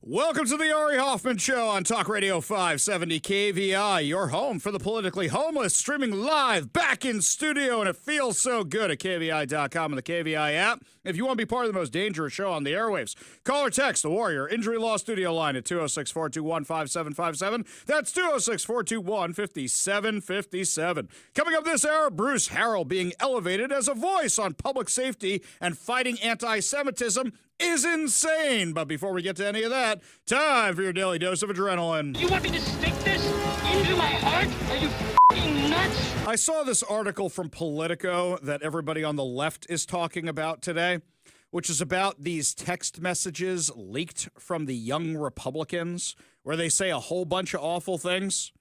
Welcome to the Ari Hoffman Show on Talk Radio 570 KVI, your home for the politically homeless, streaming live back in studio, and it feels so good at KVI.com and the KVI app. If you want to be part of the most dangerous show on the airwaves, call or text the Warrior Injury Law Studio line at 206-421-5757. That's 206-421-5757. Coming up this hour, Bruce Harrell being elevated as a voice on public safety and fighting anti-Semitism is insane. But before we get to any of that, time for your daily dose of adrenaline. You want me to stick this into my heart? Are you f***ing nuts? I saw this article from Politico that everybody on the left is talking about today, which is about these text messages leaked from the Young Republicans where they say a whole bunch of awful things.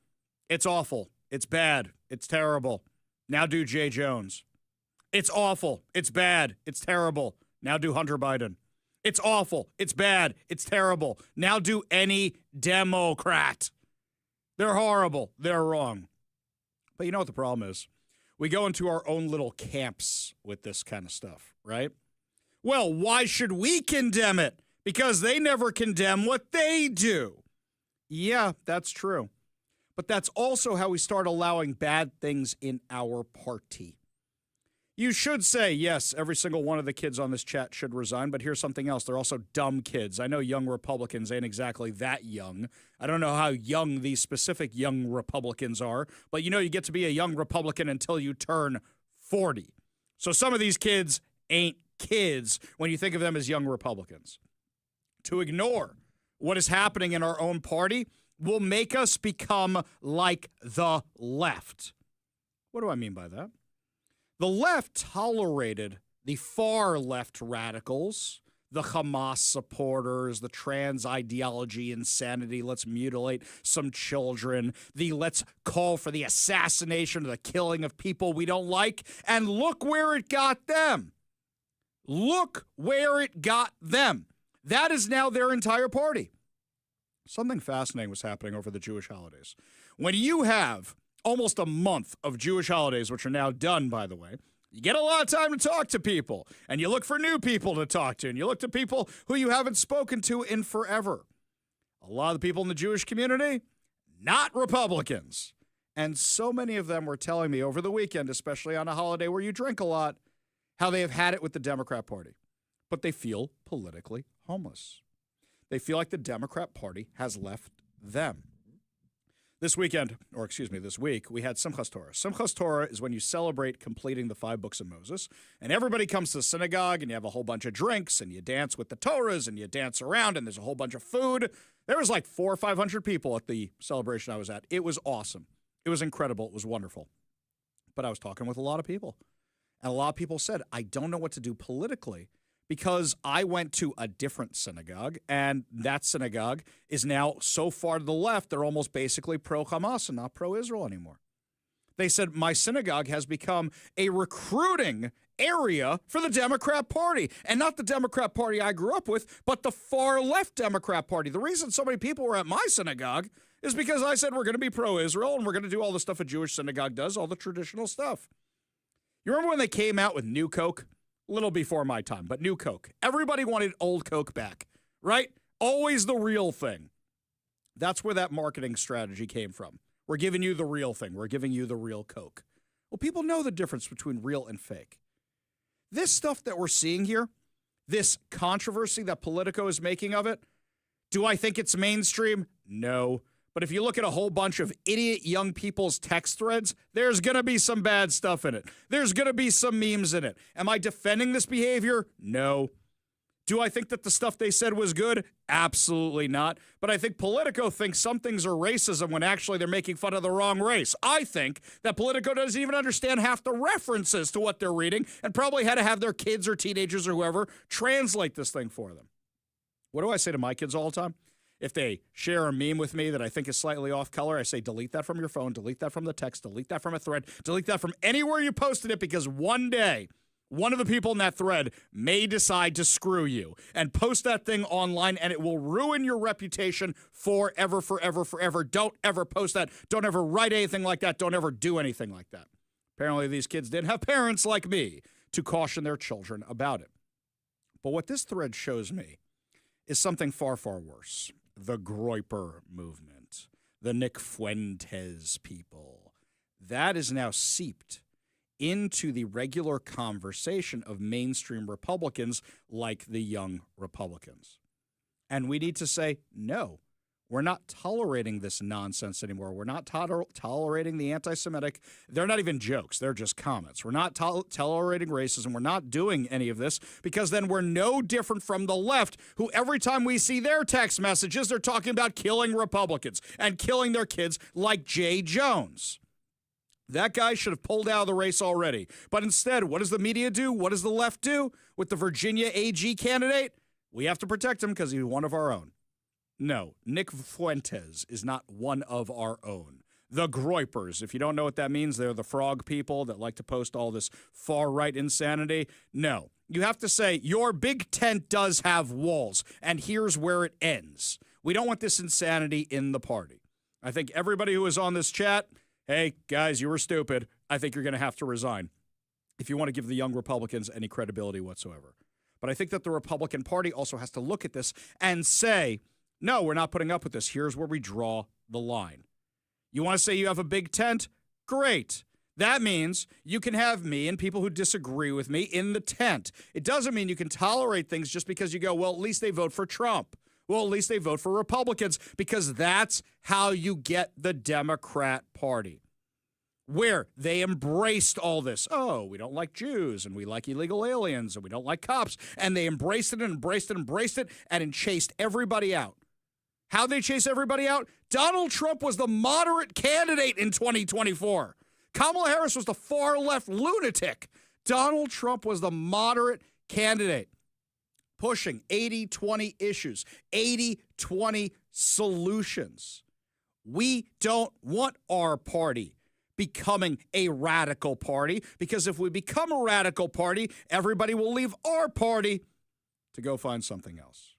It's awful. It's bad. It's terrible. Now do Jay Jones. It's awful. It's bad. It's terrible. Now do Hunter Biden. It's awful. It's bad. It's terrible. Now do any Democrat. They're horrible. They're wrong. But you know what the problem is? We go into our own little camps with this kind of stuff, right? Well, why should we condemn it? Because they never condemn what they do. Yeah, that's true. But that's also how we start allowing bad things in our party. You should say, yes, every single one of the kids on this chat should resign, but here's something else. They're also dumb kids. I know young Republicans ain't exactly that young. I don't know how young these specific young Republicans are, but you know you get to be a young Republican until you turn 40. So some of these kids ain't kids when you think of them as young Republicans. To ignore what is happening in our own party will make us become like the left. What do I mean by that? The left tolerated the far left radicals, the Hamas supporters, the trans ideology insanity, let's mutilate some children, the let's call for the assassination or the killing of people we don't like, and look where it got them. Look where it got them. That is now their entire party. Something fascinating was happening over the Jewish holidays. When you have almost a month of Jewish holidays, which are now done, by the way, you get a lot of time to talk to people, and you look for new people to talk to, and you look to people who you haven't spoken to in forever. A lot of the people in the Jewish community, not Republicans. And so many of them were telling me over the weekend, especially on a holiday where you drink a lot, how they have had it with the Democrat Party. But they feel politically homeless. They feel like the Democrat Party has left them. This week, we had Simchas Torah. Simchas Torah is when you celebrate completing the 5 books of Moses, and everybody comes to the synagogue, and you have a whole bunch of drinks, and you dance with the Torahs, and you dance around, and there's a whole bunch of food. There was like 400 or 500 people at the celebration I was at. It was awesome. It was incredible. It was wonderful. But I was talking with a lot of people, and a lot of people said, I don't know what to do politically, because I went to a different synagogue, and that synagogue is now so far to the left, they're almost basically pro-Hamas and not pro-Israel anymore. They said, my synagogue has become a recruiting area for the Democrat Party, and not the Democrat Party I grew up with, but the far-left Democrat Party. The reason so many people were at my synagogue is because I said we're going to be pro-Israel, and we're going to do all the stuff a Jewish synagogue does, all the traditional stuff. You remember when they came out with New Coke? Little before my time, but New Coke. Everybody wanted old Coke back, right? Always the real thing. That's where that marketing strategy came from. We're giving you the real thing. We're giving you the real Coke. Well, people know the difference between real and fake. This stuff that we're seeing here, this controversy that Politico is making of it, do I think it's mainstream? No. But if you look at a whole bunch of idiot young people's text threads, there's going to be some bad stuff in it. There's going to be some memes in it. Am I defending this behavior? No. Do I think that the stuff they said was good? Absolutely not. But I think Politico thinks some things are racism when actually they're making fun of the wrong race. I think that Politico doesn't even understand half the references to what they're reading and probably had to have their kids or teenagers or whoever translate this thing for them. What do I say to my kids all the time? If they share a meme with me that I think is slightly off color, I say, delete that from your phone, delete that from the text, delete that from a thread, delete that from anywhere you posted it, because one day, one of the people in that thread may decide to screw you and post that thing online, and it will ruin your reputation forever, forever, forever. Don't ever post that. Don't ever write anything like that. Don't ever do anything like that. Apparently, these kids didn't have parents like me to caution their children about it. But what this thread shows me is something far, far worse. The Groyper movement, the Nick Fuentes people. That is now seeped into the regular conversation of mainstream Republicans like the young Republicans. And we need to say, no, we're not tolerating this nonsense anymore. We're not tolerating the anti-Semitic. They're not even jokes. They're just comments. We're not tolerating racism. We're not doing any of this because then we're no different from the left, who every time we see their text messages, they're talking about killing Republicans and killing their kids like Jay Jones. That guy should have pulled out of the race already. But instead, what does the media do? What does the left do with the Virginia AG candidate? We have to protect him because he's one of our own. No, Nick Fuentes is not one of our own. The Groypers, if you don't know what that means, they're the frog people that like to post all this far-right insanity. No, you have to say, your big tent does have walls, and here's where it ends. We don't want this insanity in the party. I think everybody who is on this chat, hey, guys, you were stupid. I think you're going to have to resign if you want to give the young Republicans any credibility whatsoever. But I think that the Republican Party also has to look at this and say, no, we're not putting up with this. Here's where we draw the line. You want to say you have a big tent? Great. That means you can have me and people who disagree with me in the tent. It doesn't mean you can tolerate things just because you go, well, at least they vote for Trump. Well, at least they vote for Republicans, because that's how you get the Democrat Party, where they embraced all this. Oh, we don't like Jews, and we like illegal aliens, and we don't like cops. And they embraced it and embraced it and embraced it and chased everybody out. How'd they chase everybody out? Donald Trump was the moderate candidate in 2024. Kamala Harris was the far-left lunatic. Donald Trump was the moderate candidate, pushing 80-20 issues, 80-20 solutions. We don't want our party becoming a radical party, because if we become a radical party, everybody will leave our party to go find something else.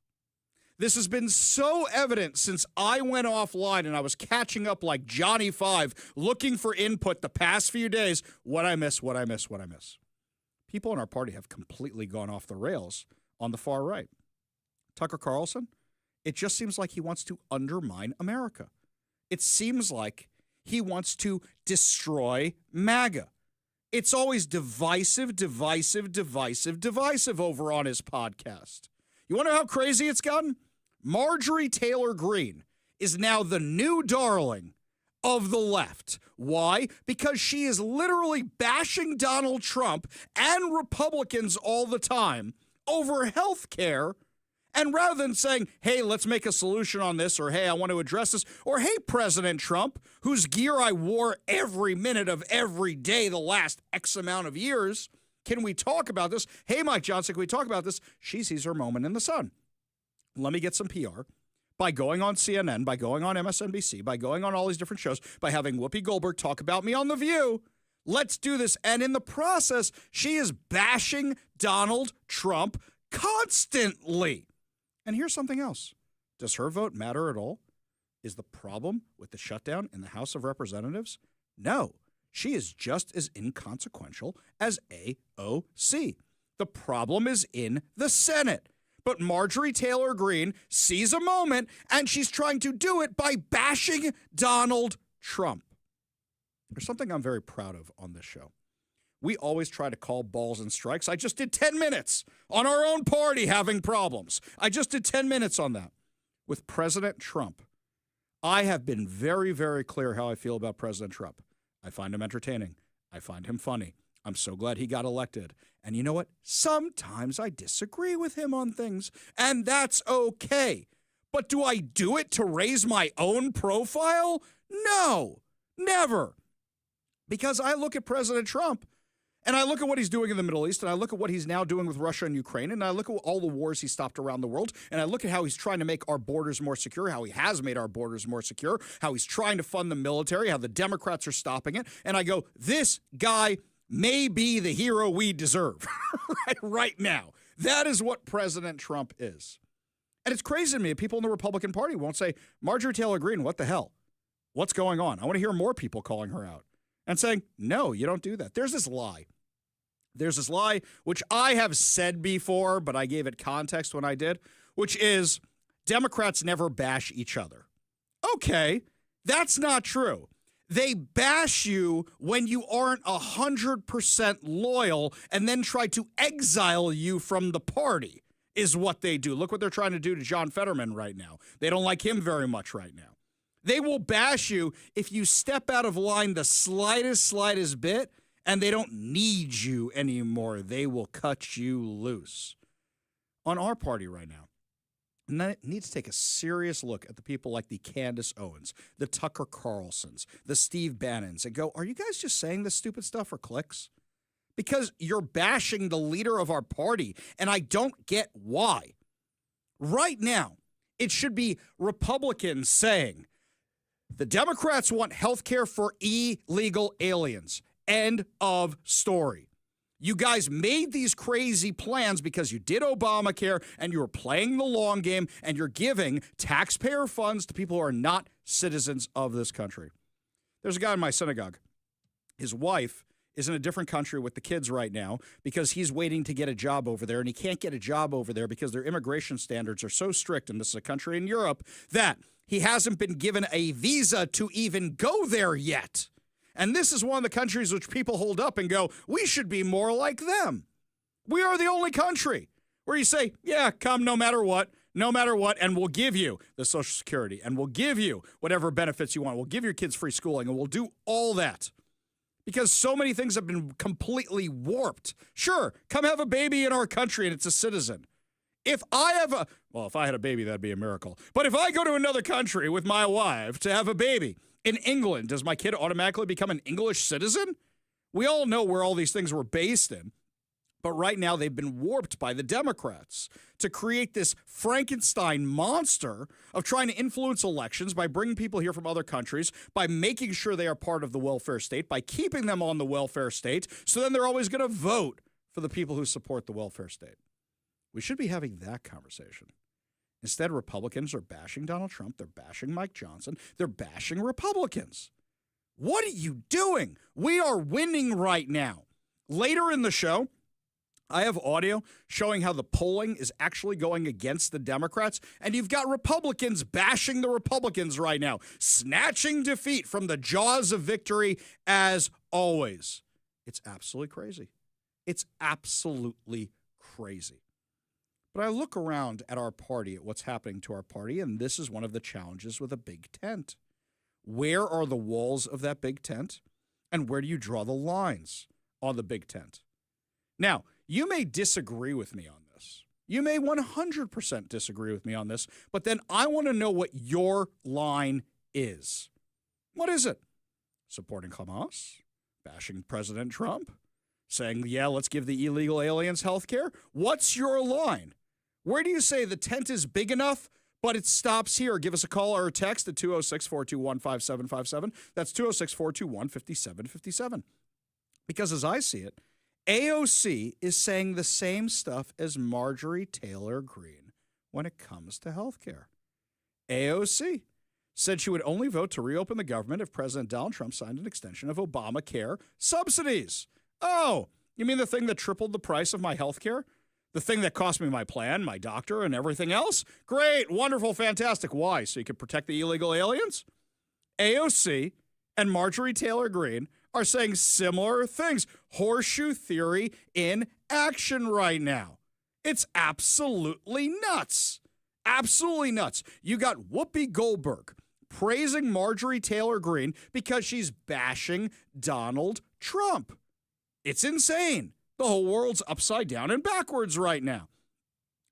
This has been so evident since I went offline and I was catching up like Johnny Five, looking for input the past few days. What I miss. People in our party have completely gone off the rails on the far right. Tucker Carlson, it just seems like he wants to undermine America. It seems like he wants to destroy MAGA. It's always divisive over on his podcast. You want to know how crazy it's gotten? Marjorie Taylor Greene is now the new darling of the left. Why? Because she is literally bashing Donald Trump and Republicans all the time over health care. And rather than saying, hey, let's make a solution on this, or hey, I want to address this, or hey, President Trump, whose gear I wore every minute of every day the last X amount of years, can we talk about this? Hey, Mike Johnson, can we talk about this? She sees her moment in the sun. Let me get some PR by going on CNN, by going on MSNBC, by going on all these different shows, by having Whoopi Goldberg talk about me on The View. Let's do this. And in the process, she is bashing Donald Trump constantly. And here's something else. Does her vote matter at all? Is the problem with the shutdown in the House of Representatives? No. She is just as inconsequential as AOC. The problem is in the Senate. But Marjorie Taylor Greene sees a moment, and she's trying to do it by bashing Donald Trump. There's something I'm very proud of on this show. We always try to call balls and strikes. I just did 10 minutes on our own party having problems. I just did 10 minutes on that. With President Trump, I have been very, very clear how I feel about President Trump. I find him entertaining. I find him funny. I'm so glad he got elected. And you know what? Sometimes I disagree with him on things, and that's okay. But do I do it to raise my own profile? No, never. Because I look at President Trump, and I look at what he's doing in the Middle East, and I look at what he's now doing with Russia and Ukraine, and I look at all the wars he stopped around the world, and I look at how he's trying to make our borders more secure, how he has made our borders more secure, how he's trying to fund the military, how the Democrats are stopping it, and I go, this guy may be the hero we deserve right now. That is what President Trump is. And it's crazy to me. People in the Republican Party won't say, Marjorie Taylor Greene, what the hell? What's going on? I want to hear more people calling her out and saying, no, you don't do that. There's this lie. There's this lie, which I have said before, but I gave it context when I did, which is Democrats never bash each other. Okay, that's not true. They bash you when you aren't 100% loyal and then try to exile you from the party is what they do. Look what they're trying to do to John Fetterman right now. They don't like him very much right now. They will bash you if you step out of line the slightest bit, and they don't need you anymore. They will cut you loose. On our party right now, need to take a serious look at the people like the Candace Owens, the Tucker Carlsons, the Steve Bannons, and go, are you guys just saying this stupid stuff for clicks? Because you're bashing the leader of our party, and I don't get why. Right now, it should be Republicans saying, the Democrats want health care for illegal aliens. End of story. You guys made these crazy plans because you did Obamacare and you were playing the long game and you're giving taxpayer funds to people who are not citizens of this country. There's a guy in my synagogue. His wife is in a different country with the kids right now because he's waiting to get a job over there, and he can't get a job over there because their immigration standards are so strict, and this is a country in Europe, that he hasn't been given a visa to even go there yet. And this is one of the countries which people hold up and go, we should be more like them. We are the only country where you say, yeah, come no matter what, and we'll give you the Social Security, and we'll give you whatever benefits you want. We'll give your kids free schooling, and we'll do all that. Because so many things have been completely warped. Sure, come have a baby in our country and it's a citizen. If I had a baby, that'd be a miracle. But if I go to another country with my wife to have a baby in England, does my kid automatically become an English citizen? We all know where all these things were based in. But right now they've been warped by the Democrats to create this Frankenstein monster of trying to influence elections by bringing people here from other countries, by making sure they are part of the welfare state, by keeping them on the welfare state, so then they're always going to vote for the people who support the welfare state. We should be having that conversation. Instead, Republicans are bashing Donald Trump. They're bashing Mike Johnson. They're bashing Republicans. What are you doing? We are winning right now. Later in the show, I have audio showing how the polling is actually going against the Democrats, and you've got Republicans bashing the Republicans right now, snatching defeat from the jaws of victory as always. It's absolutely crazy. It's absolutely crazy. But I look around at our party, at what's happening to our party, and this is one of the challenges with a big tent. Where are the walls of that big tent? And where do you draw the lines on the big tent? Now, you may disagree with me on this. You may 100% disagree with me on this, but then I want to know what your line is. What is it? Supporting Hamas? Bashing President Trump? Saying, yeah, let's give the illegal aliens health care? What's your line? Where do you say the tent is big enough, but it stops here? Give us a call or a text at 206-421-5757. That's 206-421-5757. Because as I see it, AOC is saying the same stuff as Marjorie Taylor Greene when it comes to health care. AOC said she would only vote to reopen the government if President Donald Trump signed an extension of Obamacare subsidies. Oh, you mean the thing that tripled the price of my health care? The thing that cost me my plan, my doctor, and everything else? Great, wonderful, fantastic. Why? So you could protect the illegal aliens? AOC and Marjorie Taylor Greene are saying similar things. Horseshoe theory in action right now. It's absolutely nuts. Absolutely nuts. You got Whoopi Goldberg praising Marjorie Taylor Greene because she's bashing Donald Trump. It's insane. The whole world's upside down and backwards right now.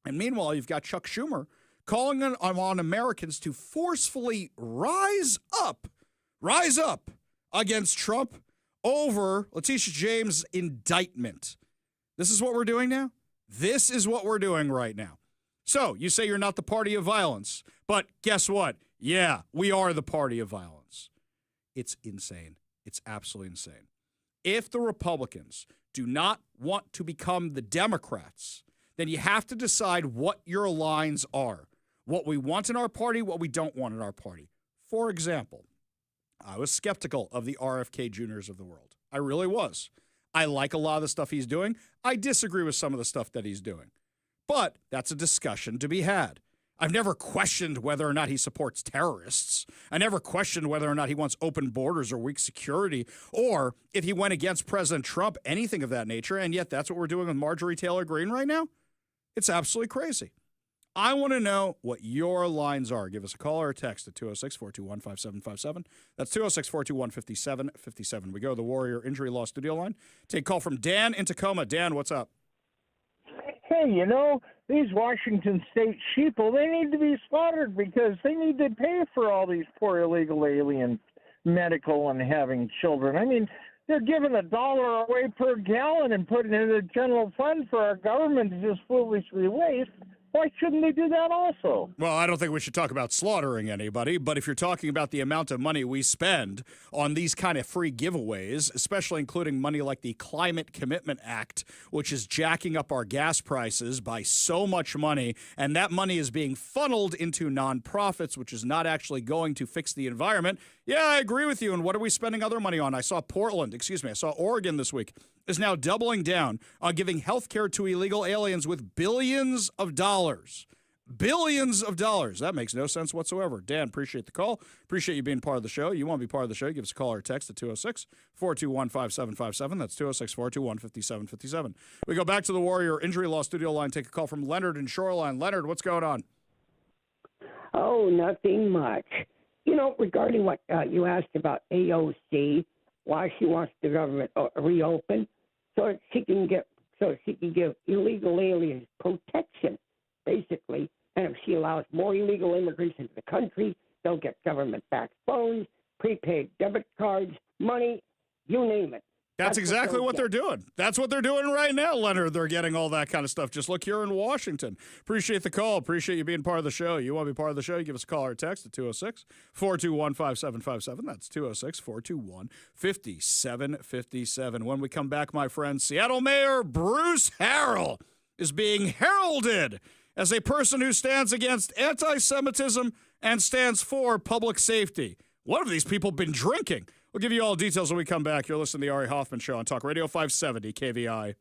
And meanwhile, you've got Chuck Schumer calling on Americans to forcefully rise up against Trump over Letitia James' indictment. This is what we're doing now? This is what we're doing right now. So you say you're not the party of violence, but guess what? Yeah, we are the party of violence. It's insane. It's absolutely insane. If the Republicans do not want to become the Democrats, then you have to decide what your lines are. What we want in our party, what we don't want in our party. For example, I was skeptical of the RFK Juniors of the world. I really was. I like a lot of the stuff he's doing. I disagree with some of the stuff that he's doing. But that's a discussion to be had. I've never questioned whether or not he supports terrorists. I never questioned whether or not he wants open borders or weak security, or if he went against President Trump, anything of that nature. And yet that's what we're doing with Marjorie Taylor Greene right now. It's absolutely crazy. I want to know what your lines are. Give us a call or a text at 206-421-5757. That's 206-421-5757. We go to the Warrior Injury Law Studio line. Take a call from Dan in Tacoma. Dan, what's up? Hey, these Washington State sheeple, they need to be slaughtered because they need to pay for all these poor illegal aliens, medical and having children. I mean, they're giving $1 away per gallon and putting it in the general fund for our government to just foolishly waste. Why shouldn't they do that also? Well, I don't think we should talk about slaughtering anybody, but if you're talking about the amount of money we spend on these kind of free giveaways, especially including money like the Climate Commitment Act, which is jacking up our gas prices by so much money, and that money is being funneled into nonprofits, which is not actually going to fix the environment. Yeah, I agree with you. And what are we spending other money on? I saw Oregon this week is now doubling down on giving health care to illegal aliens with billions of dollars. Billions of dollars. That makes no sense whatsoever. Dan, appreciate the call. Appreciate you being part of the show. You want to be part of the show, give us a call or text at 206-421-5757. That's 206-421-5757. We go back to the Warrior Injury Law Studio line. Take a call from Leonard in Shoreline. Leonard, what's going on? Oh, nothing much. Regarding what you asked about AOC, why she wants the government reopen, so she can give illegal aliens protection, basically. And if she allows more illegal immigrants into the country, they'll get government-backed phones, prepaid debit cards, money, you name it. That's exactly what they're doing. That's what they're doing right now, Leonard. They're getting all that kind of stuff. Just look here in Washington. Appreciate the call. Appreciate you being part of the show. You want to be part of the show, you give us a call or text at 206-421-5757. That's 206-421-5757. When we come back, my friends, Seattle Mayor Bruce Harrell is being heralded as a person who stands against anti-Semitism and stands for public safety. What have these people been drinking? We'll give you all the details when we come back. You're listening to the Ari Hoffman Show on Talk Radio 570 KVI.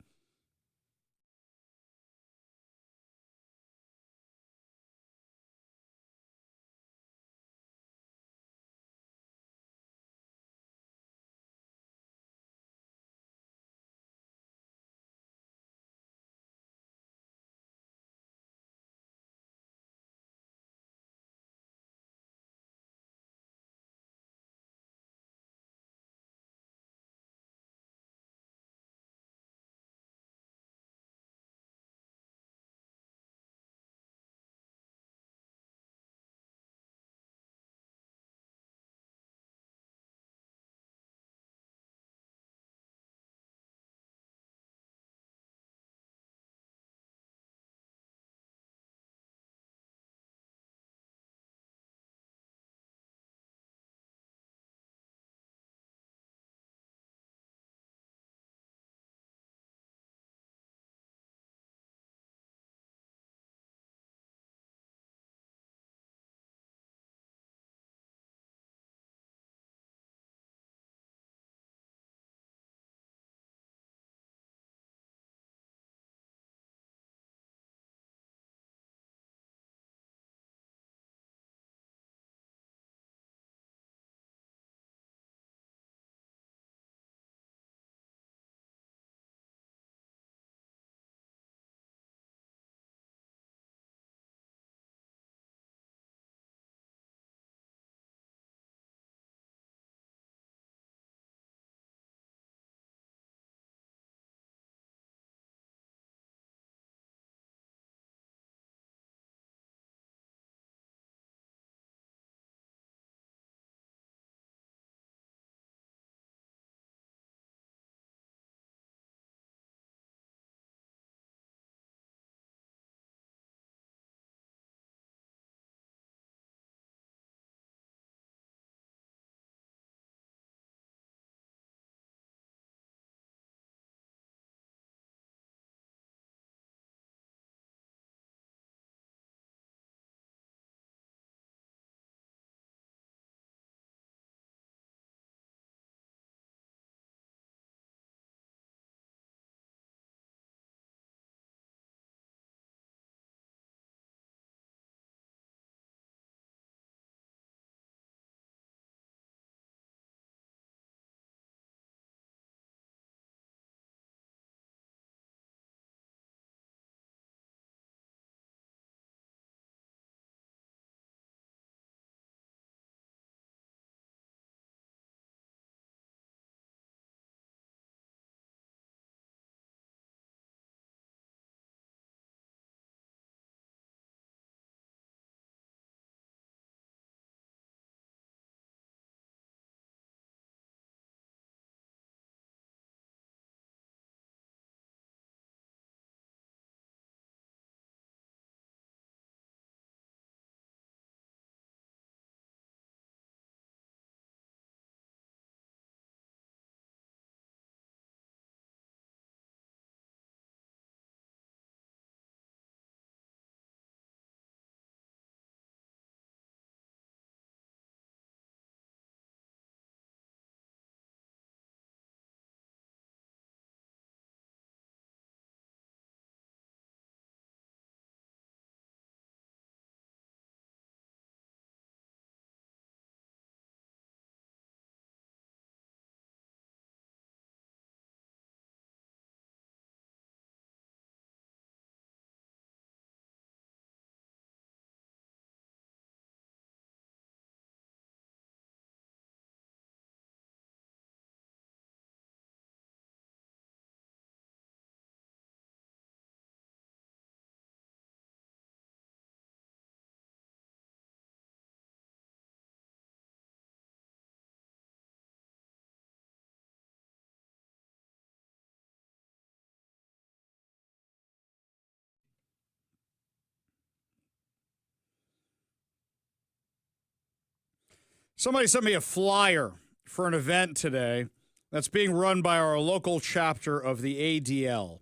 Somebody sent me a flyer for an event today that's being run by our local chapter of the ADL.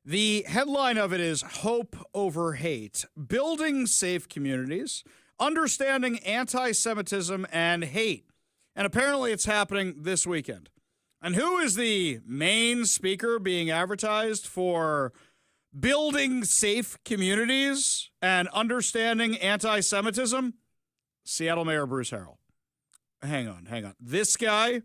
The headline of it is Hope Over Hate, Building Safe Communities, Understanding Anti-Semitism and Hate. And apparently it's happening this weekend. And who is the main speaker being advertised for building safe communities and understanding anti-Semitism? Seattle Mayor Bruce Harrell. Hang on. This guy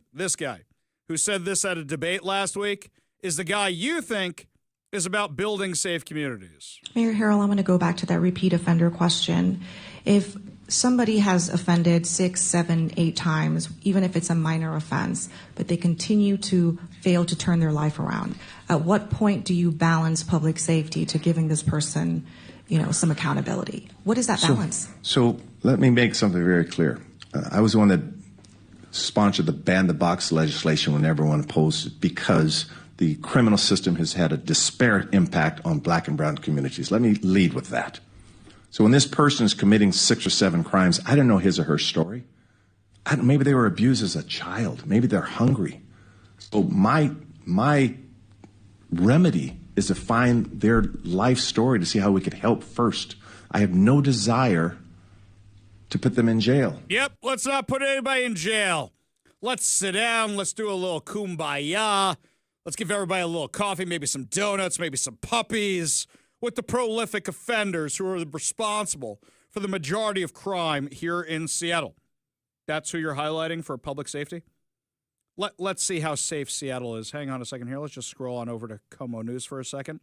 who said this at a debate last week is the guy you think is about building safe communities. Mayor Harrell, I'm going to go back to that repeat offender question. If somebody has offended 6, 7, 8 times, even if it's a minor offense, but they continue to fail to turn their life around, at what point do you balance public safety to giving this person, some accountability? What is that balance? So let me make something very clear. I was the one that sponsored the ban the box legislation when everyone opposed it because the criminal system has had a disparate impact on black and brown communities. Let me lead with that. So when this person is committing 6 or 7 crimes, I don't know his or her story. Maybe they were abused as a child. Maybe they're hungry. So my remedy is to find their life story to see how we could help first. I have no desire to put them in jail. Yep, let's not put anybody in jail. Let's sit down. Let's do a little kumbaya. Let's give everybody a little coffee, maybe some donuts, maybe some puppies with the prolific offenders who are responsible for the majority of crime here in Seattle. That's who you're highlighting for public safety? Let's see how safe Seattle is. Hang on a second here. Let's just scroll on over to Como News for a second.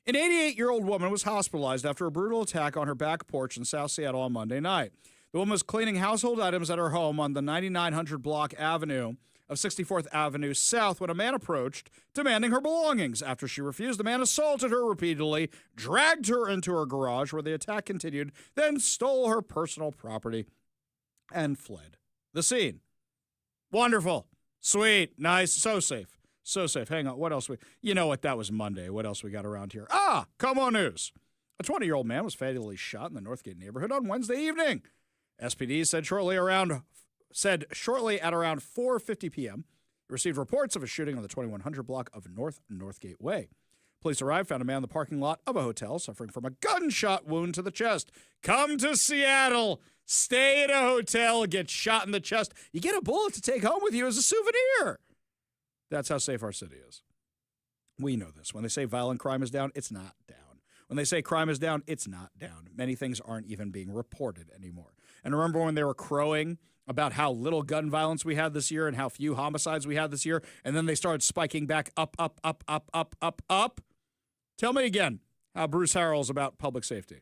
An 88-year-old woman was hospitalized after a brutal attack on her back porch in South Seattle on Monday night. The woman was cleaning household items at her home on the 9900 block avenue of 64th Avenue South when a man approached, demanding her belongings. After she refused, the man assaulted her repeatedly, dragged her into her garage where the attack continued, then stole her personal property and fled the scene. Wonderful. Sweet. Nice. So safe. So safe. Hang on. What else? You know what? That was Monday. What else we got around here? Come on news. A 20-year-old man was fatally shot in the Northgate neighborhood on Wednesday evening. SPD said shortly at around 4:50 p.m. He received reports of a shooting on the 2100 block of Northgate Way. Police arrived, found a man in the parking lot of a hotel suffering from a gunshot wound to the chest. Come to Seattle. Stay at a hotel, get shot in the chest. You get a bullet to take home with you as a souvenir. That's how safe our city is. We know this. When they say violent crime is down, it's not down. When they say crime is down, it's not down. Many things aren't even being reported anymore. And remember when they were crowing about how little gun violence we had this year and how few homicides we had this year, and then they started spiking back up. Tell me again how Bruce Harrell's about public safety.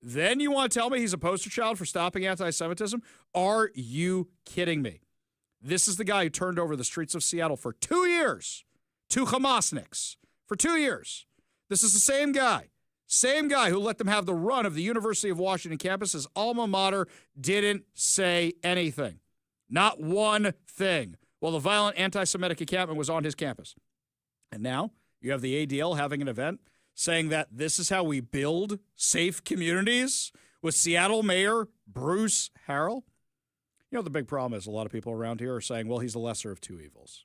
Then you want to tell me he's a poster child for stopping anti-Semitism? Are you kidding me? This is the guy who turned over the streets of Seattle for 2 years to Hamasniks. For 2 years. This is the same guy who let them have the run of the University of Washington campus. His alma mater didn't say anything. Not one thing. While the violent anti-Semitic encampment was on his campus. And now you have the ADL having an event saying that this is how we build safe communities with Seattle Mayor Bruce Harrell. You know, the big problem is a lot of people around here are saying, well, he's the lesser of two evils.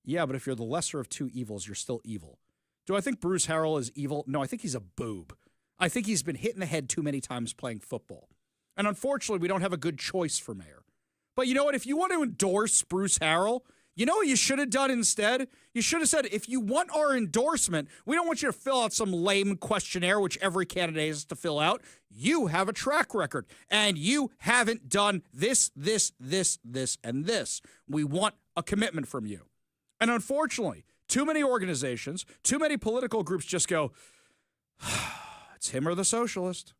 Yeah, but if you're the lesser of two evils, you're still evil. Do I think Bruce Harrell is evil? No, I think he's a boob. I think he's been hit in the head too many times playing football. And unfortunately, we don't have a good choice for mayor. But you know what? If you want to endorse Bruce Harrell, you know what you should have done instead? You should have said, if you want our endorsement, we don't want you to fill out some lame questionnaire, which every candidate has to fill out. You have a track record, and you haven't done this, and this. We want a commitment from you. And unfortunately, too many organizations, too many political groups just go, it's him or the socialist.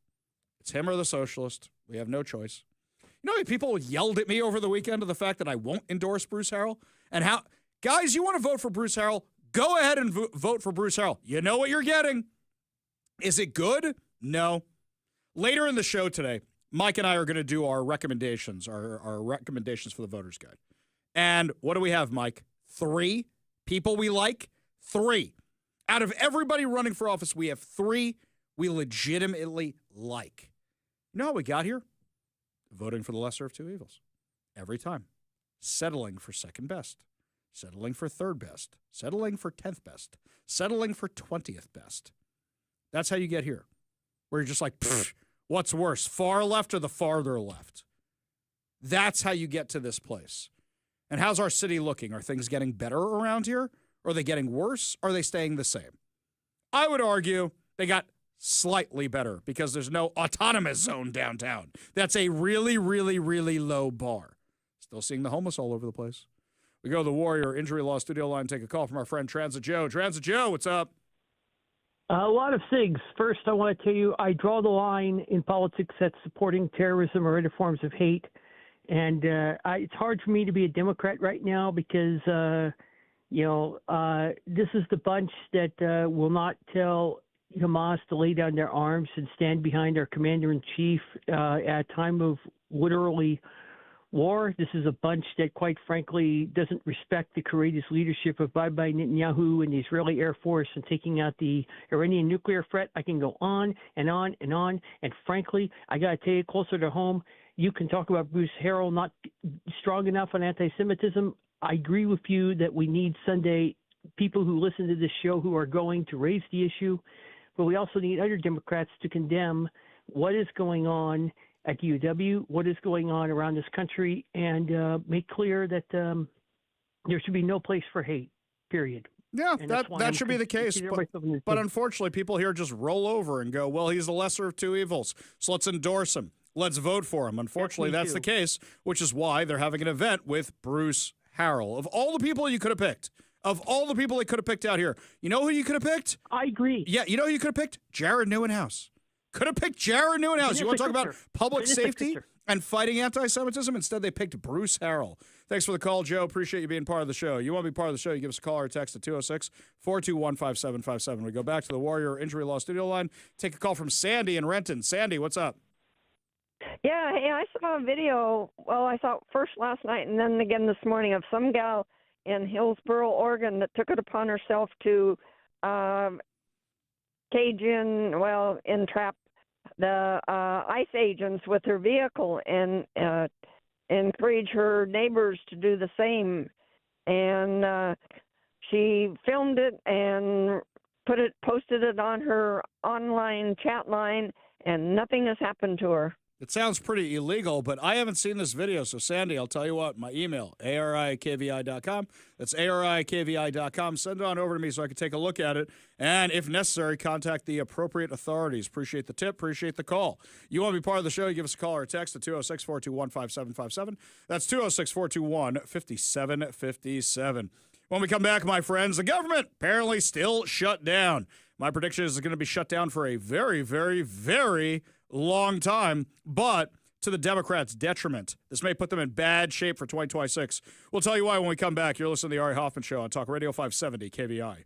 It's him or the socialist. We have no choice. You know how many people yelled at me over the weekend of the fact that I won't endorse Bruce Harrell? And how, guys, you want to vote for Bruce Harrell? Go ahead and vote for Bruce Harrell. You know what you're getting. Is it good? No. Later in the show today, Mike and I are going to do our recommendations, our recommendations for the voters guide. And what do we have, Mike? 3 people we like? 3. Out of everybody running for office, we have 3 we legitimately like. You know how we got here? Voting for the lesser of two evils. every time. Settling for second best, settling for third best, settling for 10th best, settling for 20th best. That's how you get here, where you're just like, what's worse, far left or the farther left? That's how you get to this place. And how's our city looking? Are things getting better around here? Are they getting worse? Are they staying the same? I would argue they got slightly better because there's no autonomous zone downtown. That's a really, really, really low bar. Still seeing the homeless all over the place. We go to the Warrior Injury Law Studio line, take a call from our friend Transit Joe. Transit Joe, what's up? A lot of things. First, I want to tell you, I draw the line in politics at supporting terrorism or other forms of hate. And it's hard for me to be a Democrat right now because, this is the bunch that will not tell Hamas to lay down their arms and stand behind our commander-in-chief at a time of literally war. This is a bunch that, quite frankly, doesn't respect the courageous leadership of Bibi Netanyahu and the Israeli Air Force in taking out the Iranian nuclear threat. I can go on and on and on. And frankly, I got to tell you, closer to home, you can talk about Bruce Harrell not strong enough on anti-Semitism. I agree with you that we need Sunday people who listen to this show who are going to raise the issue, but we also need other Democrats to condemn what is going on at UW, what is going on around this country, and make clear that there should be no place for hate, period. Yeah, that should be the case. But unfortunately, people here just roll over and go, well, he's the lesser of two evils, so let's endorse him. Let's vote for him. Unfortunately, that's the case, which is why they're having an event with Bruce Harrell. Of all the people you could have picked, of all the people they could have picked out here, you know who you could have picked? I agree. Yeah, you know who you could have picked? Jared Neuenhouse. Could have picked Jared Neuenhouse. You want to talk about public safety and fighting anti-Semitism? Instead, they picked Bruce Harrell. Thanks for the call, Joe. Appreciate you being part of the show. You want to be part of the show, you give us a call or text at 206-421-5757. We go back to the Warrior Injury Law Studio line. Take a call from Sandy in Renton. Sandy, what's up? Yeah, hey, I saw a video, I saw it first last night and then again this morning of some gal in Hillsboro, Oregon that took it upon herself to entrap the ICE agents with her vehicle and encourage her neighbors to do the same. And she filmed it and posted it on her online chat line, and nothing has happened to her. It sounds pretty illegal, but I haven't seen this video. So, Sandy, I'll tell you what, my email, ari@kvi.com. That's ari@kvi.com. Send it on over to me so I can take a look at it. And if necessary, contact the appropriate authorities. Appreciate the tip. Appreciate the call. You want to be part of the show, you give us a call or a text at 206-421-5757. That's 206-421-5757. When we come back, my friends, the government apparently still shut down. My prediction is it's going to be shut down for a very, very, very long time, but to the Democrats' detriment. This may put them in bad shape for 2026. We'll tell you why when we come back. You're listening to the Ari Hoffman Show on Talk Radio 570 KVI.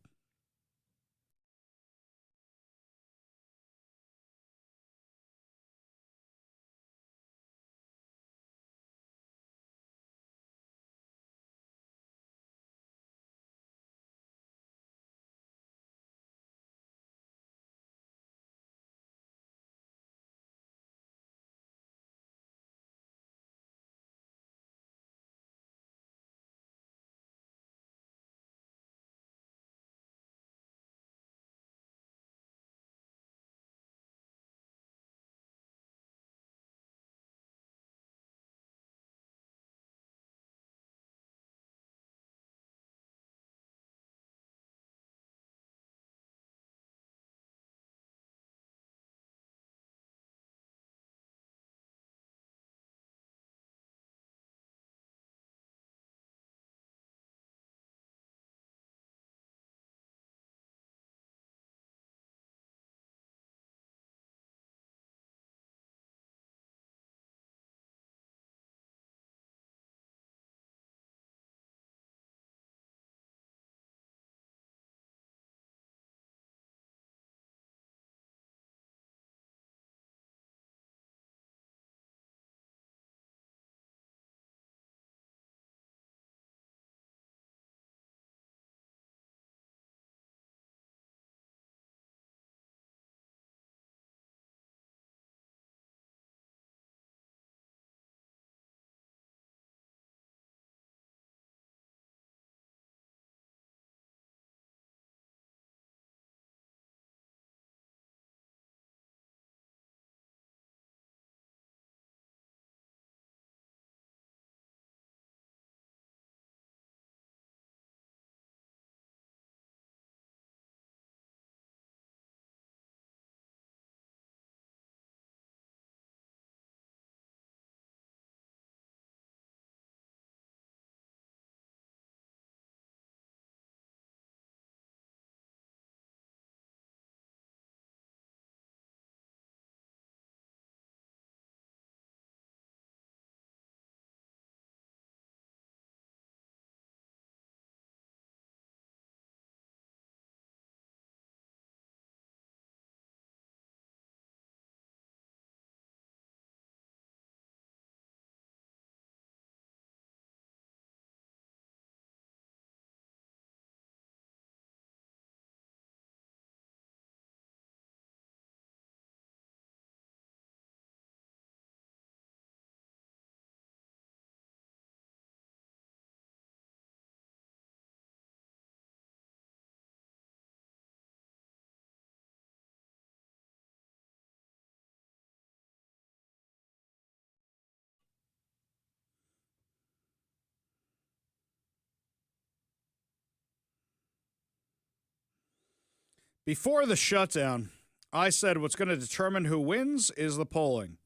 Before the shutdown, I said what's going to determine who wins is the polling.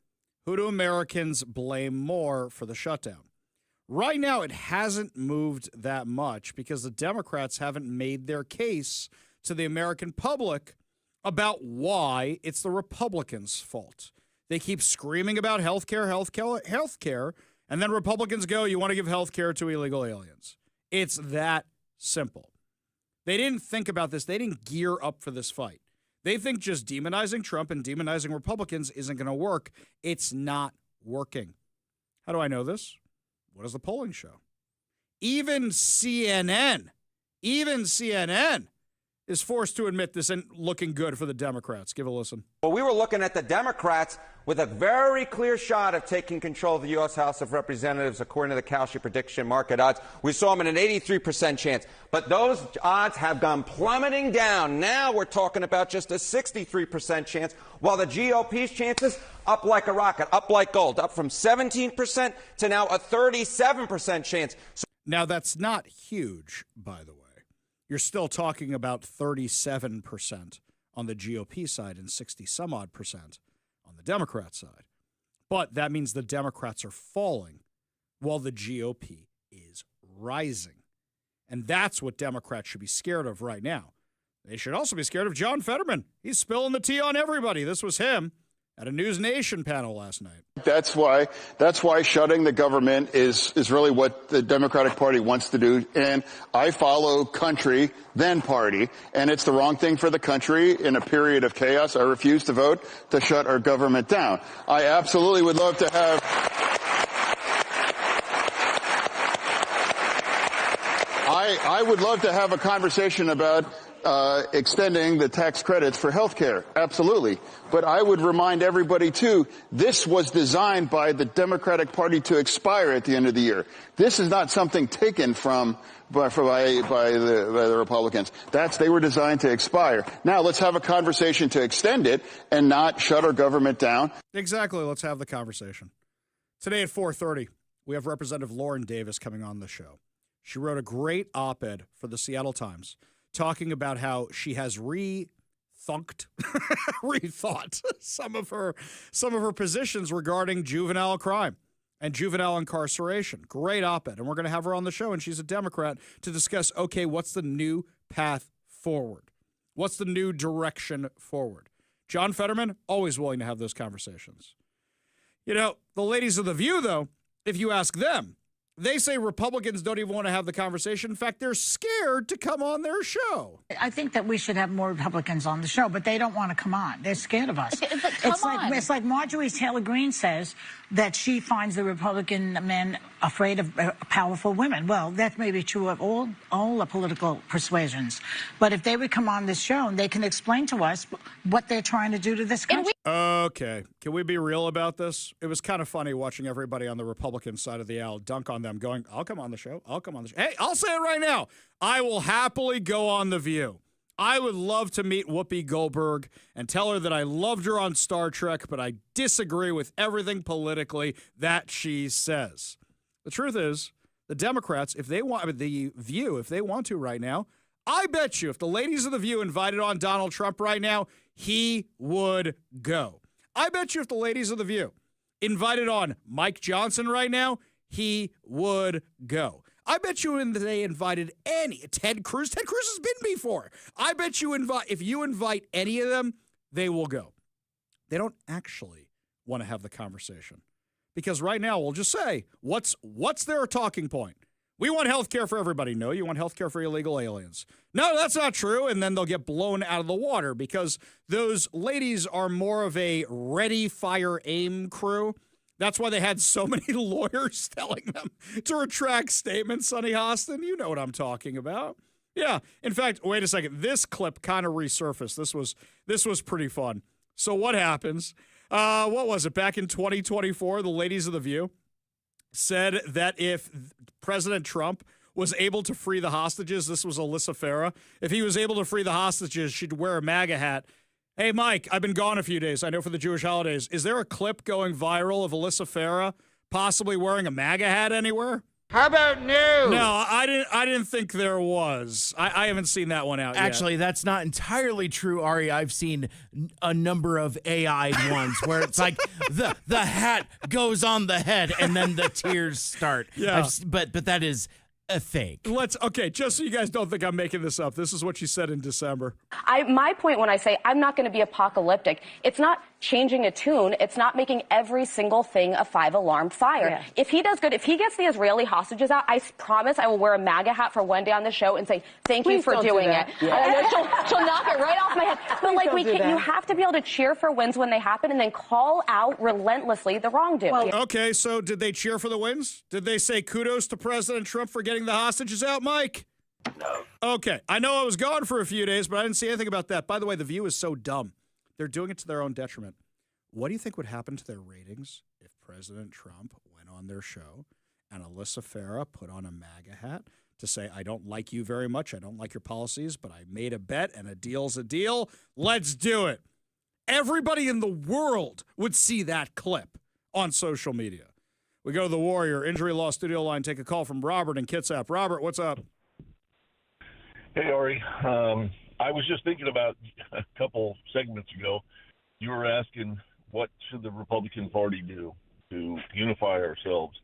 Who do Americans blame more for the shutdown? Right now, it hasn't moved that much because the Democrats haven't made their case to the American public about why it's the Republicans' fault. They keep screaming about health care, and then Republicans go, you want to give health care to illegal aliens. It's that simple. They didn't think about this. They didn't gear up for this fight. They think just demonizing Trump and demonizing Republicans isn't going to work. It's not working. How do I know this? What does the polling show? Even CNN is forced to admit this ain't looking good for the Democrats. Give a listen. Well, we were looking at the Democrats with a very clear shot of taking control of the U.S. House of Representatives, according to the Kalshi prediction market odds. We saw them in an 83% chance. But those odds have gone plummeting down. Now we're talking about just a 63% chance, while the GOP's chances up like a rocket, up like gold, up from 17% to now a 37% chance. Now, that's not huge, by the way. You're still talking about 37% on the GOP side and 60-some-odd% on the Democrat side. But that means the Democrats are falling while the GOP is rising. And that's what Democrats should be scared of right now. They should also be scared of John Fetterman. He's spilling the tea on everybody. This was him at a News Nation panel last night. That's why shutting the government is really what the Democratic Party wants to do. And I follow country, then party. And it's the wrong thing for the country in a period of chaos. I refuse to vote to shut our government down. I absolutely would love to have... I would love to have a conversation about extending the tax credits for health care. Absolutely. But I would remind everybody, too, this was designed by the Democratic Party to expire at the end of the year. This is not something taken by the Republicans. They were designed to expire. Now let's have a conversation to extend it and not shut our government down. Exactly. Let's have the conversation. Today at 4:30, we have Representative Lauren Davis coming on the show. She wrote a great op-ed for the Seattle Times talking about how she has rethought some of her positions regarding juvenile crime and juvenile incarceration. Great op-ed. And we're going to have her on the show, and she's a Democrat, to discuss, okay, what's the new path forward? What's the new direction forward? John Fetterman, always willing to have those conversations. You know, the ladies of The View, though, if you ask them, they say Republicans don't even want to have the conversation. In fact, they're scared to come on their show. I think that we should have more Republicans on the show, but they don't want to come on. They're scared of us. It's like Marjorie Taylor Greene says that she finds the Republican men afraid of powerful women. Well, that may be true of all the political persuasions. But if they would come on this show, they can explain to us what they're trying to do to this country. Okay. Can we be real about this? It was kind of funny watching everybody on the Republican side of the aisle dunk on them, going, I'll come on the show. I'll come on the show. Hey, I'll say it right now. I will happily go on The View. I would love to meet Whoopi Goldberg and tell her that I loved her on Star Trek, but I disagree with everything politically that she says. The truth is, the Democrats, if they want, The View, if they want to right now, I bet you if the ladies of The View invited on Donald Trump right now, he would go. I bet you if the ladies of The View invited on Mike Johnson right now, he would go. I bet you they invited Ted Cruz. Ted Cruz has been before. I bet you if you invite any of them, they will go. They don't actually want to have the conversation. Because right now, we'll just say, what's their talking point? We want health care for everybody. No, you want health care for illegal aliens. No, that's not true. And then they'll get blown out of the water because those ladies are more of a ready, fire, aim crew. That's why they had so many lawyers telling them to retract statements, Sonny Hostin. You know what I'm talking about. Yeah. In fact, wait a second. This clip kind of resurfaced. This was pretty fun. So what happens? What was it? Back in 2024, the ladies of The View said that if President Trump was able to free the hostages, this was Alyssa Farah, if he was able to free the hostages, she'd wear a MAGA hat. Hey, Mike, I've been gone a few days. I know for the Jewish holidays. Is there a clip going viral of Alyssa Farah possibly wearing a MAGA hat anywhere? How about no? No, I didn't think there was. I haven't seen that one out yet. Actually, that's not entirely true, Ari. I've seen a number of AI ones where it's like the hat goes on the head and then the tears start. Yeah. But that is a fake. Okay, just so you guys don't think I'm making this up, this is what she said in December. My point when I say I'm not going to be apocalyptic, it's not changing a tune. It's not making every single thing a 5-alarm fire. Yeah. If he does good, if he gets the Israeli hostages out, I promise I will wear a MAGA hat for one day on the show and say, thank you Please for don't do doing that. it. Yeah. And then she'll knock it right off my head. But Please like don't do that. you have to be able to cheer for wins when they happen and then call out relentlessly the wrongdoing. Well, okay, so did they cheer for the wins? Did they say kudos to President Trump for getting the hostages out, Mike? No. Okay, I know I was gone for a few days, but I didn't see anything about that. By the way, The View is so dumb. They're doing it to their own detriment. What do you think would happen to their ratings if President Trump went on their show and Alyssa Farah put on a MAGA hat to say, I don't like you very much, I don't like your policies, but I made a bet and a deal's a deal. Let's do it. Everybody in the world would see that clip on social media. We go to the Warrior Injury Law Studio line, take a call from Robert in Kitsap. Robert, what's up? Hey, Ari. I was just thinking about a couple segments ago. You were asking, what should the Republican Party do to unify ourselves?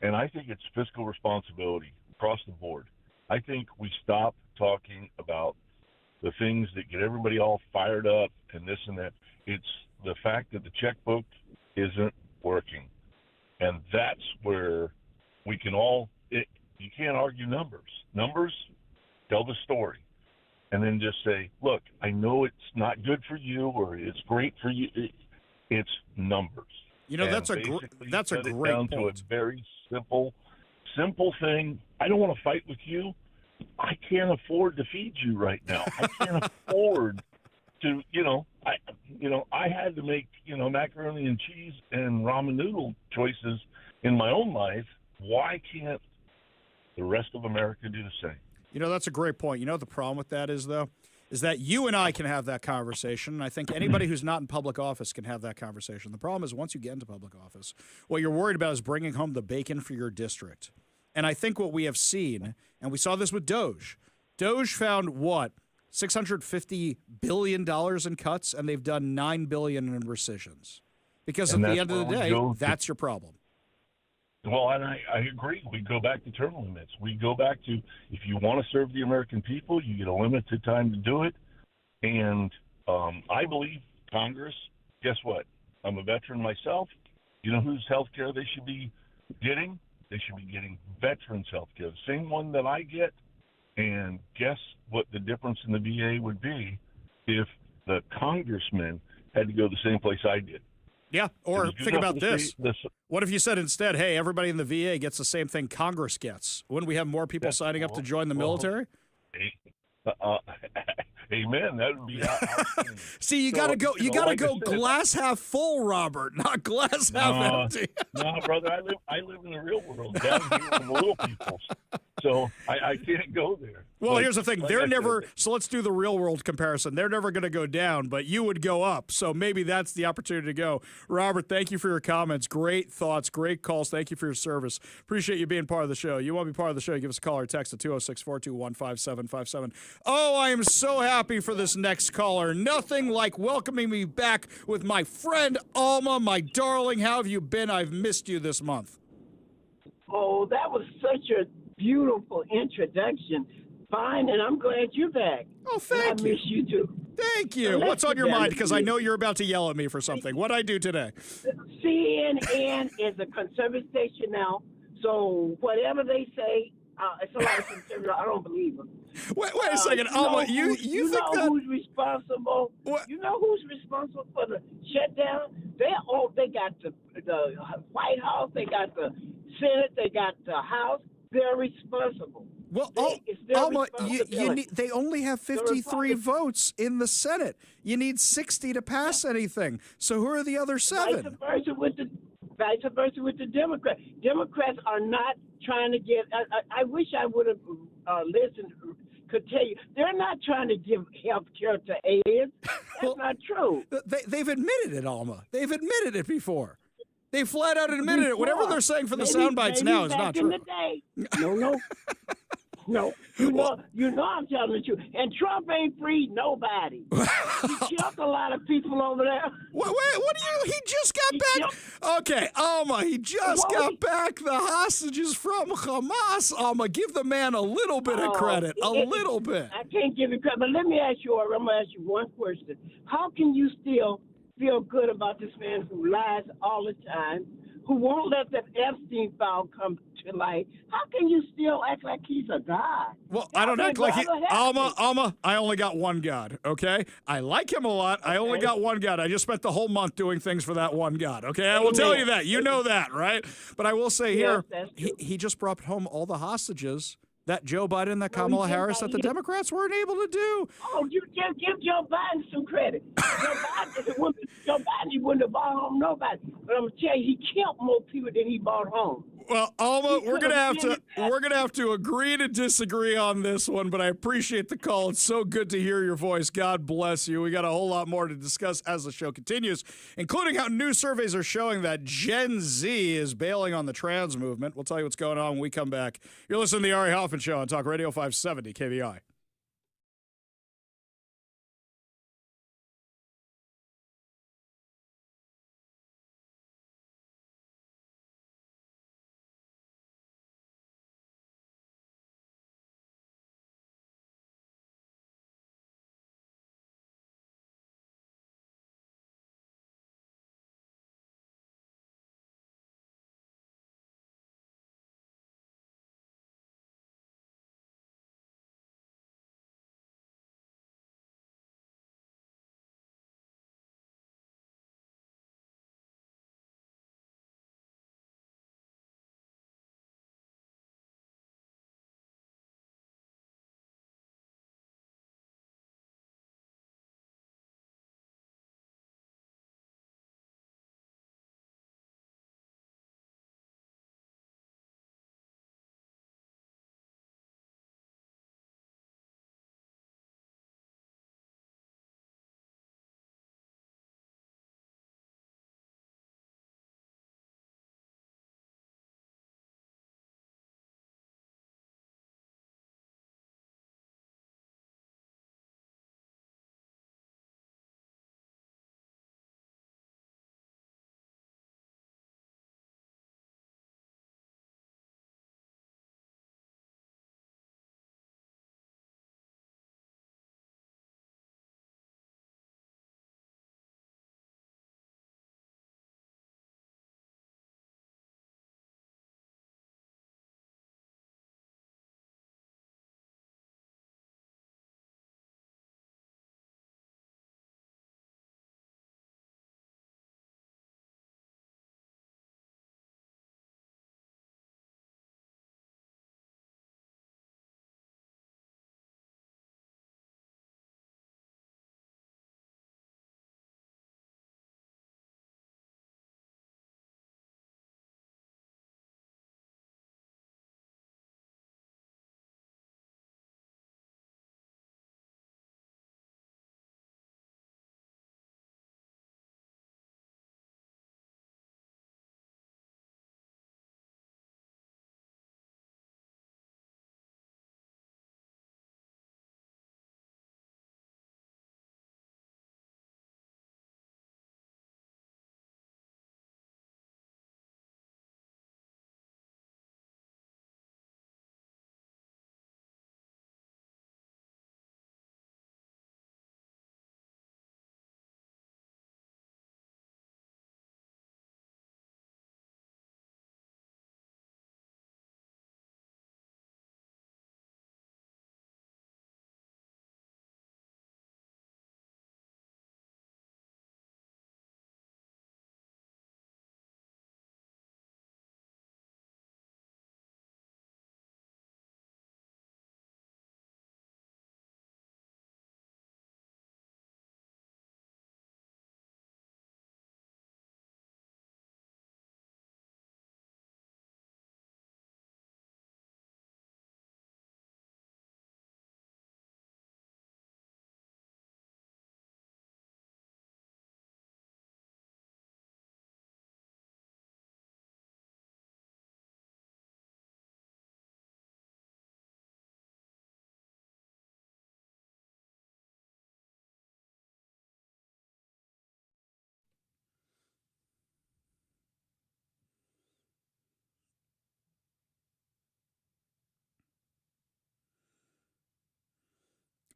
And I think it's fiscal responsibility across the board. I think we stop talking about the things that get everybody all fired up and this and that. It's the fact that the checkbook isn't working. And that's where we can you can't argue numbers. Numbers tell the story. And then just say, look, I know it's not good for you or it's great for you. It's numbers. You know, and that's a great down point. To a very simple thing. I don't want to fight with you. I can't afford to feed you right now. I can't afford to, I had to make, macaroni and cheese and ramen noodle choices in my own life. Why can't the rest of America do the same? You know, that's a great point. You know what the problem with that is, though? Is that you and I can have that conversation, and I think anybody who's not in public office can have that conversation. The problem is once you get into public office, what you're worried about is bringing home the bacon for your district. And I think what we have seen, and we saw this with Doge. Doge found what? $650 billion in cuts, and they've done $9 billion in rescissions. Because at the end of the day, that's your problem. Well, and I agree. We go back to term limits. We go back to, if you want to serve the American people, you get a limited time to do it. And I believe Congress, guess what? I'm a veteran myself. You know whose health care they should be getting? They should be getting veterans' health care, the same one that I get. And guess what the difference in the VA would be if the congressmen had to go the same place I did. Yeah, or think about this. What if you said instead, hey, everybody in the VA gets the same thing Congress gets? Wouldn't we have more people signing up to join the military? Amen. That would be outstanding. See, you got to go. You got to go glass half full, Robert, not glass half empty. No, brother, I live in the real world, down here with the little people. So I can't go there. Well, here's the thing. They're never – so let's do the real world comparison. They're never going to go down, but you would go up. So maybe that's the opportunity to go. Robert, thank you for your comments. Great thoughts, great calls. Thank you for your service. Appreciate you being part of the show. You want to be part of the show, give us a call or text at 206-421-5757. Oh, I am so happy for this next caller. Nothing like welcoming me back with my friend Alma, my darling. How have you been? I've missed you this month. Oh, that was such a beautiful introduction. Fine, and I'm glad you're back. Oh, thank you. I miss you too. Thank you. What's on your mind? Because I know you're about to yell at me for something. What'd I do today? CNN is a conservative station now, so whatever they say, it's a lot of conservative. I don't believe them. Wait a second, Alma. You think that who's responsible? What? You know who's responsible for the shutdown? They got the White House, they got the Senate, they got the House. They're responsible. Well, Alma, they only have 53 votes in the Senate. You need 60 to pass anything. So who are the other 7? Vice versa with the Democrats. Democrats are not trying to get. I wish I would have listened. Could tell you they're not trying to give health care to aliens. That's not true. They've admitted it, Alma. They've admitted it before. They flat out admitted it. Whatever they're saying for the sound bites now is not true. Back in the day. No. No, you know I'm telling the truth. And Trump ain't freed nobody. He killed a lot of people over there. What do you? He just got back. Okay, Alma, he just got back the hostages from Hamas. Alma, give the man a little bit of credit. A little bit. I can't give you credit, but let me ask you, I'm going to ask you one question. How can you still feel good about this man who lies all the time, who won't let that Epstein file come to light? How can you still act like he's a god? Well, I don't act like he. Alma, I only got one god, okay? I like him a lot. I only got one god. I just spent the whole month doing things for that one god, okay? I will tell you that. You know that, right? But I will say here, he just brought home all the hostages that Joe Biden and that Kamala Harris that the Democrats weren't able to do. Oh, you give Joe Biden some credit. Joe Biden wouldn't have brought home nobody. But I'm gonna tell you, he killed more people than he brought home. Well, Alma, we're gonna have to agree to disagree on this one, but I appreciate the call. It's so good to hear your voice. God bless you. We got a whole lot more to discuss as the show continues, including how new surveys are showing that Gen Z is bailing on the trans movement. We'll tell you what's going on when we come back. You're listening to the Ari Hoffman Show on Talk Radio 570 KBI.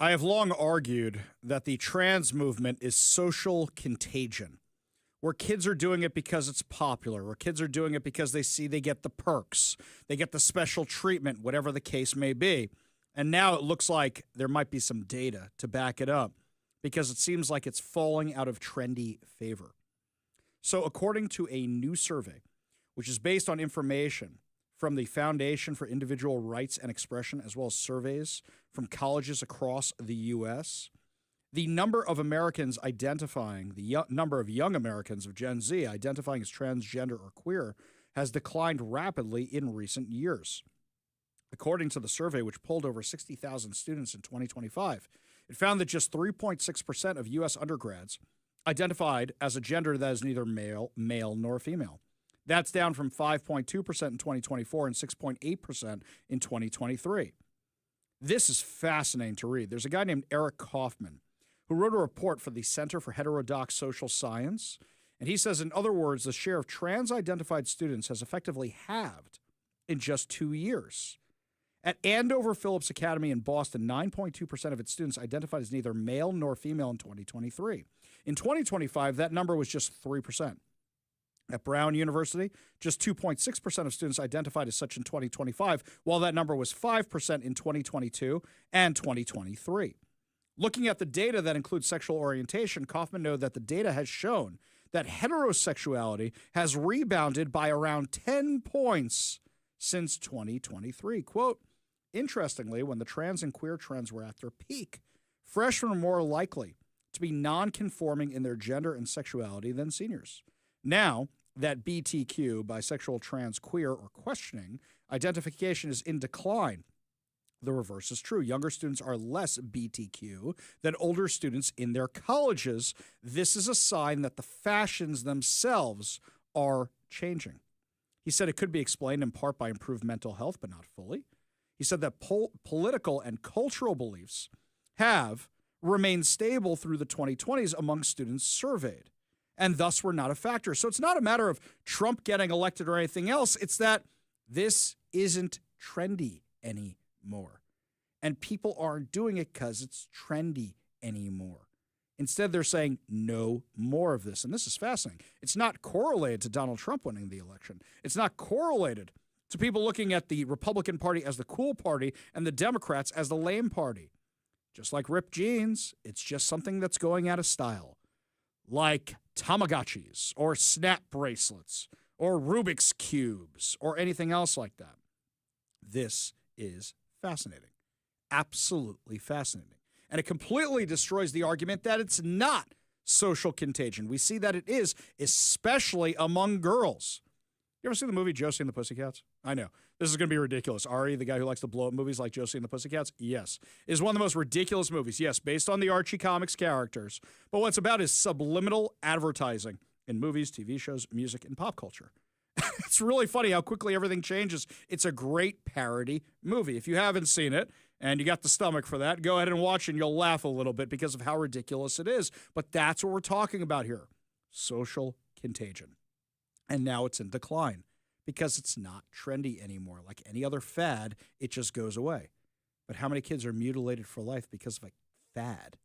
I have long argued that the trans movement is social contagion, where kids are doing it because it's popular, where kids are doing it because they see they get the perks, they get the special treatment, whatever the case may be. And now it looks like there might be some data to back it up because it seems like it's falling out of trendy favor. So according to a new survey, which is based on information from the Foundation for Individual Rights and Expression, as well as surveys from colleges across the U.S., the number of Americans identifying, number of young Americans of Gen Z identifying as transgender or queer has declined rapidly in recent years. According to the survey, which polled over 60,000 students in 2025, it found that just 3.6% of U.S. undergrads identified as a gender that is neither male nor female. That's down from 5.2% in 2024 and 6.8% in 2023. This is fascinating to read. There's a guy named Eric Hoffman who wrote a report for the Center for Heterodox Social Science, and he says, in other words, the share of trans-identified students has effectively halved in just 2 years. At Andover Phillips Academy in Boston, 9.2% of its students identified as neither male nor female in 2023. In 2025, that number was just 3%. At Brown University, just 2.6% of students identified as such in 2025, while that number was 5% in 2022 and 2023. Looking at the data that includes sexual orientation, Kaufman noted that the data has shown that heterosexuality has rebounded by around 10 points since 2023. Quote, interestingly, when the trans and queer trends were at their peak, freshmen were more likely to be non-conforming in their gender and sexuality than seniors. Now that BTQ, bisexual, trans, queer, or questioning identification is in decline, the reverse is true. Younger students are less BTQ than older students in their colleges. This is a sign that the fashions themselves are changing. He said it could be explained in part by improved mental health, but not fully. He said that political and cultural beliefs have remained stable through the 2020s among students surveyed, and thus were not a factor. So it's not a matter of Trump getting elected or anything else. It's that this isn't trendy anymore. And people aren't doing it because it's trendy anymore. Instead, they're saying no more of this. And this is fascinating. It's not correlated to Donald Trump winning the election. It's not correlated to people looking at the Republican Party as the cool party and the Democrats as the lame party. Just like ripped jeans, it's just something that's going out of style. Like Tamagotchis or snap bracelets or Rubik's Cubes or anything else like that. This is fascinating. Absolutely fascinating. And it completely destroys the argument that it's not social contagion. We see that it is, especially among girls. You ever see the movie Josie and the Pussycats? I know. This is going to be ridiculous. Ari, the guy who likes to blow up movies like Josie and the Pussycats? Yes. It is one of the most ridiculous movies. Yes, based on the Archie Comics characters. But what it's about is subliminal advertising in movies, TV shows, music, and pop culture. It's really funny how quickly everything changes. It's a great parody movie. If you haven't seen it and you got the stomach for that, go ahead and watch it and you'll laugh a little bit because of how ridiculous it is. But that's what we're talking about here. Social contagion. And now it's in decline because it's not trendy anymore. Like any other fad, it just goes away. But how many kids are mutilated for life because of a fad?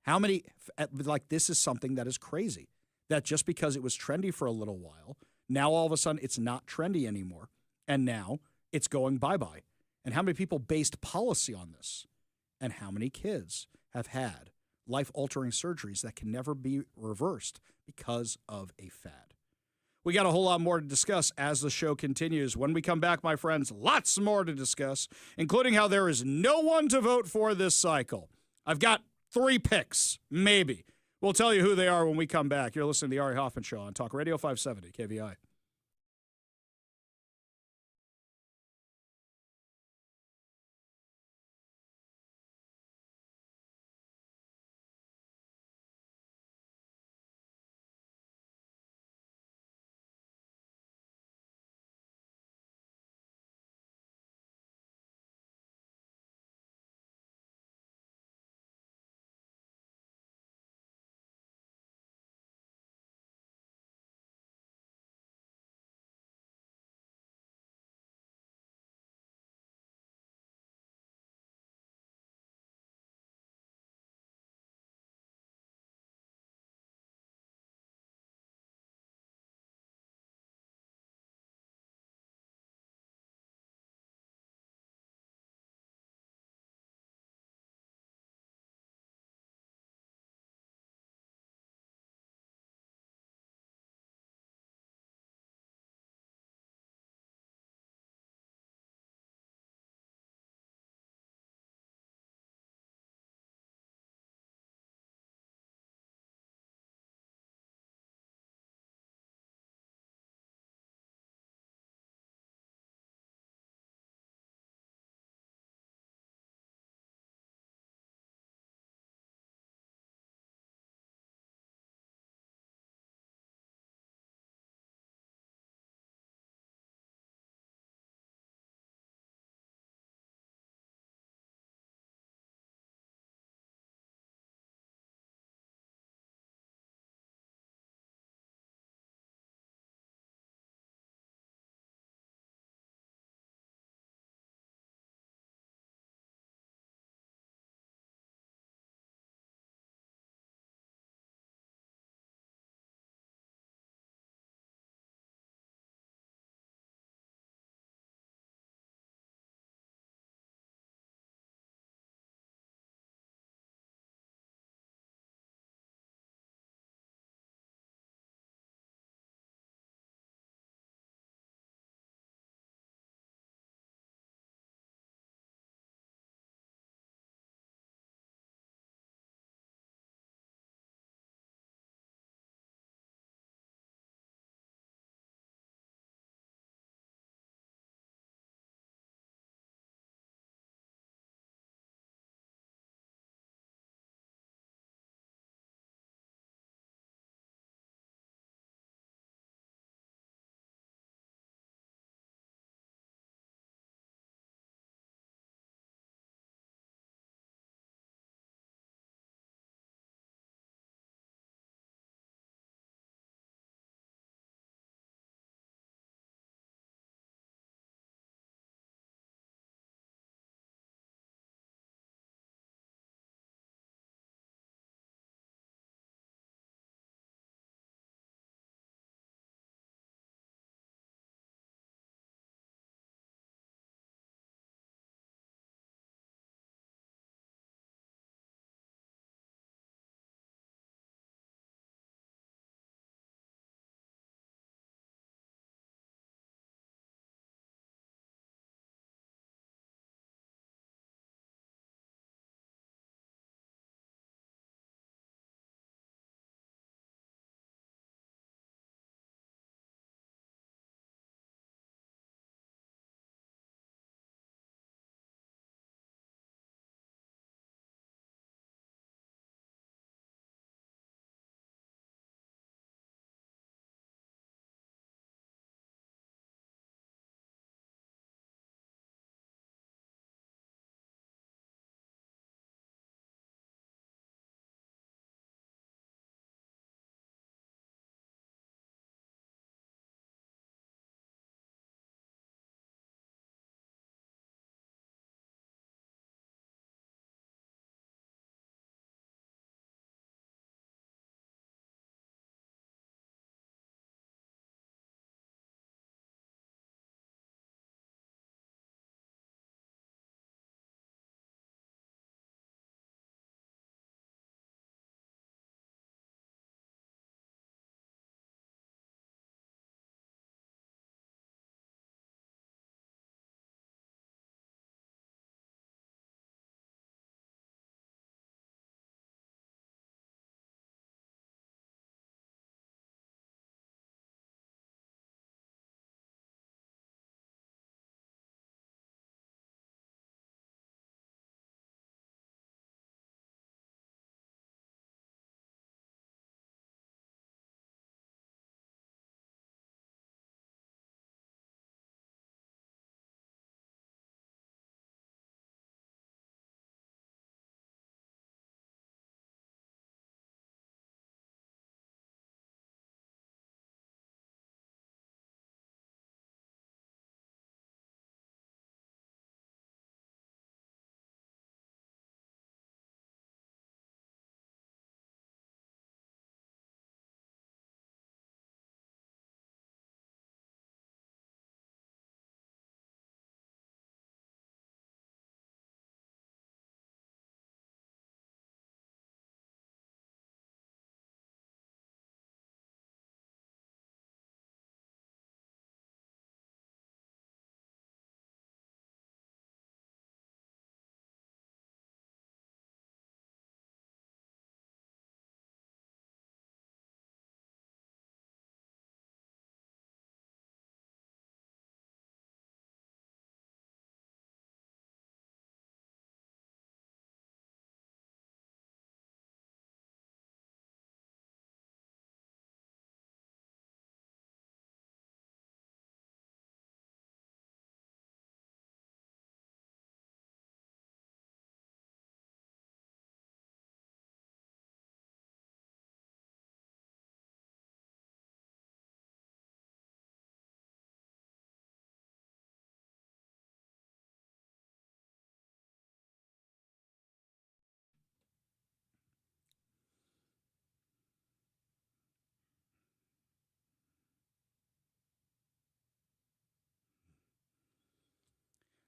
How many, like this is something that is crazy. That just because it was trendy for a little while, now all of a sudden it's not trendy anymore. And now it's going bye-bye. And how many people based policy on this? And how many kids have had life-altering surgeries that can never be reversed because of a fad? We got a whole lot more to discuss as the show continues. When we come back, my friends, lots more to discuss, including how there is no one to vote for this cycle. I've got 3 picks, maybe. We'll tell you who they are when we come back. You're listening to the Ari Hoffman Show on Talk Radio 570 KVI.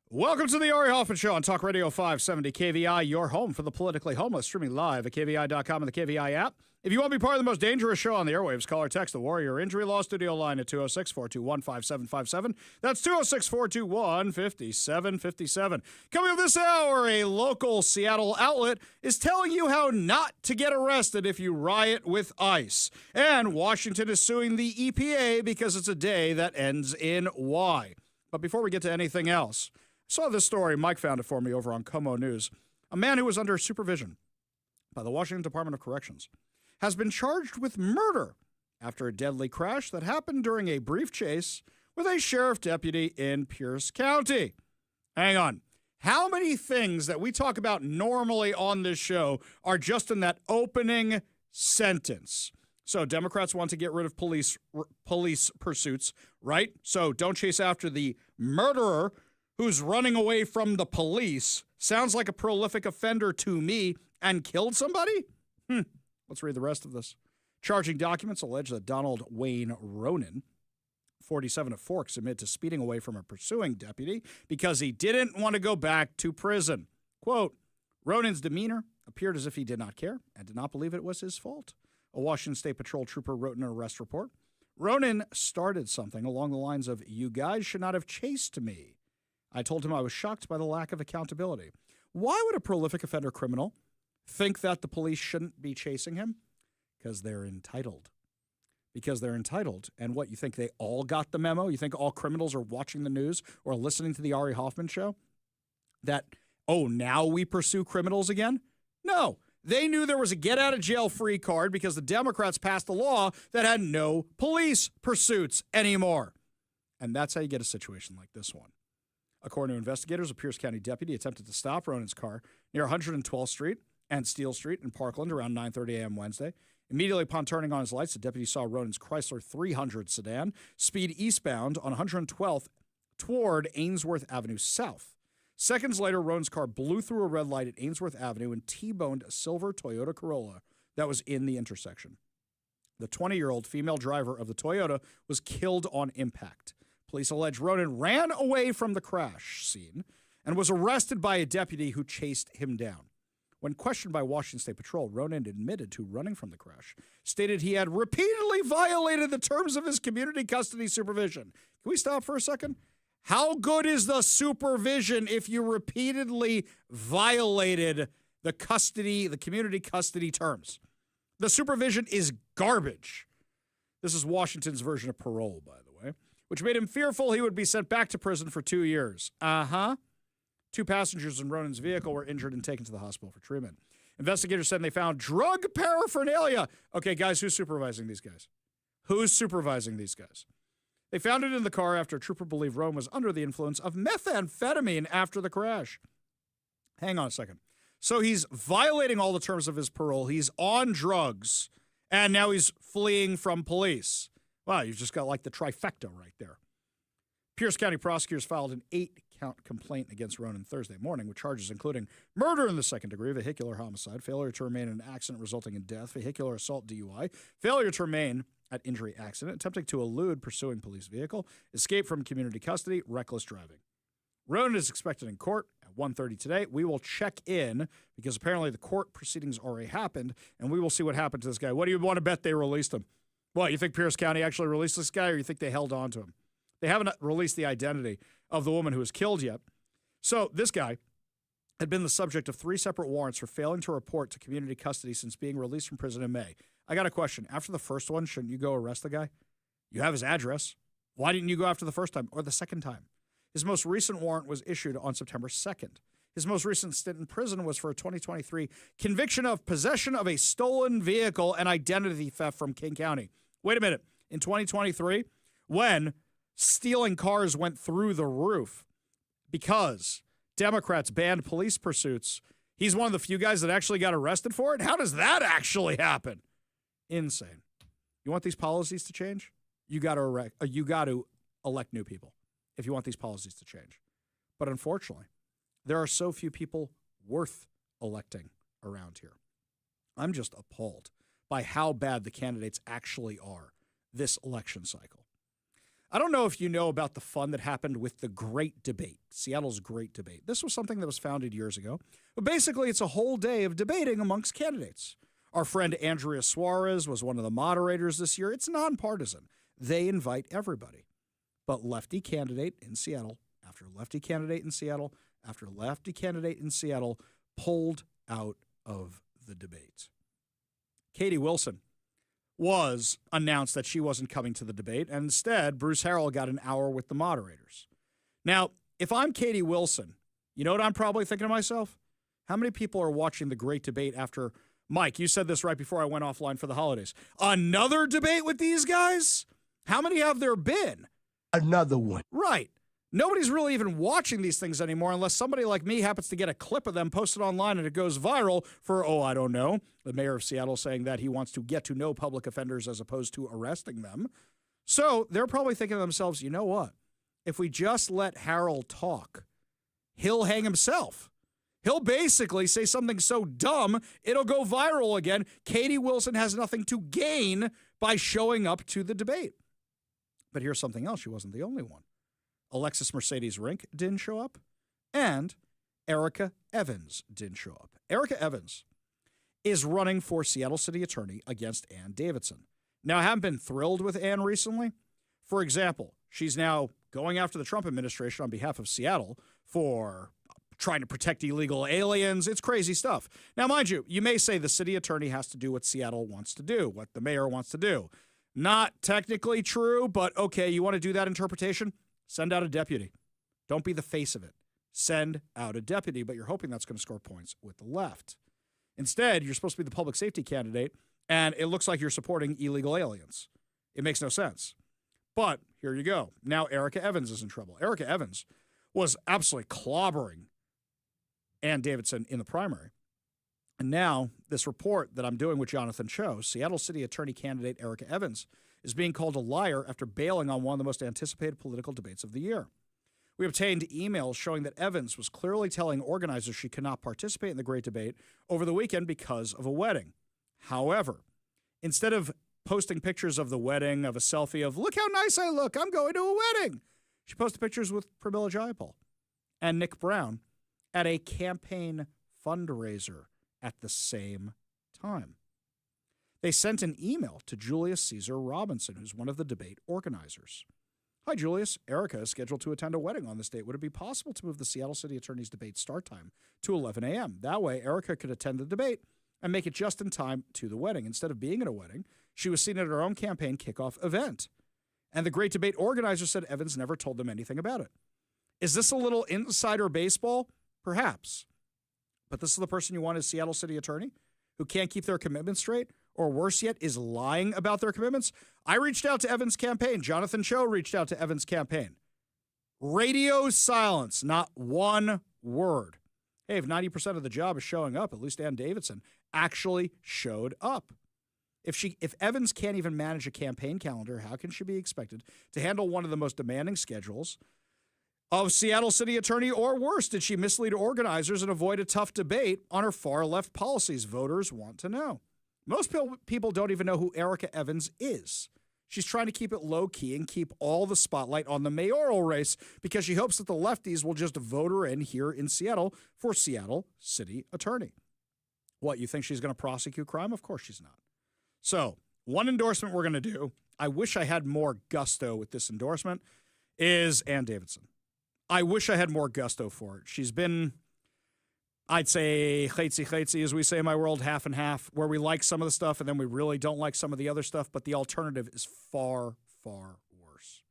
Welcome to the Ari Hoffman Show on Talk Radio 570 KVI, your home for the politically homeless, streaming live at KVI.com and the KVI app. If you want to be part of the most dangerous show on the airwaves, call or text the Warrior Injury Law Studio line at 206-421-5757. That's 206-421-5757. Coming up this hour, a local Seattle outlet is telling you how not to get arrested if you riot with ICE. And Washington is suing the EPA because it's a day that ends in Y. But before we get to anything else, I saw this story. Mike found it for me over on Como News. A man who was under supervision by the Washington Department of Corrections has been charged with murder after a deadly crash that happened during a brief chase with a sheriff deputy in Pierce County. Hang on. How many things that we talk about normally on this show are just in that opening sentence? So Democrats want to get rid of police pursuits, right? So don't chase after the murderer who's running away from the police. Sounds like a prolific offender to me, and killed somebody? Let's read the rest of this. Charging documents allege that Donald Wayne Ronan, 47 of Forks, admitted to speeding away from a pursuing deputy because he didn't want to go back to prison. Quote, Ronan's demeanor appeared as if he did not care and did not believe it was his fault. A Washington State Patrol trooper wrote in an arrest report, Ronan started something along the lines of, you guys should not have chased me. I told him I was shocked by the lack of accountability. Why would a prolific offender criminal think that the police shouldn't be chasing him? Because they're entitled. Because they're entitled. And what, you think they all got the memo? You think all criminals are watching the news or listening to the Ari Hoffman Show? That, oh, now we pursue criminals again? No. They knew there was a get-out-of-jail-free card because the Democrats passed a law that had no police pursuits anymore. And that's how you get a situation like this one. According to investigators, a Pierce County deputy attempted to stop Ronan's car near 112th Street and Steele Street in Parkland around 9:30 a.m. Wednesday. Immediately upon turning on his lights, the deputy saw Ronan's Chrysler 300 sedan speed eastbound on 112th toward Ainsworth Avenue South. Seconds later, Ronan's car blew through a red light at Ainsworth Avenue and T-boned a silver Toyota Corolla that was in the intersection. The 20-year-old female driver of the Toyota was killed on impact. Police allege Ronan ran away from the crash scene and was arrested by a deputy who chased him down. When questioned by Washington State Patrol, Ronan admitted to running from the crash, stated he had repeatedly violated the terms of his community custody supervision. Can we stop for a second? How good is the supervision if you repeatedly violated the community custody terms? The supervision is garbage. This is Washington's version of parole, by the way, which made him fearful he would be sent back to prison for 2 years. 2 passengers in Ronan's vehicle were injured and taken to the hospital for treatment. Investigators said they found drug paraphernalia. Okay, guys, who's supervising these guys? Who's supervising these guys? They found it in the car after a trooper believed Ronan was under the influence of methamphetamine after the crash. Hang on a second. So he's violating all the terms of his parole. He's on drugs, and now he's fleeing from police. Wow, you've just got like the trifecta right there. Pierce County prosecutors filed an 8-count complaint against Ronan Thursday morning with charges including murder in the second degree, vehicular homicide, failure to remain in an accident resulting in death, vehicular assault DUI, failure to remain at injury accident, attempting to elude pursuing police vehicle, escape from community custody, reckless driving. Ronan is expected in court at 1:30 today. We will check in because apparently the court proceedings already happened, and we will see what happened to this guy. What do you want to bet they released him? What, you think Pierce County actually released this guy, or you think they held on to him? They haven't released the identity of the woman who was killed yet. So this guy had been the subject of 3 separate warrants for failing to report to community custody since being released from prison in May. I got a question. After the first one, shouldn't you go arrest the guy? You have his address. Why didn't you go after the first time or the second time? His most recent warrant was issued on September 2nd. His most recent stint in prison was for a 2023 conviction of possession of a stolen vehicle and identity theft from King County. Wait a minute. In 2023, when stealing cars went through the roof because Democrats banned police pursuits, he's one of the few guys that actually got arrested for it? How does that actually happen? Insane. You want these policies to change? You got to elect new people if you want these policies to change. But unfortunately, there are so few people worth electing around here. I'm just appalled by how bad the candidates actually are this election cycle. I don't know if you know about the fun that happened with the Great Debate, Seattle's Great Debate. This was something that was founded years ago. But basically, it's a whole day of debating amongst candidates. Our friend Andrea Suarez was one of the moderators this year. It's nonpartisan. They invite everybody. But lefty candidate in Seattle, after lefty candidate in Seattle, after lefty candidate in Seattle, pulled out of the debate. Katie Wilson was announced that she wasn't coming to the debate, and instead, Bruce Harrell got an hour with the moderators. Now, if I'm Katie Wilson, you know what I'm probably thinking to myself? How many people are watching the Great Debate after, Mike, you said this right before I went offline for the holidays. Another debate with these guys? How many have there been? Another one. Right. Nobody's really even watching these things anymore unless somebody like me happens to get a clip of them posted online and it goes viral for, I don't know, the mayor of Seattle saying that he wants to get to know public offenders as opposed to arresting them. So they're probably thinking to themselves, you know what? If we just let Harold talk, he'll hang himself. He'll basically say something so dumb, it'll go viral again. Katie Wilson has nothing to gain by showing up to the debate. But here's something else. She wasn't the only one. Alexis Mercedes Rink didn't show up, and Erica Evans didn't show up. Erica Evans is running for Seattle City Attorney against Ann Davidson. Now, I haven't been thrilled with Ann recently. For example, she's now going after the Trump administration on behalf of Seattle for trying to protect illegal aliens. It's crazy stuff. Now, mind you, you may say the city attorney has to do what Seattle wants to do, what the mayor wants to do. Not technically true, but okay, you want to do that interpretation? Send out a deputy. Don't be the face of it. Send out a deputy, but you're hoping that's going to score points with the left. Instead, you're supposed to be the public safety candidate, and it looks like you're supporting illegal aliens. It makes no sense. But here you go. Now Erica Evans is in trouble. Erica Evans was absolutely clobbering Ann Davidson in the primary. And now this report that I'm doing with Jonathan Cho, Seattle City Attorney candidate Erica Evans, is being called a liar after bailing on one of the most anticipated political debates of the year. We obtained emails showing that Evans was clearly telling organizers she could not participate in the Great Debate over the weekend because of a wedding. However, instead of posting pictures of the wedding, of a selfie of, look how nice I look, I'm going to a wedding, she posted pictures with Pramila Jayapal and Nick Brown at a campaign fundraiser at the same time. They sent an email to Julius Caesar Robinson, who's one of the debate organizers. Hi, Julius. Erica is scheduled to attend a wedding on this date. Would it be possible to move the Seattle City Attorney's debate start time to 11 a.m.? That way, Erica could attend the debate and make it just in time to the wedding. Instead of being at a wedding, she was seen at her own campaign kickoff event. And the Great Debate organizer said Evans never told them anything about it. Is this a little insider baseball? Perhaps. But this is the person you want as Seattle City Attorney who can't keep their commitments straight, or worse yet, is lying about their commitments? I reached out to Evans' campaign. Jonathan Cho reached out to Evans' campaign. Radio silence, not one word. Hey, if 90% of the job is showing up, at least Ann Davidson actually showed up. If Evans can't even manage a campaign calendar, how can she be expected to handle one of the most demanding schedules of Seattle City Attorney, or worse, did she mislead organizers and avoid a tough debate on her far-left policies? Voters want to know. Most people don't even know who Erica Evans is. She's trying to keep it low-key and keep all the spotlight on the mayoral race because she hopes that the lefties will just vote her in here in Seattle for Seattle City Attorney. What, you think she's going to prosecute crime? Of course she's not. So, one endorsement we're going to do, I wish I had more gusto with this endorsement, is Ann Davidson. I wish I had more gusto for it. She's been, I'd say, chetzi, as we say in my world, half and half, where we like some of the stuff and then we really don't like some of the other stuff, but the alternative is far, far worse.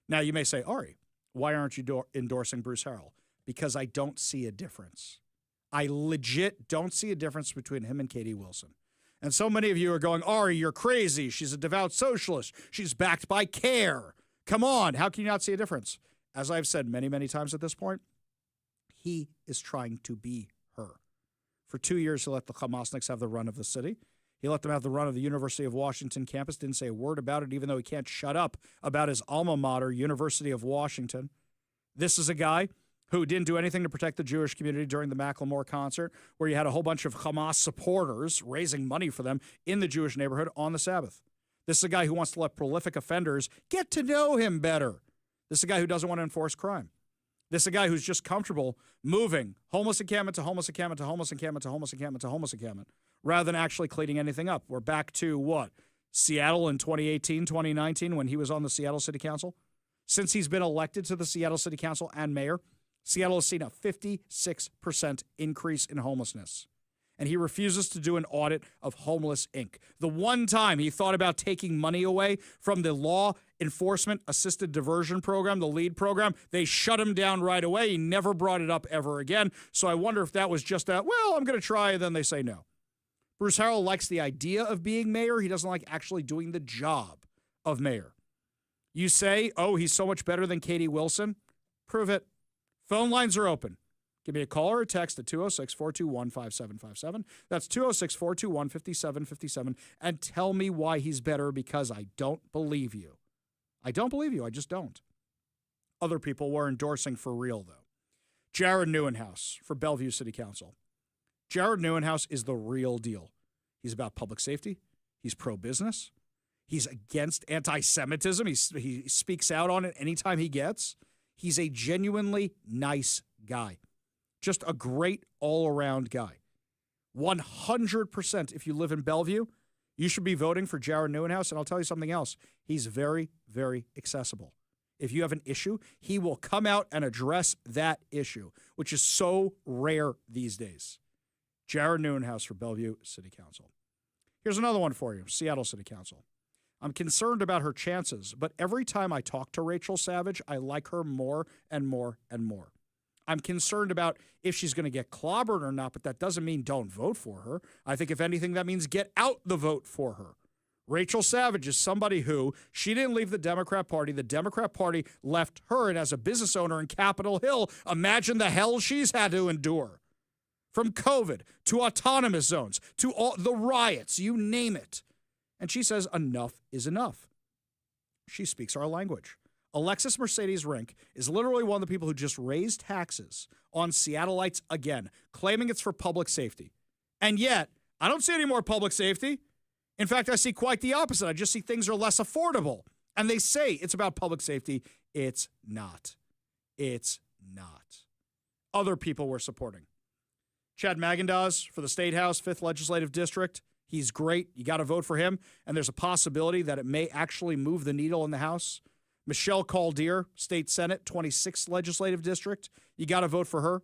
Now, you may say, Ari, why aren't you endorsing Bruce Harrell? Because I don't see a difference. I legit don't see a difference between him and Katie Wilson. And so many of you are going, Ari, you're crazy. She's a devout socialist. She's backed by CARE. Come on, how can you not see a difference? As I've said many, many times at this point, he is trying to be her. For 2 years, he let the Hamasniks have the run of the city. He let them have the run of the University of Washington campus, didn't say a word about it, even though he can't shut up about his alma mater, University of Washington. This is a guy who didn't do anything to protect the Jewish community during the Macklemore concert, where you had a whole bunch of Hamas supporters raising money for them in the Jewish neighborhood on the Sabbath. This is a guy who wants to let prolific offenders get to know him better. This is a guy who doesn't want to enforce crime. This is a guy who's just comfortable moving homeless encampment to homeless encampment to homeless encampment to homeless encampment to homeless encampment rather than actually cleaning anything up. We're back to what? Seattle in 2018, 2019 when he was on the Seattle City Council. Since he's been elected to the Seattle City Council and mayor, Seattle has seen a 56% increase in homelessness. And he refuses to do an audit of Homeless Inc. The one time he thought about taking money away from the Law Enforcement Assisted Diversion Program, the LEAD program, they shut him down right away. He never brought it up ever again. So I wonder if that was just a, well, I'm going to try, and then they say no. Bruce Harrell likes the idea of being mayor. He doesn't like actually doing the job of mayor. You say, oh, he's so much better than Katie Wilson? Prove it. Phone lines are open. Give me a call or a text at 206-421-5757. That's 206-421-5757. And tell me why he's better, because I don't believe you. I don't believe you. I just don't. Other people were endorsing for real, though. Jared Neuenhuis for Bellevue City Council. Jared Neuenhuis is the real deal. He's about public safety. He's pro-business. He's against anti-Semitism. He speaks out on it anytime he gets. He's a genuinely nice guy. Just a great all-around guy. 100% if you live in Bellevue, you should be voting for Jared Neuenhuis. And I'll tell you something else. He's very, very accessible. If you have an issue, he will come out and address that issue, which is so rare these days. Jared Neuenhuis for Bellevue City Council. Here's another one for you, Seattle City Council. I'm concerned about her chances, but every time I talk to Rachel Savage, I like her more and more and more. I'm concerned about if she's going to get clobbered or not, but that doesn't mean don't vote for her. I think if anything, that means get out the vote for her. Rachel Savage is somebody who, she didn't leave the Democrat Party. The Democrat Party left her, and as a business owner in Capitol Hill, imagine the hell she's had to endure. From COVID to autonomous zones to all the riots, you name it. And she says enough is enough. She speaks our language. Alexis Mercedes Rink is literally one of the people who just raised taxes on Seattleites again, claiming it's for public safety. And yet, I don't see any more public safety. In fact, I see quite the opposite. I just see things are less affordable. And they say it's about public safety. It's not. It's not. Other people were supporting. Chad Magendas for the State House, 5th Legislative District. He's great. You got to vote for him. And there's a possibility that it may actually move the needle in the House. Michelle Caldier, State Senate, 26th Legislative District. You got to vote for her.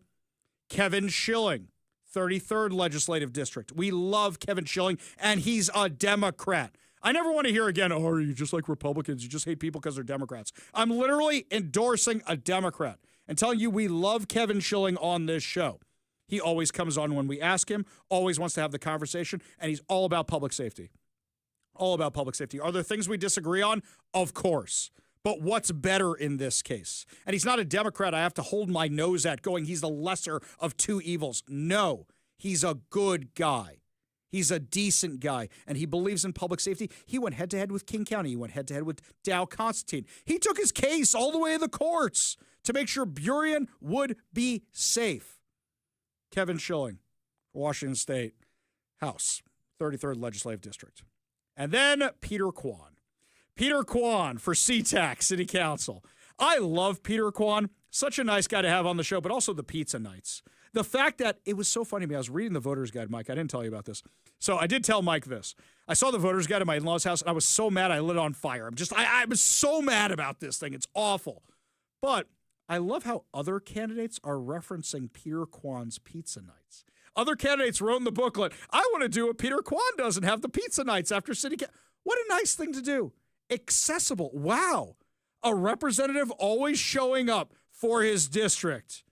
Kevin Schilling, 33rd Legislative District. We love Kevin Schilling, and he's a Democrat. I never want to hear again, oh, are you just like Republicans? You just hate people because they're Democrats. I'm literally endorsing a Democrat and telling you we love Kevin Schilling on this show. He always comes on when we ask him, always wants to have the conversation, and he's all about public safety. All about public safety. Are there things we disagree on? Of course. But what's better in this case? And he's not a Democrat I have to hold my nose at going, he's the lesser of two evils. No, he's a good guy. He's a decent guy, and he believes in public safety. He went head-to-head with King County. He went head-to-head with Dow Constantine. He took his case all the way to the courts to make sure Burien would be safe. Kevin Schilling, Washington State House, 33rd Legislative District. And then Peter Kwan. Peter Kwan for SeaTac City Council. I love Peter Kwan. Such a nice guy to have on the show, but also the pizza nights. The fact that it was so funny to me, I was reading the voter's guide, Mike. I didn't tell you about this. So I did tell Mike this. I saw the voter's guide at my in-laws' house, and I was so mad I lit it on fire. I was so mad about this thing. It's awful. But I love how other candidates are referencing Peter Kwan's pizza nights. Other candidates wrote in the booklet, I want to do what Peter Kwan does and have the pizza nights after city council. What a nice thing to do. Accessible. Wow. A representative always showing up for his district.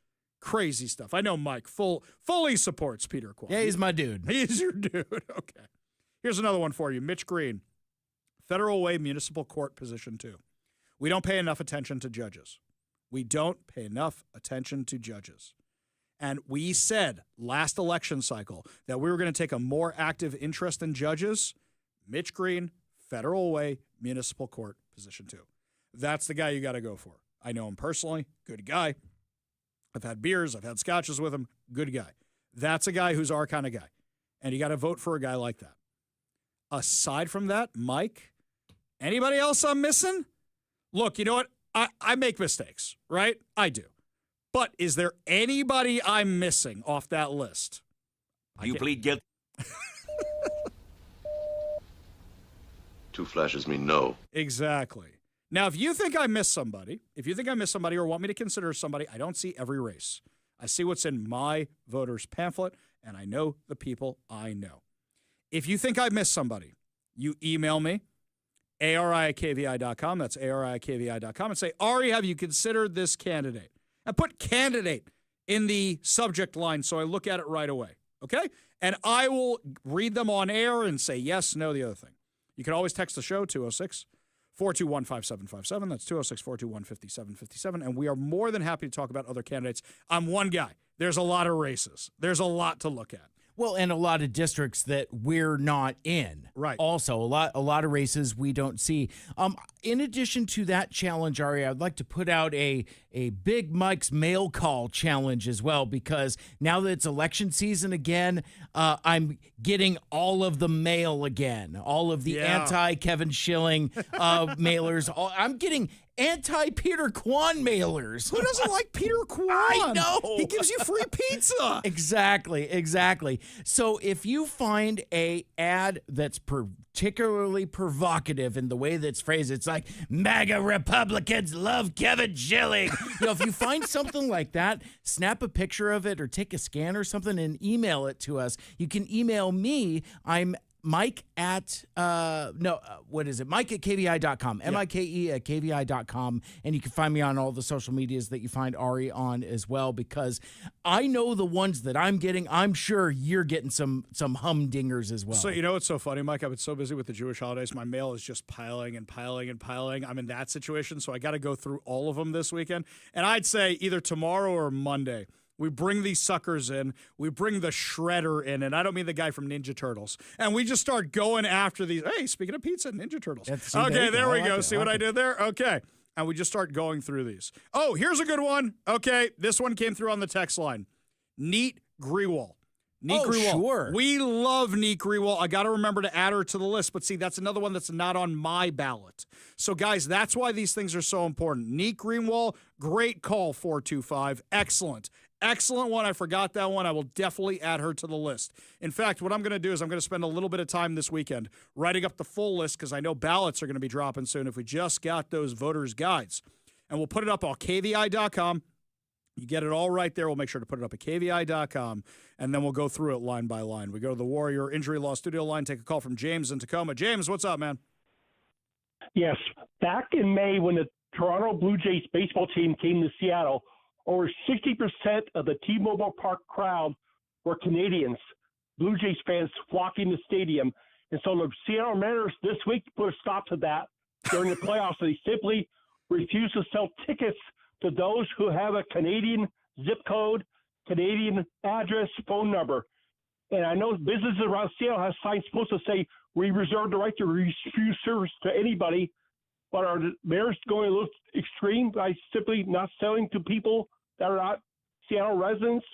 Crazy stuff. I know Mike fully supports Peter Kwan. Yeah, he's my dude. He's your dude. Okay. Here's another one for you. Mitch Green, Federal Way Municipal Court Position 2. We don't pay enough attention to judges. We don't pay enough attention to judges. And we said last election cycle that we were going to take a more active interest in judges. Mitch Green, Federal Way Municipal Court Position 2. That's the guy you got to go for. I know him personally. Good guy. I've had beers. I've had scotches with him. Good guy. That's a guy who's our kind of guy. And you got to vote for a guy like that. Aside from that, Mike, Anybody else I'm missing? Look, you know what? I make mistakes, right? I do. But is there anybody I'm missing off that list? You plead guilty. Two flashes mean no. Exactly. Now, if you think I missed somebody, or want me to consider somebody, I don't see every race. I see what's in my voters pamphlet, and I know the people I know. If you think I missed somebody, you email me, ari@kvi.com. That's ari@kvi.com, and say, Ari, have you considered this candidate? And put candidate in the subject line so I look at it right away, okay? And I will read them on air and say yes, no, the other thing. You can always text the show, 206-421-5757. That's 206-421-5757. And we are more than happy to talk about other candidates. I'm one guy. There's a lot of races. There's a lot to look at. Well, and a lot of districts that we're not in. Right. Also, a lot of races we don't see. In addition to that challenge, Ari, I'd like to put out a Big Mike's mail call challenge as well, because now that it's election season again, I'm getting all of the mail again, all of the anti-Kevin Schilling mailers. I'm getting anti-Peter Kwan mailers. Who doesn't like Peter Kwan? I know. He gives you free pizza. Exactly. So if you find a ad that's particularly provocative in the way that's phrased, it's like, MAGA Republicans love Kevin Schilling. If you find something like that, snap a picture of it or take a scan or something and email it to us. You can email me. I'm Mike at Mike at KVI.com, MIKE at KVI.com, and you can find me on all the social medias that you find Ari on as well, because I know the ones that I'm getting. I'm sure you're getting some humdingers as well. So you know what's so funny, Mike? I've been so busy with the Jewish holidays, my mail is just piling and piling and piling. I'm in that situation, so I got to go through all of them this weekend. And I'd say either tomorrow or Monday, we bring these suckers in. We bring the shredder in, and I don't mean the guy from Ninja Turtles. And we just start going after these. Hey, speaking of pizza, Ninja Turtles. Okay, there we go. See what I did there? Okay. And we just start going through these. Oh, here's a good one. Okay, this one came through on the text line. Neat Grewal. Neat Grewal. Sure. We love Neat Grewal. I got to remember to add her to the list. But see, that's another one that's not on my ballot. So, guys, that's why these things are so important. Neat Greenwald, great call, 425. Excellent. Excellent one. I forgot that one. I will definitely add her to the list. In fact, what I'm going to do is I'm going to spend a little bit of time this weekend writing up the full list, because I know ballots are going to be dropping soon if we just got those voters' guides. And we'll put it up on KVI.com. You get it all right there. We'll make sure to put it up at KVI.com, and then we'll go through it line by line. We go to the Warrior Injury Law Studio line, take a call from James in Tacoma. James, what's up, man? Yes. Back in May, when the Toronto Blue Jays baseball team came to Seattle, over 60% of the T-Mobile Park crowd were Canadians, Blue Jays fans flocking the stadium. And so the Seattle Mariners this week put a stop to that during the playoffs. They simply refused to sell tickets to those who have a Canadian zip code, Canadian address, phone number. And I know businesses around Seattle have signs supposed to say, we reserve the right to refuse service to anybody. But are the Mariners going a little extreme by simply not selling to people that are not Seattle residents?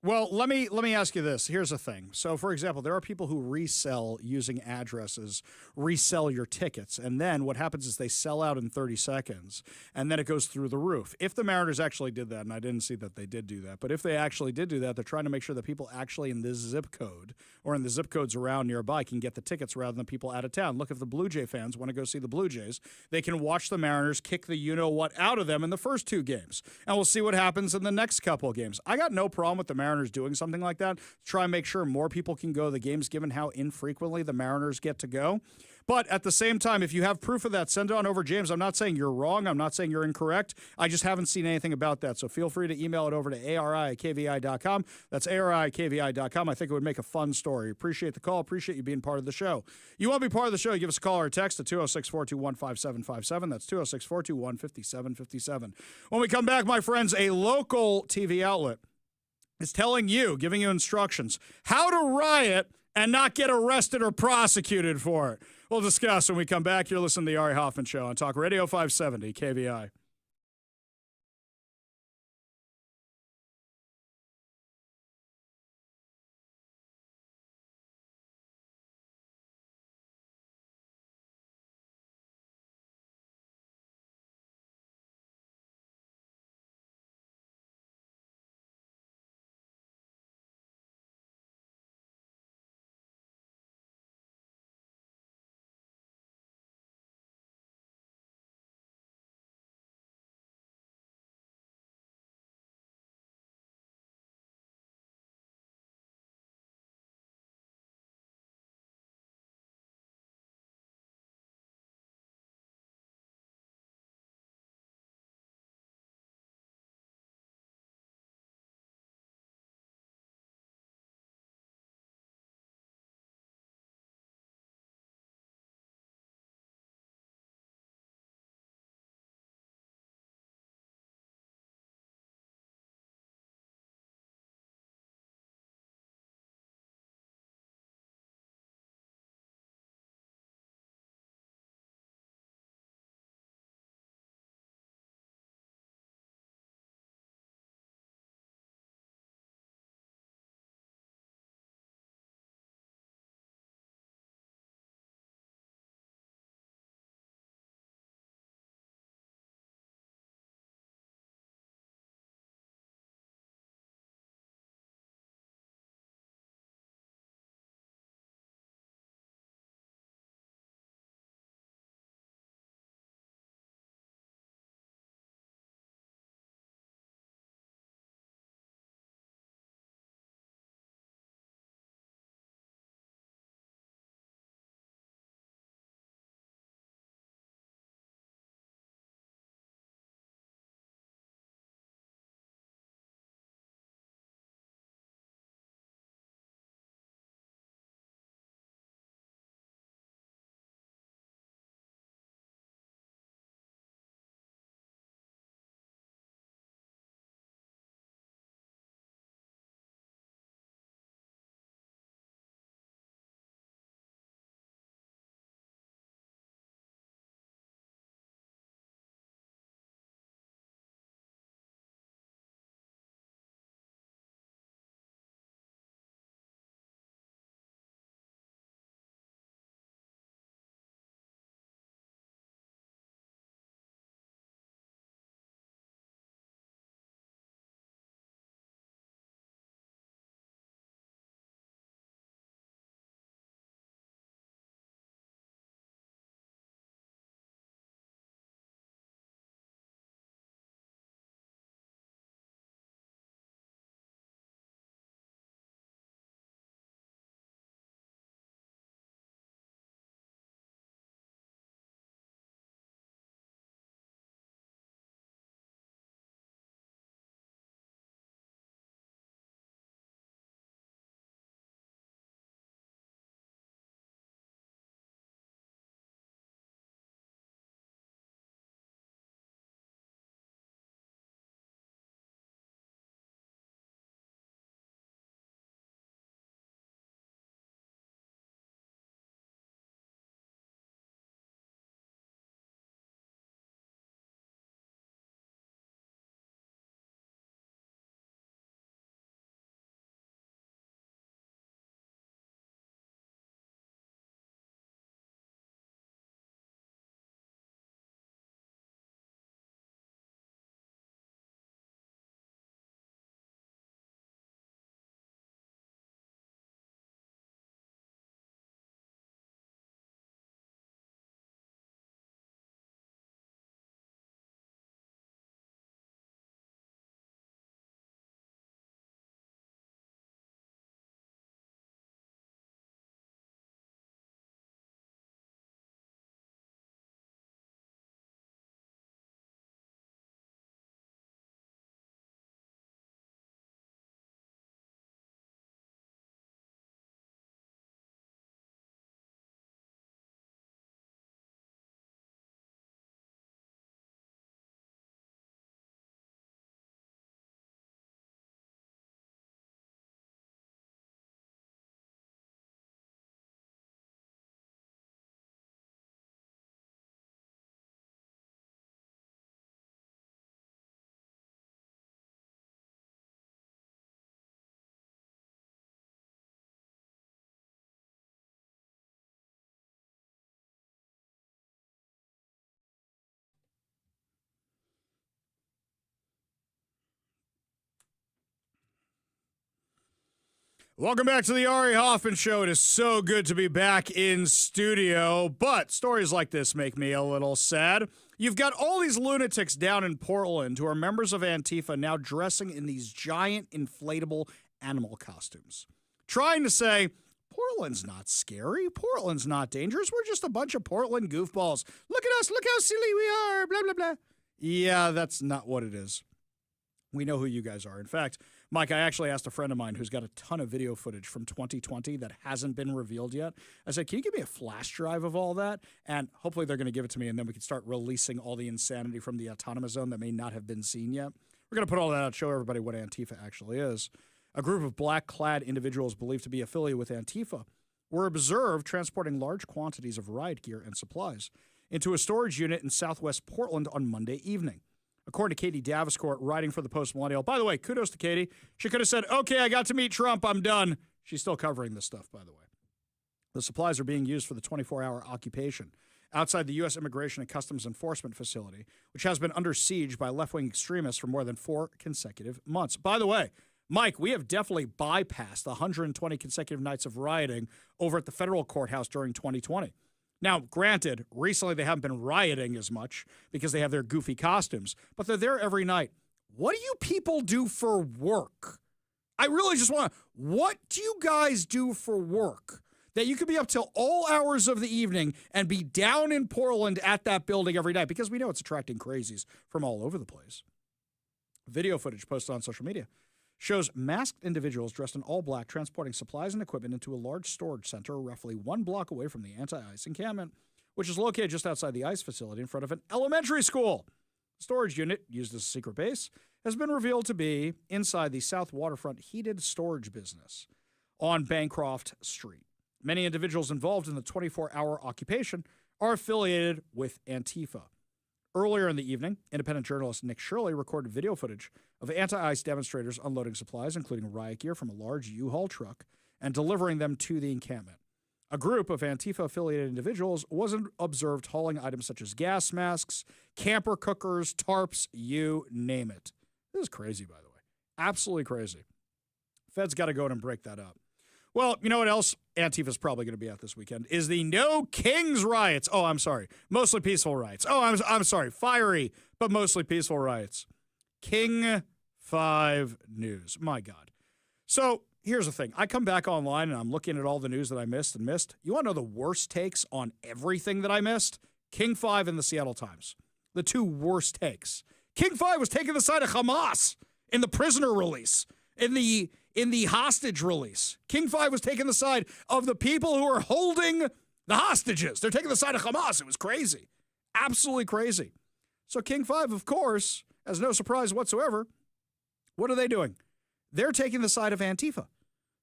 Well, let me ask you this. Here's the thing. So, for example, there are people who resell using addresses, resell your tickets, and then what happens is they sell out in 30 seconds, and then it goes through the roof. If the Mariners actually did that, and I didn't see that they did do that, but if they actually did do that, they're trying to make sure that people actually in this zip code or in the zip codes around nearby can get the tickets rather than people out of town. Look, if the Blue Jay fans want to go see the Blue Jays, they can watch the Mariners kick the you-know-what out of them in the first two games, and we'll see what happens in the next couple of games. I got no problem with the Mariners doing something like that. Try and make sure more people can go to the games, given how infrequently the Mariners get to go. But at the same time, if you have proof of that, send it on over, James. I'm not saying you're wrong. I'm not saying you're incorrect. I just haven't seen anything about that. So feel free to email it over to ari@kvi.com. That's ari@kvi.com. I think it would make a fun story. Appreciate the call. Appreciate you being part of the show. You want to be part of the show, give us a call or a text at 206-421-5757. That's 206-421-5757. When we come back, my friends, a local TV outlet is telling you, giving you instructions, how to riot and not get arrested or prosecuted for it. We'll discuss when we come back. You're listening to the Ari Hoffman Show on Talk Radio 570 KVI. Welcome back to the Ari Hoffman Show. It is so good to be back in studio, but stories like this make me a little sad. You've got all these lunatics down in Portland who are members of Antifa now dressing in these giant inflatable animal costumes, trying to say, Portland's not scary. Portland's not dangerous. We're just a bunch of Portland goofballs. Look at us. Look how silly we are. Blah, blah, blah. Yeah, that's not what it is. We know who you guys are. In fact, Mike, I actually asked a friend of mine who's got a ton of video footage from 2020 that hasn't been revealed yet. I said, can you give me a flash drive of all that? And hopefully they're going to give it to me, and then we can start releasing all the insanity from the autonomous zone that may not have been seen yet. We're going to put all that out, show everybody what Antifa actually is. A group of black-clad individuals believed to be affiliated with Antifa were observed transporting large quantities of riot gear and supplies into a storage unit in southwest Portland on Monday evening. According to Katie Daviscourt, writing for the Post-Millennial. By the way, kudos to Katie. She could have said, okay, I got to meet Trump. I'm done. She's still covering this stuff, by the way. The supplies are being used for the 24-hour occupation outside the U.S. Immigration and Customs Enforcement facility, which has been under siege by left-wing extremists for more than 4 consecutive months. By the way, Mike, we have definitely bypassed the 120 consecutive nights of rioting over at the federal courthouse during 2020. Now, granted, recently they haven't been rioting as much because they have their goofy costumes, but they're there every night. What do you people do for work? I really just want to, what do you guys do for work that you could be up till all hours of the evening and be down in Portland at that building every night? Because we know it's attracting crazies from all over the place. Video footage posted on social media shows masked individuals dressed in all black transporting supplies and equipment into a large storage center roughly 1 block away from the anti-ICE encampment, which is located just outside the ICE facility in front of an elementary school. The storage unit, used as a secret base, has been revealed to be inside the South Waterfront heated storage business on Bancroft Street. Many individuals involved in the 24-hour occupation are affiliated with Antifa. Earlier in the evening, independent journalist Nick Shirley recorded video footage of anti-ICE demonstrators unloading supplies, including riot gear, from a large U-Haul truck and delivering them to the encampment. A group of Antifa-affiliated individuals was observed hauling items such as gas masks, camper cookers, tarps, you name it. This is crazy, by the way. Absolutely crazy. Fed's got to go in and break that up. Well, you know what else Antifa's probably going to be at this weekend is the No Kings riots. Oh, I'm sorry. Mostly peaceful riots. Oh, I'm sorry. Fiery, but mostly peaceful riots. King 5 News. My God. So here's the thing. I come back online and I'm looking at all the news that I missed. You want to know the worst takes on everything that I missed? King 5 and the Seattle Times. The 2 worst takes. King 5 was taking the side of Hamas in the prisoner release. In the hostage release. King 5 was taking the side of the people who are holding the hostages. They're taking the side of Hamas. It was crazy. Absolutely crazy. So King 5, of course, as no surprise whatsoever, what are they doing? They're taking the side of Antifa.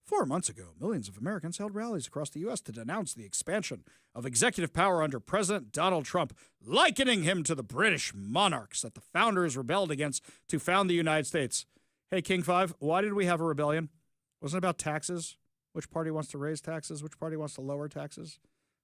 4 months ago, millions of Americans held rallies across the U.S. to denounce the expansion of executive power under President Donald Trump, likening him to the British monarchs that the founders rebelled against to found the United States. Hey, King 5, why did we have a rebellion? Wasn't it about taxes? Which party wants to raise taxes? Which party wants to lower taxes?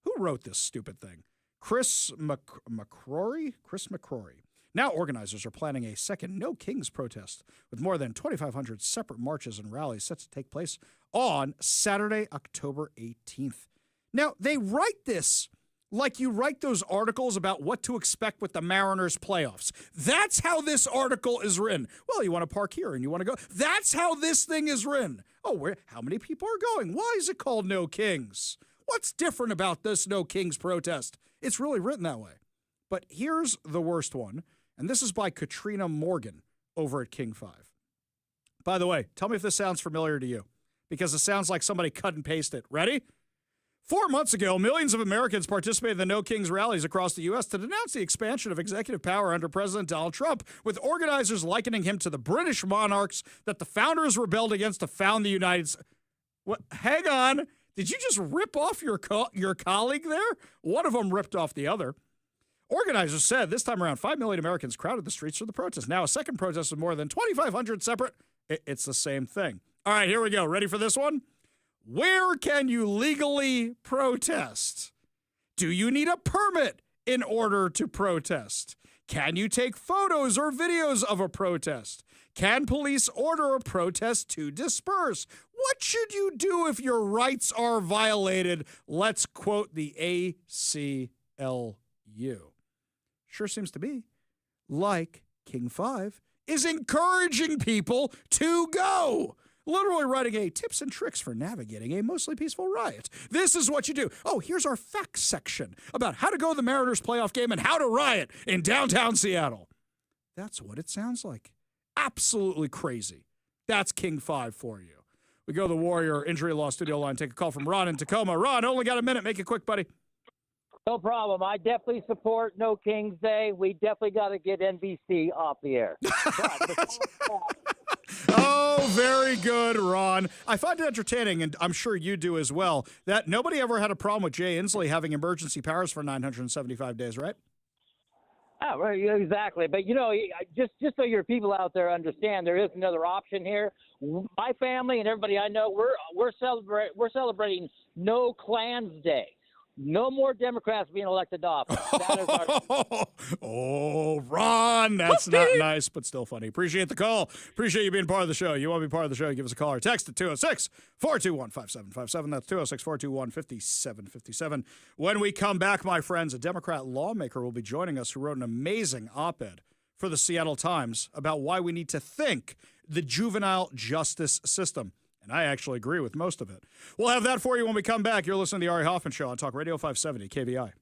Who wrote this stupid thing? Chris McCrory? Chris McCrory. Now organizers are planning a second No Kings protest with more than 2,500 separate marches and rallies set to take place on Saturday, October 18th. Now, they write this like you write those articles about what to expect with the Mariners playoffs. That's how this article is written. Well, you want to park here and you want to go. That's how this thing is written. Oh, how many people are going? Why is it called No Kings? What's different about this No Kings protest? It's really written that way. But here's the worst one, and this is by Katrina Morgan over at King 5. By the way, tell me if this sounds familiar to you, because it sounds like somebody cut and pasted it. Ready? 4 months ago, millions of Americans participated in the No Kings rallies across the U.S. to denounce the expansion of executive power under President Donald Trump, with organizers likening him to the British monarchs that the founders rebelled against to found the United States. What? Hang on. Did you just rip off your colleague there? One of them ripped off the other. Organizers said this time around 5 million Americans crowded the streets for the protest. Now a second protest with more than 2,500 separate. It's the same thing. All right, here we go. Ready for this one? Where can you legally protest? Do you need a permit in order to protest? Can you take photos or videos of a protest? Can police order a protest to disperse? What should you do if your rights are violated? Let's quote the ACLU. Sure seems to be like King 5 is encouraging people to go. Literally writing a tips and tricks for navigating a mostly peaceful riot. This is what you do. Oh, here's our facts section about how to go to the Mariners playoff game and how to riot in downtown Seattle. That's what it sounds like. Absolutely crazy. That's King 5 for you. We go to the Warrior Injury Law Studio line. Take a call from Ron in Tacoma. Ron, only got a minute. Make it quick, buddy. No problem. I definitely support No King's Day. We definitely got to get NBC off the air. Oh, very good, Ron. I find it entertaining, and I'm sure you do as well, that nobody ever had a problem with Jay Inslee having emergency powers for 975 days, right? Oh, right, exactly. But, just so your people out there understand, there is another option here. My family and everybody I know, we're celebrating No Klans Day. No more Democrats being elected to office. That is our... Oh, Ron, that's not nice, but still funny. Appreciate the call. Appreciate you being part of the show. You want to be part of the show, give us a call or text at 206-421-5757. That's 206-421-5757. When we come back, my friends, a Democrat lawmaker will be joining us who wrote an amazing op-ed for the Seattle Times about why we need to think the juvenile justice system. And I actually agree with most of it. We'll have that for you when we come back. You're listening to the Ari Hoffman Show on Talk Radio 570 KVI.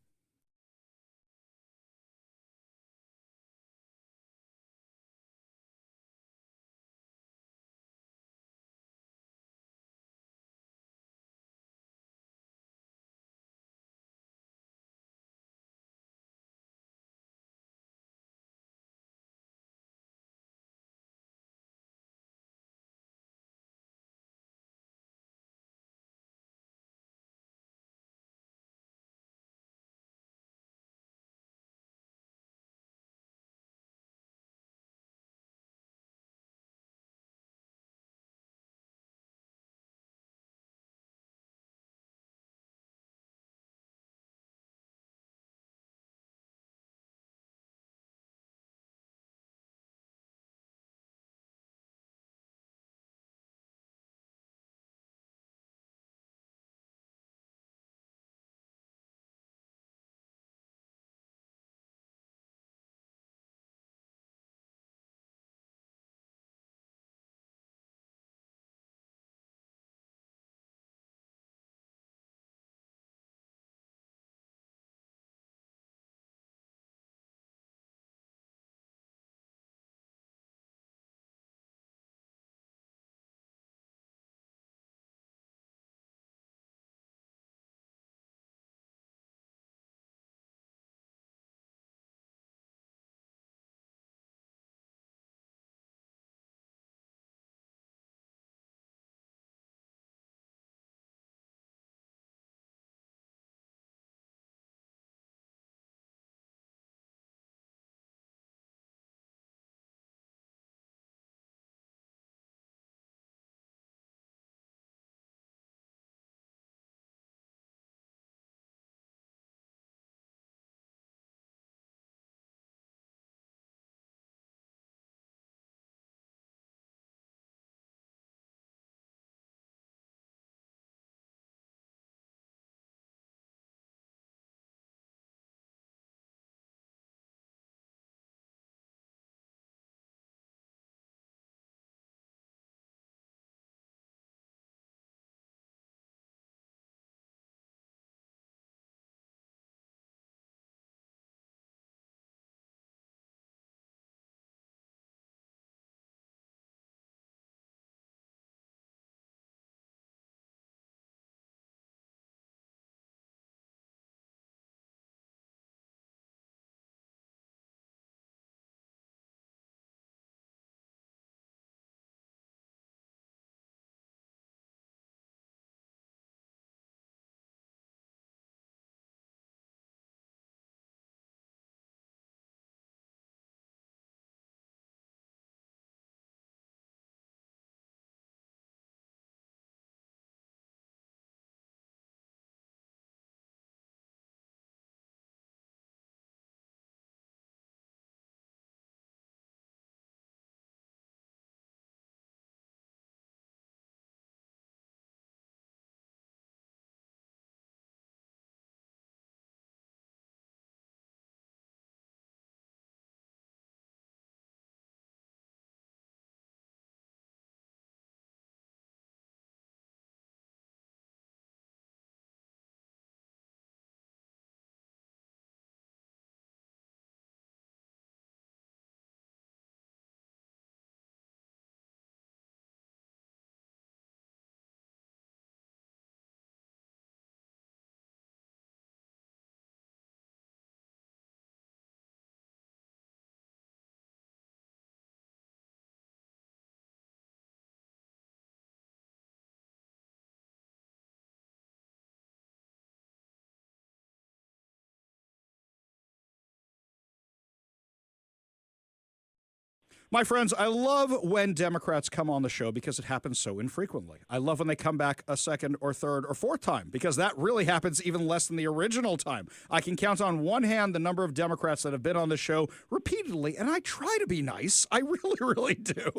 My friends, I love when Democrats come on the show because it happens so infrequently. I love when they come back a second or third or fourth time because that really happens even less than the original time. I can count on one hand the number of Democrats that have been on the show repeatedly, and I try to be nice. I really, really do.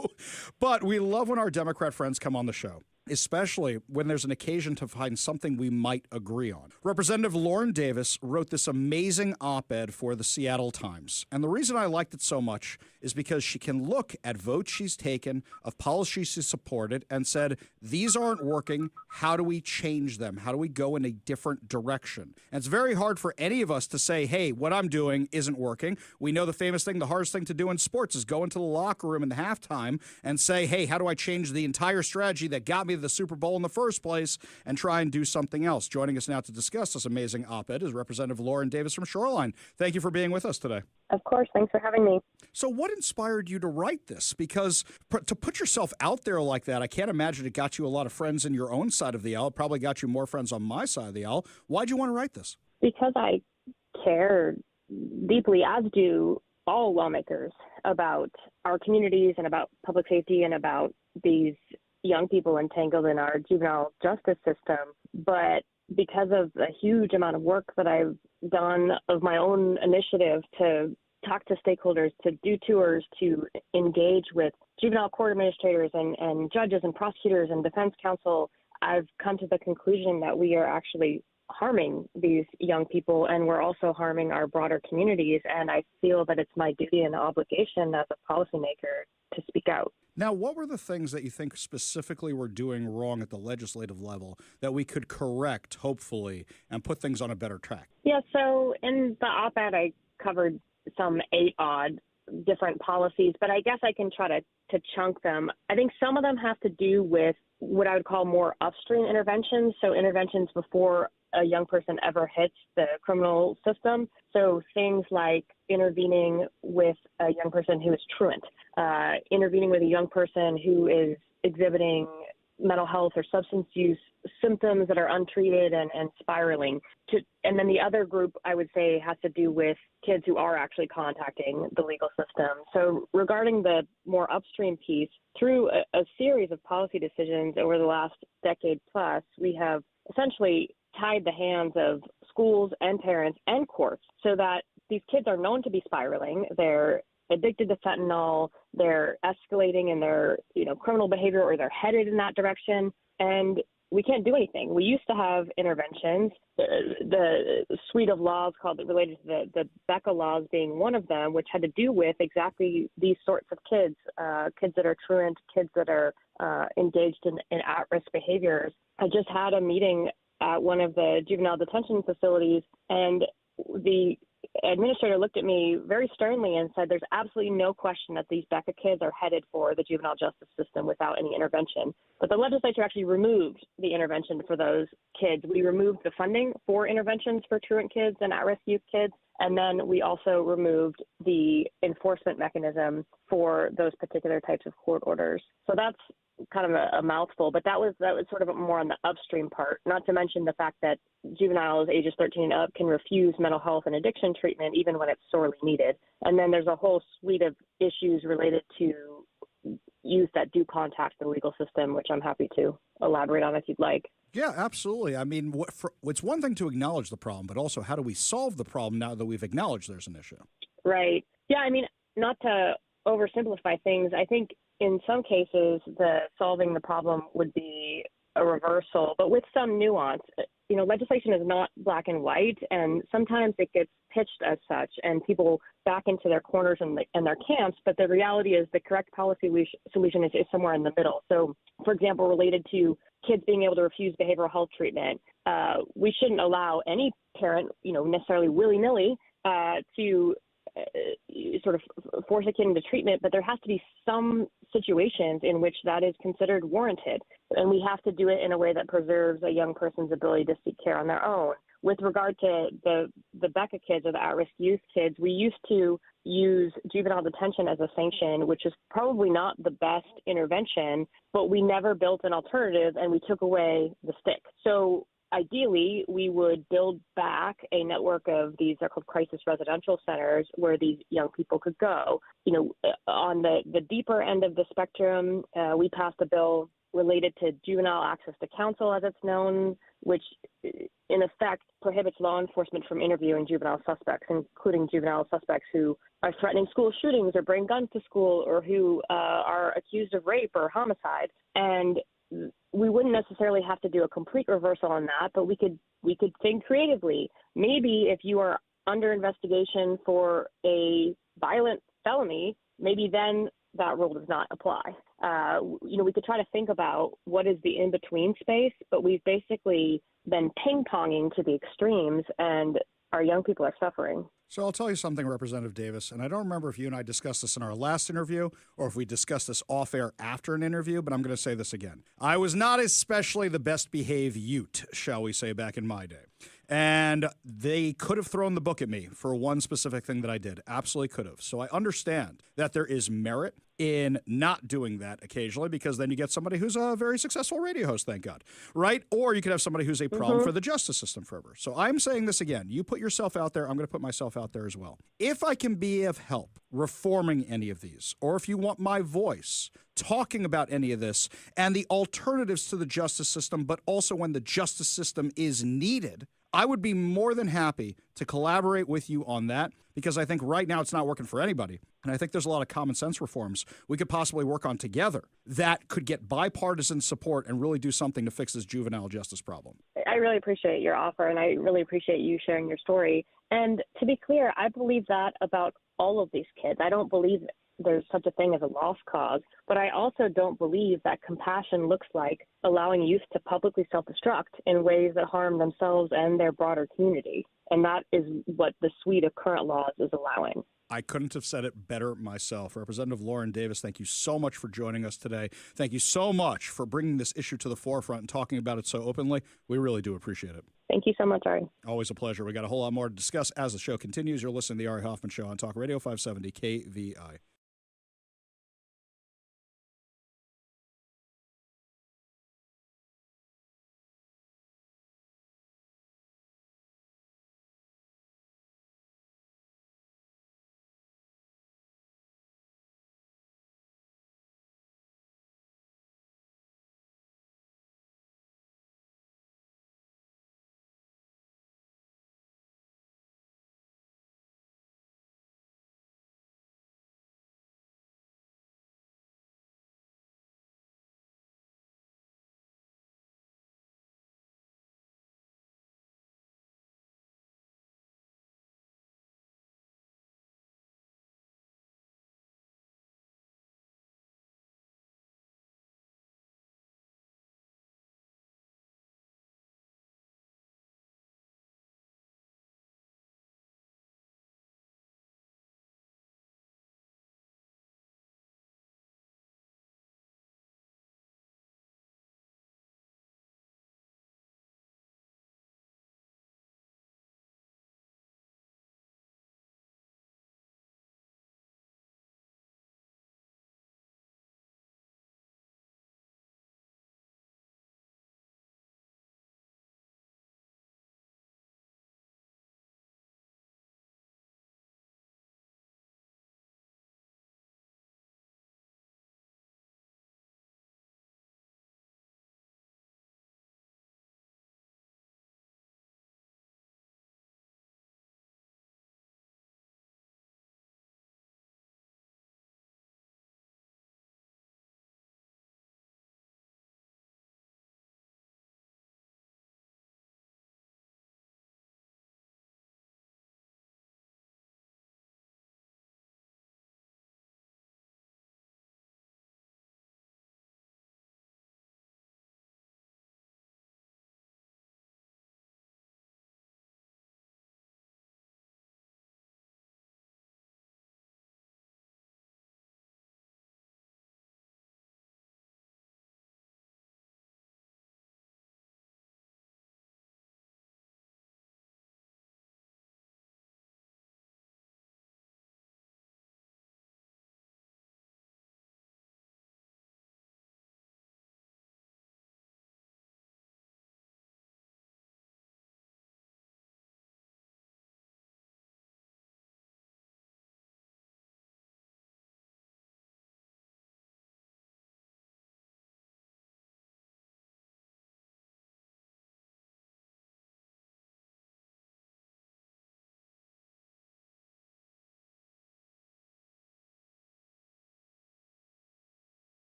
But we love when our Democrat friends come on the show, especially when there's an occasion to find something we might agree on. Representative Lauren Davis wrote this amazing op-ed for the Seattle Times. And the reason I liked it so much is because she can look at votes she's taken, of policies she's supported, and said, these aren't working. How do we change them? How do we go in a different direction? And it's very hard for any of us to say, hey, what I'm doing isn't working. We know the famous thing, the hardest thing to do in sports is go into the locker room in the halftime and say, hey, how do I change the entire strategy that got me to the Super Bowl in the first place and try and do something else? Joining us now to discuss this amazing op-ed is Representative Lauren Davis from Shoreline. Thank you for being with us today. Of course. Thanks for having me. So what inspired you to write this? Because to put yourself out there like that, I can't imagine it got you a lot of friends in your own side of the aisle. It probably got you more friends on my side of the aisle. Why'd you want to write this? Because I care deeply, as do all lawmakers, about our communities and about public safety and about these young people entangled in our juvenile justice system. But because of the huge amount of work that I've done of my own initiative to talk to stakeholders, to do tours, to engage with juvenile court administrators and judges and prosecutors and defense counsel, I've come to the conclusion that we are actually harming these young people, and we're also harming our broader communities. And I feel that it's my duty and obligation as a policymaker to speak out. Now, what were the things that you think specifically we're doing wrong at the legislative level that we could correct, hopefully, and put things on a better track? Yeah, so in the op-ed, I covered some 8-odd different policies, but I guess I can try to chunk them. I think some of them have to do with what I would call more upstream interventions, so interventions before a young person ever hits the criminal system. So things like intervening with a young person who is truant, intervening with a young person who is exhibiting mental health or substance use symptoms that are untreated and spiraling. And then the other group, I would say, has to do with kids who are actually contacting the legal system. So regarding the more upstream piece, through a series of policy decisions over the last decade plus, we have essentially tied the hands of schools and parents and courts so that these kids are known to be spiraling. They're addicted to fentanyl, they're escalating in their criminal behavior, or they're headed in that direction, and we can't do anything. We used to have interventions, the suite of laws related to the BECA laws being one of them, which had to do with exactly these sorts of kids, kids that are truant, kids that are engaged in at-risk behaviors. I just had a meeting at one of the juvenile detention facilities, and the administrator looked at me very sternly and said, there's absolutely no question that these BECA kids are headed for the juvenile justice system without any intervention. But the legislature actually removed the intervention for those kids. We removed the funding for interventions for truant kids and at-risk youth kids. And then we also removed the enforcement mechanism for those particular types of court orders. So that's kind of a mouthful, but that was sort of more on the upstream part, not to mention the fact that juveniles ages 13 and up can refuse mental health and addiction treatment even when it's sorely needed. And then there's a whole suite of issues related to youth that do contact the legal system, which I'm happy to elaborate on if you'd like. Yeah, absolutely. I mean, it's one thing to acknowledge the problem, but also how do we solve the problem now that we've acknowledged there's an issue? Right. Yeah, I mean, not to oversimplify things, I think in some cases the solving the problem would be a reversal, but with some nuance. Legislation is not black and white, and sometimes it gets pitched as such, and people back into their corners and their camps, but the reality is the correct policy solution is somewhere in the middle. So, for example, related to kids being able to refuse behavioral health treatment, we shouldn't allow any parent, necessarily willy-nilly to sort of force a kid into treatment, but there has to be some situations in which that is considered warranted. And we have to do it in a way that preserves a young person's ability to seek care on their own. With regard to the BECA kids or the at-risk youth kids, we used to use juvenile detention as a sanction, which is probably not the best intervention, but we never built an alternative and we took away the stick. So ideally, we would build back a network of these, they're called crisis residential centers, where these young people could go. On the deeper end of the spectrum, we passed a bill related to juvenile access to counsel, as it's known, which in effect prohibits law enforcement from interviewing juvenile suspects, including juvenile suspects who are threatening school shootings or bring guns to school, or who are accused of rape or homicide. And we wouldn't necessarily have to do a complete reversal on that, but we could think creatively. Maybe if you are under investigation for a violent felony, maybe then that rule does not apply. We could try to think about what is the in-between space, but we've basically been ping-ponging to the extremes, and our young people are suffering. So I'll tell you something, Representative Davis, and I don't remember if you and I discussed this in our last interview or if we discussed this off air after an interview, but I'm going to say this again. I was not especially the best behaved Ute, shall we say, back in my day. And they could have thrown the book at me for one specific thing that I did. Absolutely could have. So I understand that there is merit in not doing that occasionally, because then you get somebody who's a very successful radio host, thank God, right? Or you could have somebody who's a problem for the justice system forever. So I'm saying this again. You put yourself out there. I'm going to put myself out there as well. If I can be of help reforming any of these, or if you want my voice talking about any of this and the alternatives to the justice system, but also when the justice system is needed, I would be more than happy to collaborate with you on that, because I think right now it's not working for anybody. And I think there's a lot of common sense reforms we could possibly work on together that could get bipartisan support and really do something to fix this juvenile justice problem. I really appreciate your offer, and I really appreciate you sharing your story. And to be clear, I believe that about all of these kids. I don't believe there's such a thing as a lost cause, but I also don't believe that compassion looks like allowing youth to publicly self-destruct in ways that harm themselves and their broader community. And that is what the suite of current laws is allowing. I couldn't have said it better myself. Representative Lauren Davis, thank you so much for joining us today. Thank you so much for bringing this issue to the forefront and talking about it so openly. We really do appreciate it. Thank you so much, Ari. Always a pleasure. We got a whole lot more to discuss as the show continues. You're listening to the Ari Hoffman Show on Talk Radio 570 KVI.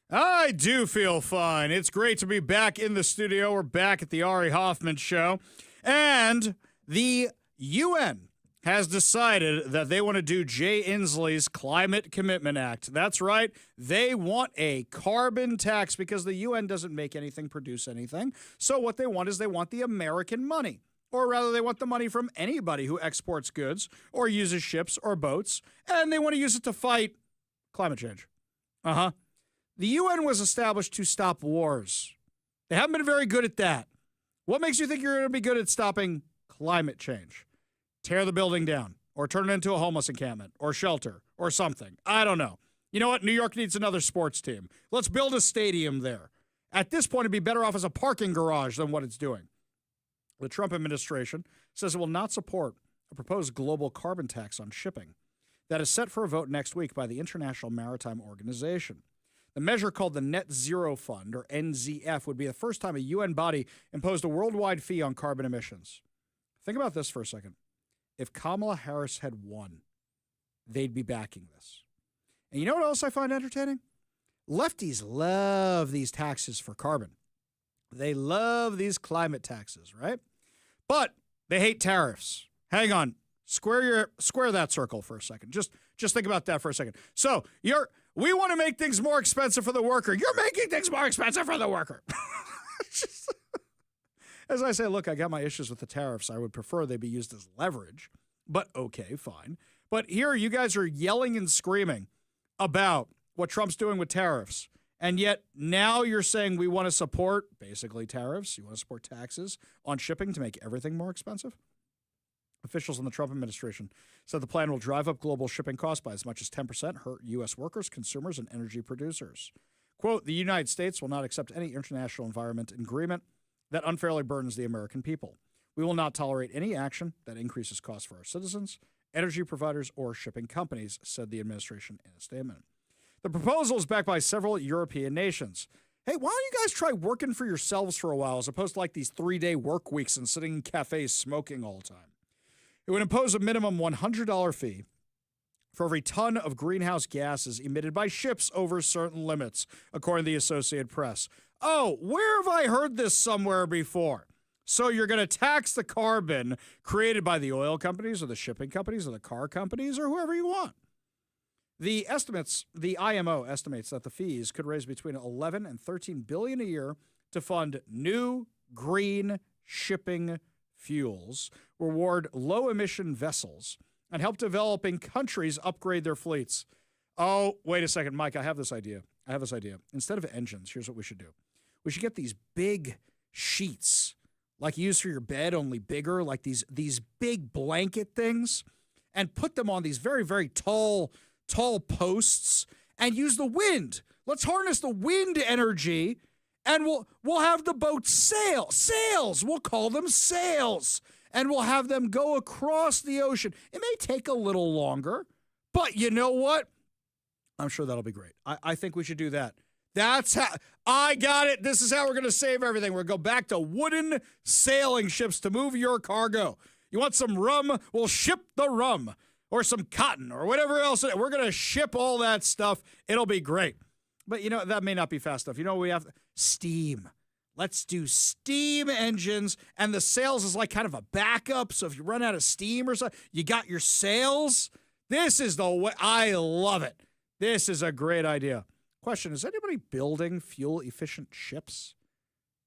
I do feel fine. It's great to be back in the studio. We're back at the Ari Hoffman Show. And the UN has decided that they want to do Jay Inslee's Climate Commitment Act. That's right. They want a carbon tax because the UN doesn't make anything, produce anything. So what they want is they want the American money. Or rather, they want the money from anybody who exports goods or uses ships or boats. And they want to use it to fight climate change. Uh-huh. The UN was established to stop wars. They haven't been very good at that. What makes you think you're going to be good at stopping climate change? Tear the building down, or turn it into a homeless encampment, or shelter, or something. I don't know. You know what? New York needs another sports team. Let's build a stadium there. At this point, it'd be better off as a parking garage than what it's doing. The Trump administration says it will not support a proposed global carbon tax on shipping that is set for a vote next week by the International Maritime Organization. The measure, called the Net Zero Fund, or NZF, would be the first time a UN body imposed a worldwide fee on carbon emissions. Think about this for a second. If Kamala Harris had won, they'd be backing this. And you know what else I find entertaining? Lefties love these taxes for carbon. They love these climate taxes, right? But they hate tariffs. Hang on. Square that circle for a second. Just think about that for a second. So we want to make things more expensive for the worker. You're making things more expensive for the worker. As I say, look, I got my issues with the tariffs. I would prefer they be used as leverage, but okay, fine. But here you guys are yelling and screaming about what Trump's doing with tariffs. And yet now you're saying we want to support basically tariffs. You want to support taxes on shipping to make everything more expensive? Officials in the Trump administration said the plan will drive up global shipping costs by as much as 10%, hurt U.S. workers, consumers, and energy producers. Quote, the United States will not accept any international environment agreement that unfairly burdens the American people. We will not tolerate any action that increases costs for our citizens, energy providers, or shipping companies, said the administration in a statement. The proposal is backed by several European nations. Hey, why don't you guys try working for yourselves for a while as opposed to like these 3-day work weeks and sitting in cafes smoking all the time? It would impose a minimum $100 fee for every ton of greenhouse gases emitted by ships over certain limits, according to the Associated Press. Oh, where have I heard this somewhere before? So you're going to tax the carbon created by the oil companies or the shipping companies or the car companies or whoever you want. The IMO estimates that the fees could raise between 11 and 13 billion a year to fund new green shipping fuels, reward low-emission vessels, and help developing countries upgrade their fleets. Oh, wait a second, Mike, I have this idea. Instead of engines, here's what we should do. We should get these big sheets, like you use for your bed, only bigger, like these big blanket things, and put them on these very, very tall posts and use the wind. Let's harness the wind energy, and we'll have the boats sail. Sails. We'll call them sails. And we'll have them go across the ocean. It may take a little longer, but you know what? I'm sure that'll be great. I think we should do that. That's how I got it. This is how we're going to save everything. We're going to go back to wooden sailing ships to move your cargo. You want some rum? We'll ship the rum, or some cotton, or whatever else. We're going to ship all that stuff. It'll be great. But, you know, that may not be fast enough. You know, we have steam. Let's do steam engines, and the sails is like kind of a backup. So if you run out of steam or something, you got your sails. This is the way. I love it. This is a great idea. Question, is anybody building fuel-efficient ships?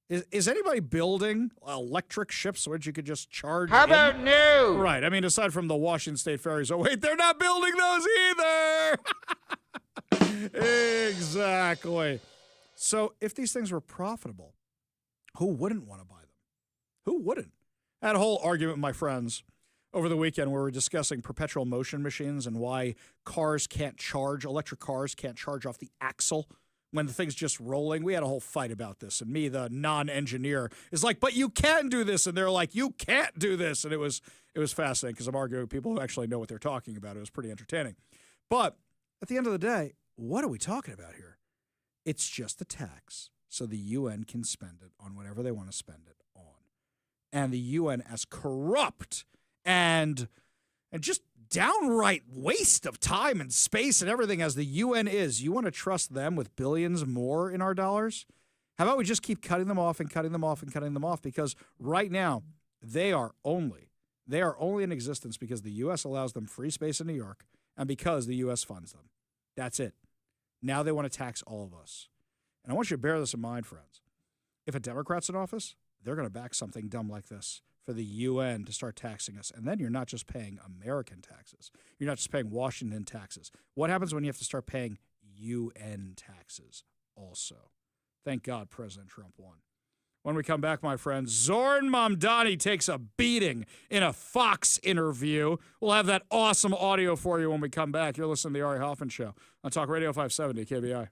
Is anybody building electric ships which you could just charge? How about no? Right. I mean, aside from the Washington State ferries. Oh, wait, they're not building those either. Exactly. So if these things were profitable, who wouldn't want to buy them? Who wouldn't? I had a whole argument with my friends over the weekend where we were discussing perpetual motion machines and why electric cars can't charge off the axle when the thing's just rolling. We had a whole fight about this, and me, the non-engineer, is like, but you can do this, and they're like, you can't do this, and it was fascinating because I'm arguing with people who actually know what they're talking about. It was pretty entertaining. But at the end of the day, what are we talking about here? It's just a tax, so the UN can spend it on whatever they want to spend it on. And the UN, as corrupt and and just downright waste of time and space and everything as the UN is. You want to trust them with billions more in our dollars? How about we just keep cutting them off and cutting them off and cutting them off? Because right now, they are only in existence because the U.S. allows them free space in New York and because the U.S. funds them. That's it. Now they want to tax all of us. And I want you to bear this in mind, friends. If a Democrat's in office, they're going to back something dumb like this for the UN to start taxing us. And then you're not just paying American taxes. You're not just paying Washington taxes. What happens when you have to start paying UN taxes also? Thank God President Trump won. When we come back, my friends, Zoran Mamdani takes a beating in a Fox interview. We'll have that awesome audio for you when we come back. You're listening to The Ari Hoffman Show on Talk Radio 570 KBI.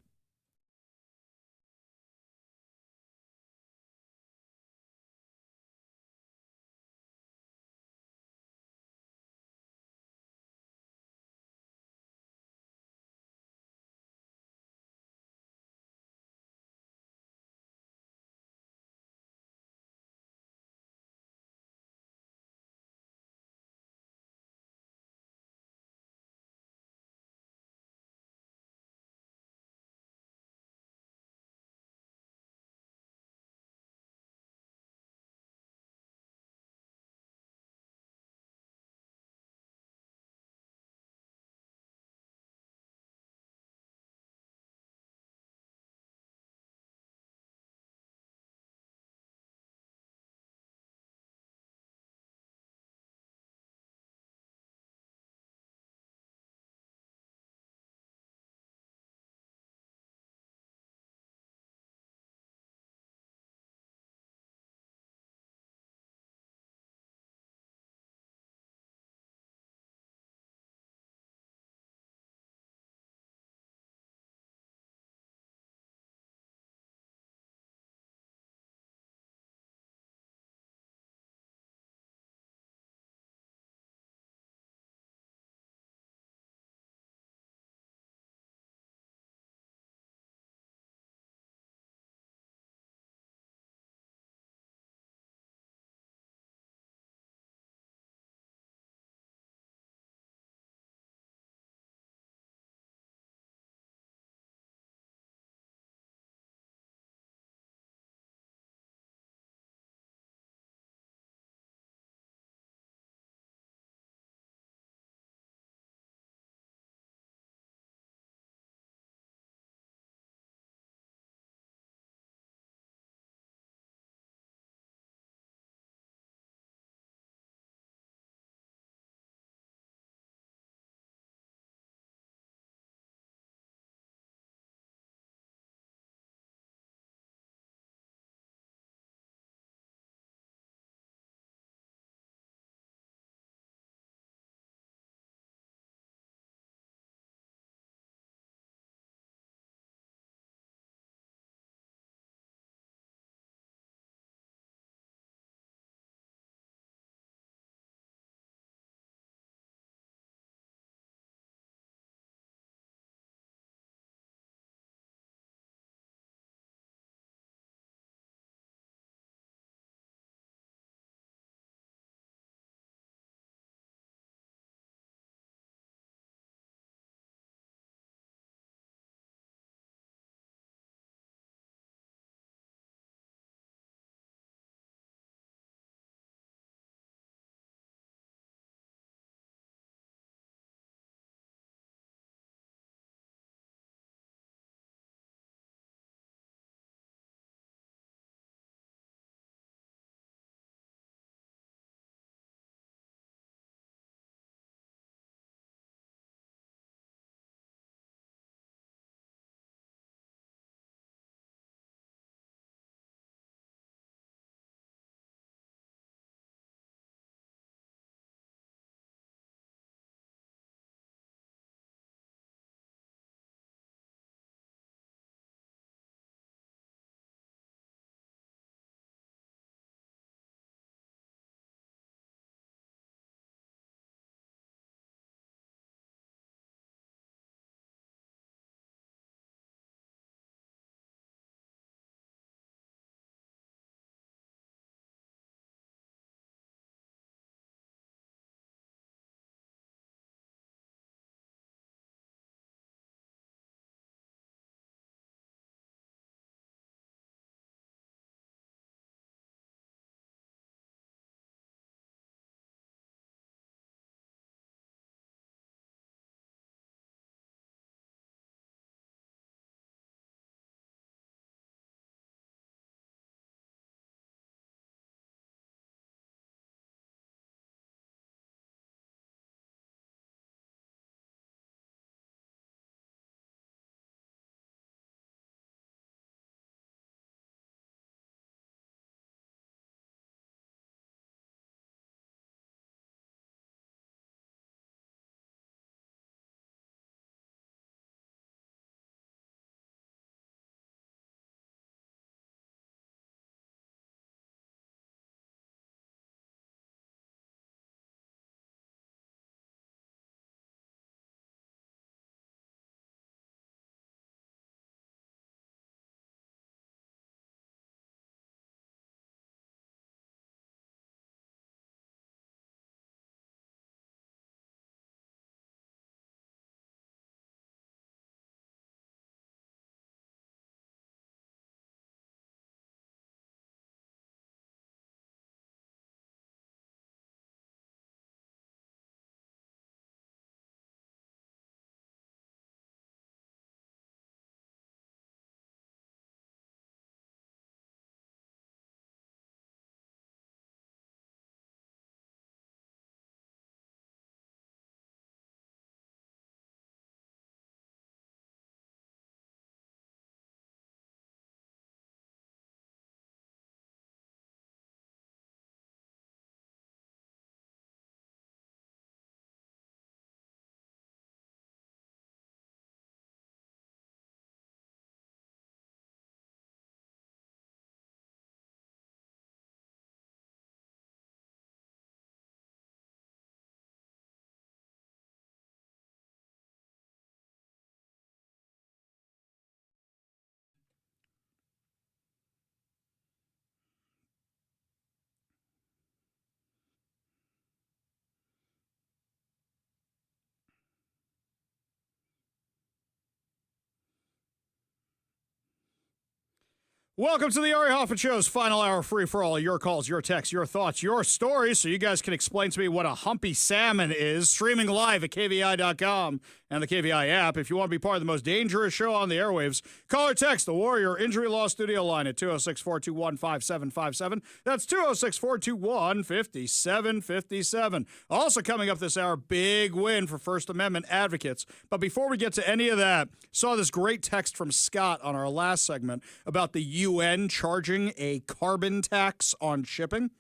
Welcome to the Ari Hoffman Show's final hour free for all. Your calls, your texts, your thoughts, your stories, so you guys can explain to me what a humpy salmon is. Streaming live at KVI.com and the KVI app. If you want to be part of the most dangerous show on the airwaves, call or text the Warrior Injury Law Studio line at 206-421-5757. That's 206-421-5757. Also coming up this hour, big win for First Amendment advocates. But before we get to any of that, saw this great text from Scott on our last segment about the UN charging a carbon tax on shipping.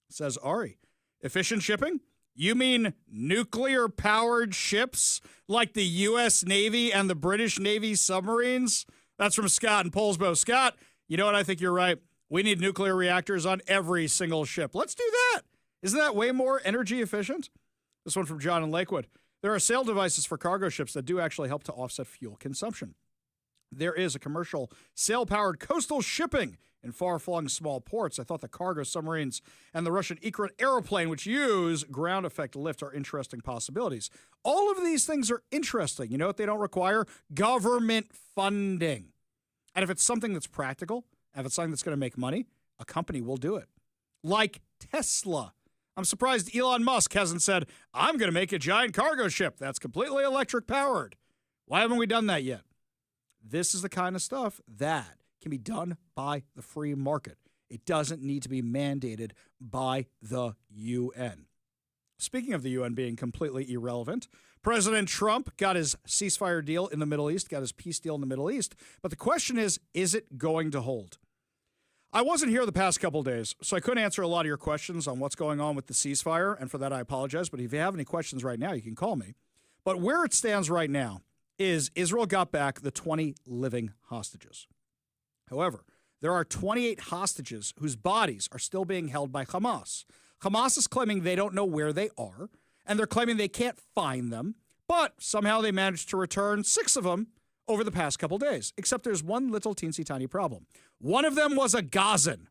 Says Ari, efficient shipping? You mean nuclear-powered ships like the U.S. Navy and the British Navy submarines? That's from Scott in Poulsbo. Scott, you know what? I think you're right. We need nuclear reactors on every single ship. Let's do that. Isn't that way more energy efficient? This one from John in Lakewood. There are sail devices for cargo ships that do actually help to offset fuel consumption. There is a commercial sail-powered coastal shipping in far-flung small ports. I thought the cargo submarines and the Russian Ikrit aeroplane, which use ground effect lift, are interesting possibilities. All of these things are interesting. You know what they don't require? Government funding. And if it's something that's practical, if it's something that's going to make money, a company will do it. Like Tesla. I'm surprised Elon Musk hasn't said, I'm going to make a giant cargo ship that's completely electric-powered. Why haven't we done that yet? This is the kind of stuff that can be done by the free market. It doesn't need to be mandated by the UN. Speaking of the UN being completely irrelevant, President Trump got his ceasefire deal in the Middle East, got his peace deal in the Middle East. But the question is it going to hold? I wasn't here the past couple days, so I couldn't answer a lot of your questions on what's going on with the ceasefire, and for that I apologize. But if you have any questions right now, you can call me. But where it stands right now is Israel got back the 20 living hostages. However, there are 28 hostages whose bodies are still being held by Hamas. Hamas is claiming they don't know where they are, and they're claiming they can't find them, but somehow they managed to return 6 of them over the past couple days, except there's one little teensy tiny problem. One of them was a Gazan.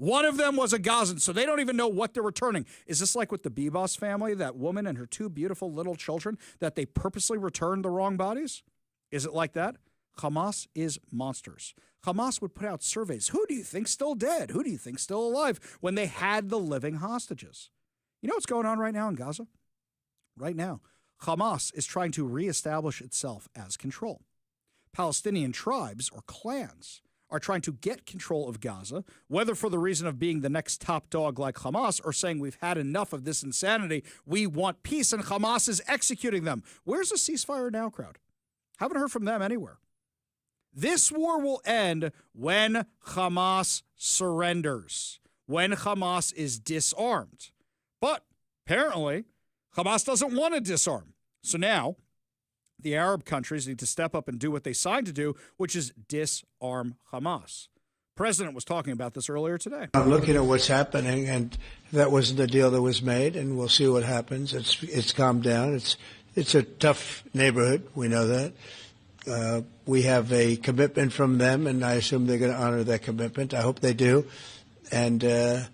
So they don't even know what they're returning. Is this like with the Bebos family, that woman and her 2 beautiful little children, that they purposely returned the wrong bodies? Is it like that? Hamas is monsters. Hamas would put out surveys. Who do you think's still dead? Who do you think's still alive? When they had the living hostages. You know what's going on right now in Gaza? Right now, Hamas is trying to reestablish itself as control. Palestinian tribes or clans are trying to get control of Gaza, whether for the reason of being the next top dog like Hamas or saying we've had enough of this insanity, we want peace, and Hamas is executing them. Where's the ceasefire now crowd? Haven't heard from them anywhere. This war will end when Hamas surrenders, when Hamas is disarmed. But apparently, Hamas doesn't want to disarm. So now, the Arab countries need to step up and do what they signed to do, which is disarm Hamas. The president was talking about this earlier today. I'm looking at what's happening, and that wasn't the deal that was made, and we'll see what happens. It's calmed down. It's a tough neighborhood. We know that. We have a commitment from them, and I assume they're going to honor that commitment. I hope they do. And I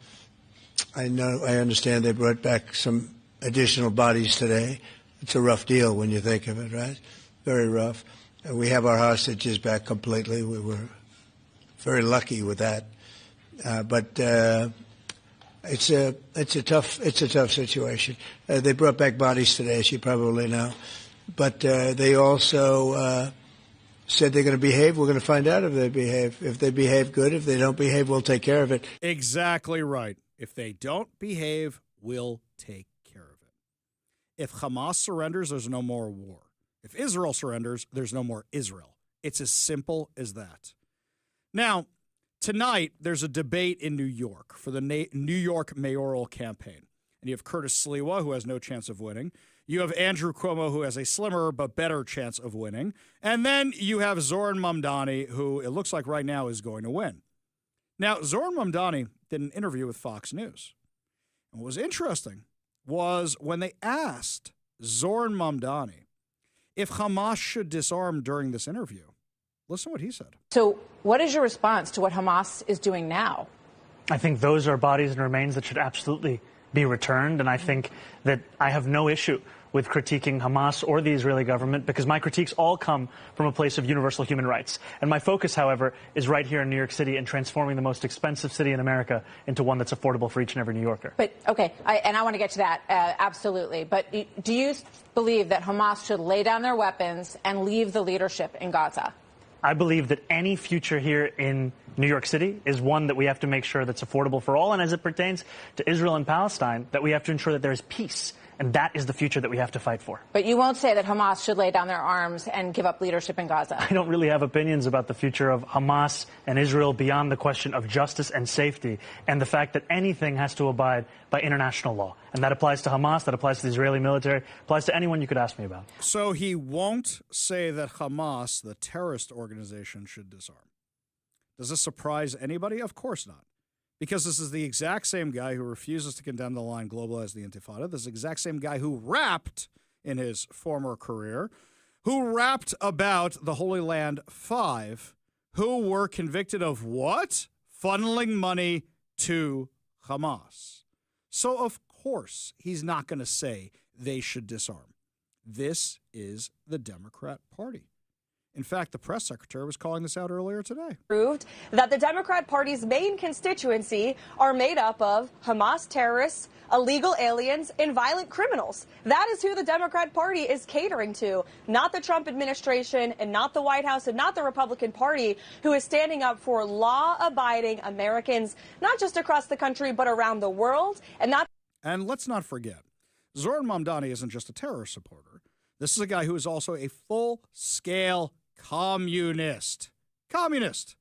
understand they brought back some additional bodies today. It's a rough deal when you think of it, right? Very rough. We have our hostages back completely. We were very lucky with that. But it's a tough situation. They brought back bodies today, as you probably know. But they also said they're going to behave. We're going to find out if they behave. If they behave, good. If they don't behave, we'll take care of it. Exactly right. If they don't behave, we'll take care of it. If Hamas surrenders, there's no more war. If Israel surrenders, there's no more Israel. It's as simple as that. Now, tonight, there's a debate in New York for the New York mayoral campaign. And you have Curtis Sliwa, who has no chance of winning. You have Andrew Cuomo, who has a slimmer but better chance of winning. And then you have Zoran Mamdani, who it looks like right now is going to win. Now, Zoran Mamdani did an interview with Fox News. And what was interesting was when they asked Zoran Mamdani if Hamas should disarm during this interview. Listen to what he said. So what is your response to what Hamas is doing now? I think those are bodies and remains that should absolutely be returned, and I think that I have no issue with critiquing Hamas or the Israeli government, because my critiques all come from a place of universal human rights. And my focus, however, is right here in New York City and transforming the most expensive city in America into one that's affordable for each and every New Yorker. But, okay, I want to get to that, absolutely. But do you believe that Hamas should lay down their weapons and leave the leadership in Gaza? I believe that any future here in New York City is one that we have to make sure that's affordable for all. And as it pertains to Israel and Palestine, that we have to ensure that there is peace. And that is the future that we have to fight for. But you won't say that Hamas should lay down their arms and give up leadership in Gaza. I don't really have opinions about the future of Hamas and Israel beyond the question of justice and safety and the fact that anything has to abide by international law. And that applies to Hamas, that applies to the Israeli military, applies to anyone you could ask me about. So he won't say that Hamas, the terrorist organization, should disarm. Does this surprise anybody? Of course not. Because this is the exact same guy who refuses to condemn the line globalize the Intifada. This is the exact same guy who rapped in his former career, who rapped about the Holy Land Five, who were convicted of what? Funneling money to Hamas. So, of course, he's not going to say they should disarm. This is the Democrat Party. In fact, the press secretary was calling this out earlier today. Proved that the Democrat Party's main constituency are made up of Hamas terrorists, illegal aliens, and violent criminals. That is who the Democrat Party is catering to, not the Trump administration and not the White House and not the Republican Party, who is standing up for law-abiding Americans, not just across the country, but around the world. And let's not forget, Zoran Mamdani isn't just a terror supporter. This is a guy who is also a full-scale communist. Communist.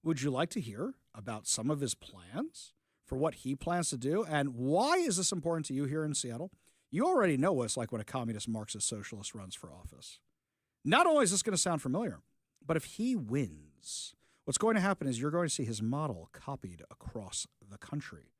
Would you like to hear about some of his plans for what he plans to do? And why is this important to you here in Seattle? You already know what it's like when a communist Marxist socialist runs for office. Not only is this going to sound familiar, but if he wins, what's going to happen is you're going to see his model copied across the country.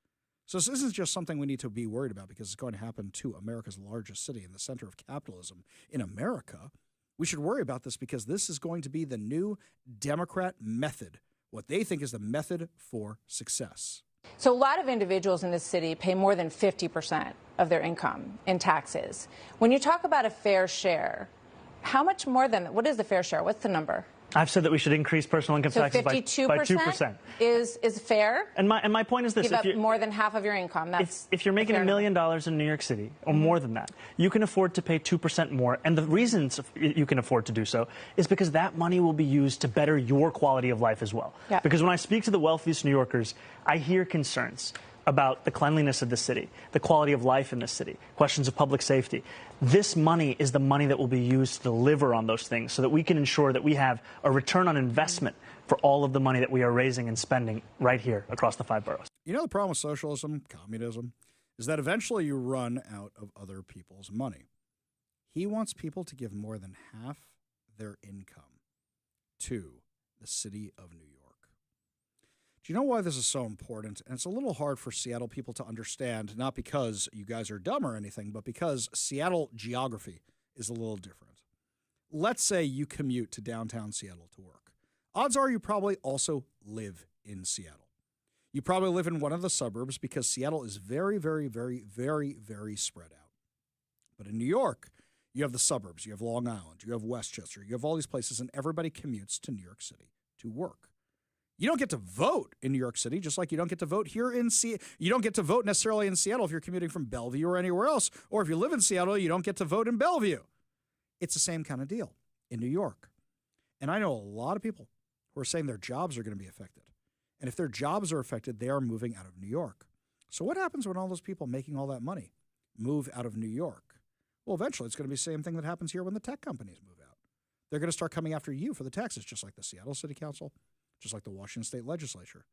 So this isn't just something we need to be worried about because it's going to happen to America's largest city in the center of capitalism in America. We should worry about this because this is going to be the new Democrat method, what they think is the method for success. So a lot of individuals in this city pay more than 50% of their income in taxes. When you talk about a fair share, how much more than, what is the fair share? What's the number? I've said that we should increase personal income taxes by 2%. Is fair? And my point is this. Give up more than half of your income. That's if you're making $1 million in New York City, or more than that, you can afford to pay 2% more. And the reasons you can afford to do so is because that money will be used to better your quality of life as well. Yeah. Because when I speak to the wealthiest New Yorkers, I hear concerns about the cleanliness of the city, the quality of life in the city, questions of public safety. This money is the money that will be used to deliver on those things so that we can ensure that we have a return on investment for all of the money that we are raising and spending right here across the 5 boroughs. You know the problem with socialism, communism, is that eventually you run out of other people's money. He wants people to give more than half their income to the city of New York. Do you know why this is so important? And it's a little hard for Seattle people to understand, not because you guys are dumb or anything, but because Seattle geography is a little different. Let's say you commute to downtown Seattle to work. Odds are you probably also live in Seattle. You probably live in one of the suburbs because Seattle is very, very, very, very, very spread out. But in New York, you have the suburbs, you have Long Island, you have Westchester, you have all these places, and everybody commutes to New York City to work. You don't get to vote in New York City, just like you don't get to vote here in Seattle. You don't get to vote necessarily in Seattle if you're commuting from Bellevue or anywhere else. Or if you live in Seattle, you don't get to vote in Bellevue. It's the same kind of deal in New York. And I know a lot of people who are saying their jobs are going to be affected. And if their jobs are affected, they are moving out of New York. So what happens when all those people making all that money move out of New York? Well, eventually it's going to be the same thing that happens here when the tech companies move out. They're going to start coming after you for the taxes, just like the Seattle City Council, just like the Washington State Legislature.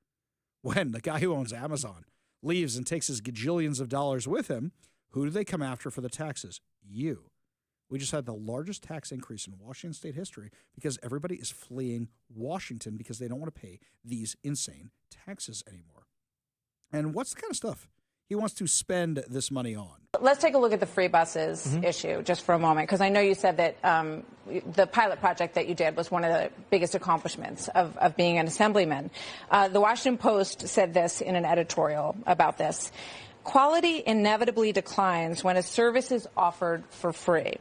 When the guy who owns Amazon leaves and takes his gajillions of dollars with him, who do they come after for the taxes? You. We just had the largest tax increase in Washington State history because everybody is fleeing Washington because they don't want to pay these insane taxes anymore. And what's the kind of stuff he wants to spend this money on? Let's take a look at the free buses issue just for a moment, because I know you said that the pilot project that you did was one of the biggest accomplishments of being an assemblyman. The Washington Post said this in an editorial about this. Quality inevitably declines when a service is offered for free.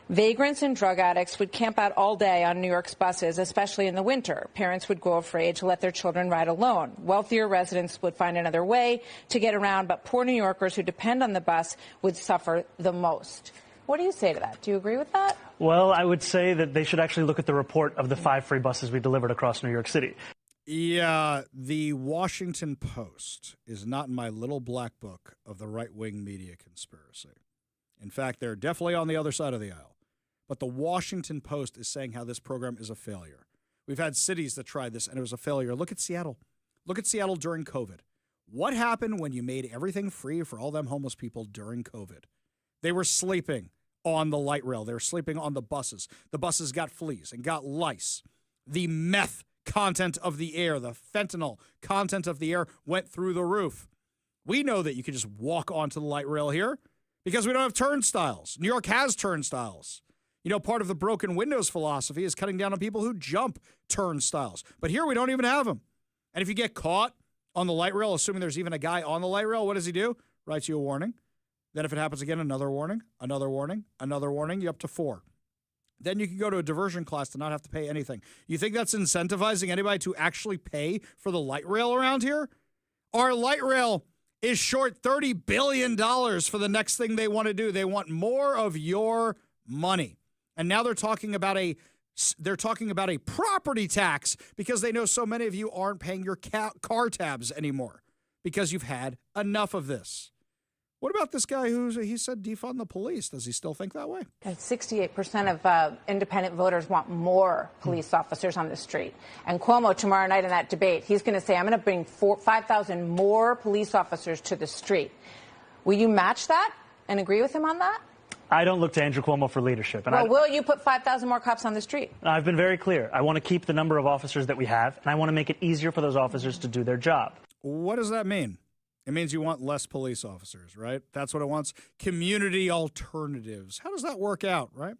Vagrants and drug addicts would camp out all day on New York's buses, especially in the winter. Parents would grow afraid to let their children ride alone. Wealthier residents would find another way to get around, but poor New Yorkers who depend on the bus would suffer the most. What do you say to that? Do you agree with that? Well, I would say that they should actually look at the report of the 5 free buses we delivered across New York City. Yeah, the Washington Post is not in my little black book of the right-wing media conspiracy. In fact, they're definitely on the other side of the aisle. But the Washington Post is saying how this program is a failure. We've had cities that tried this, and it was a failure. Look at Seattle. Look at Seattle during COVID. What happened when you made everything free for all them homeless people during COVID? They were sleeping on the light rail. They were sleeping on the buses. The buses got fleas and got lice. The meth content of the air, the fentanyl content of the air went through the roof. We know that you can just walk onto the light rail here because we don't have turnstiles. New York has turnstiles. You know, part of the broken windows philosophy is cutting down on people who jump turnstiles. But here we don't even have them. And if you get caught on the light rail, assuming there's even a guy on the light rail, what does he do? Writes you a warning. Then if it happens again, another warning, another warning, another warning, you're up to 4. Then you can go to a diversion class to not have to pay anything. You think that's incentivizing anybody to actually pay for the light rail around here? Our light rail is short $30 billion for the next thing they want to do. They want more of your money. And now they're talking about a property tax because they know so many of you aren't paying your car tabs anymore because you've had enough of this. What about this guy he said defund the police? Does he still think that way? 68% of independent voters want more police officers on the street. And Cuomo, tomorrow night in that debate, he's going to say, I'm going to bring 5,000 more police officers to the street. Will you match that and agree with him on that? I don't look to Andrew Cuomo for leadership. And will you put 5,000 more cops on the street? I've been very clear. I want to keep the number of officers that we have, and I want to make it easier for those officers to do their job. What does that mean? It means you want less police officers, right? That's what it wants. Community alternatives. How does that work out, right?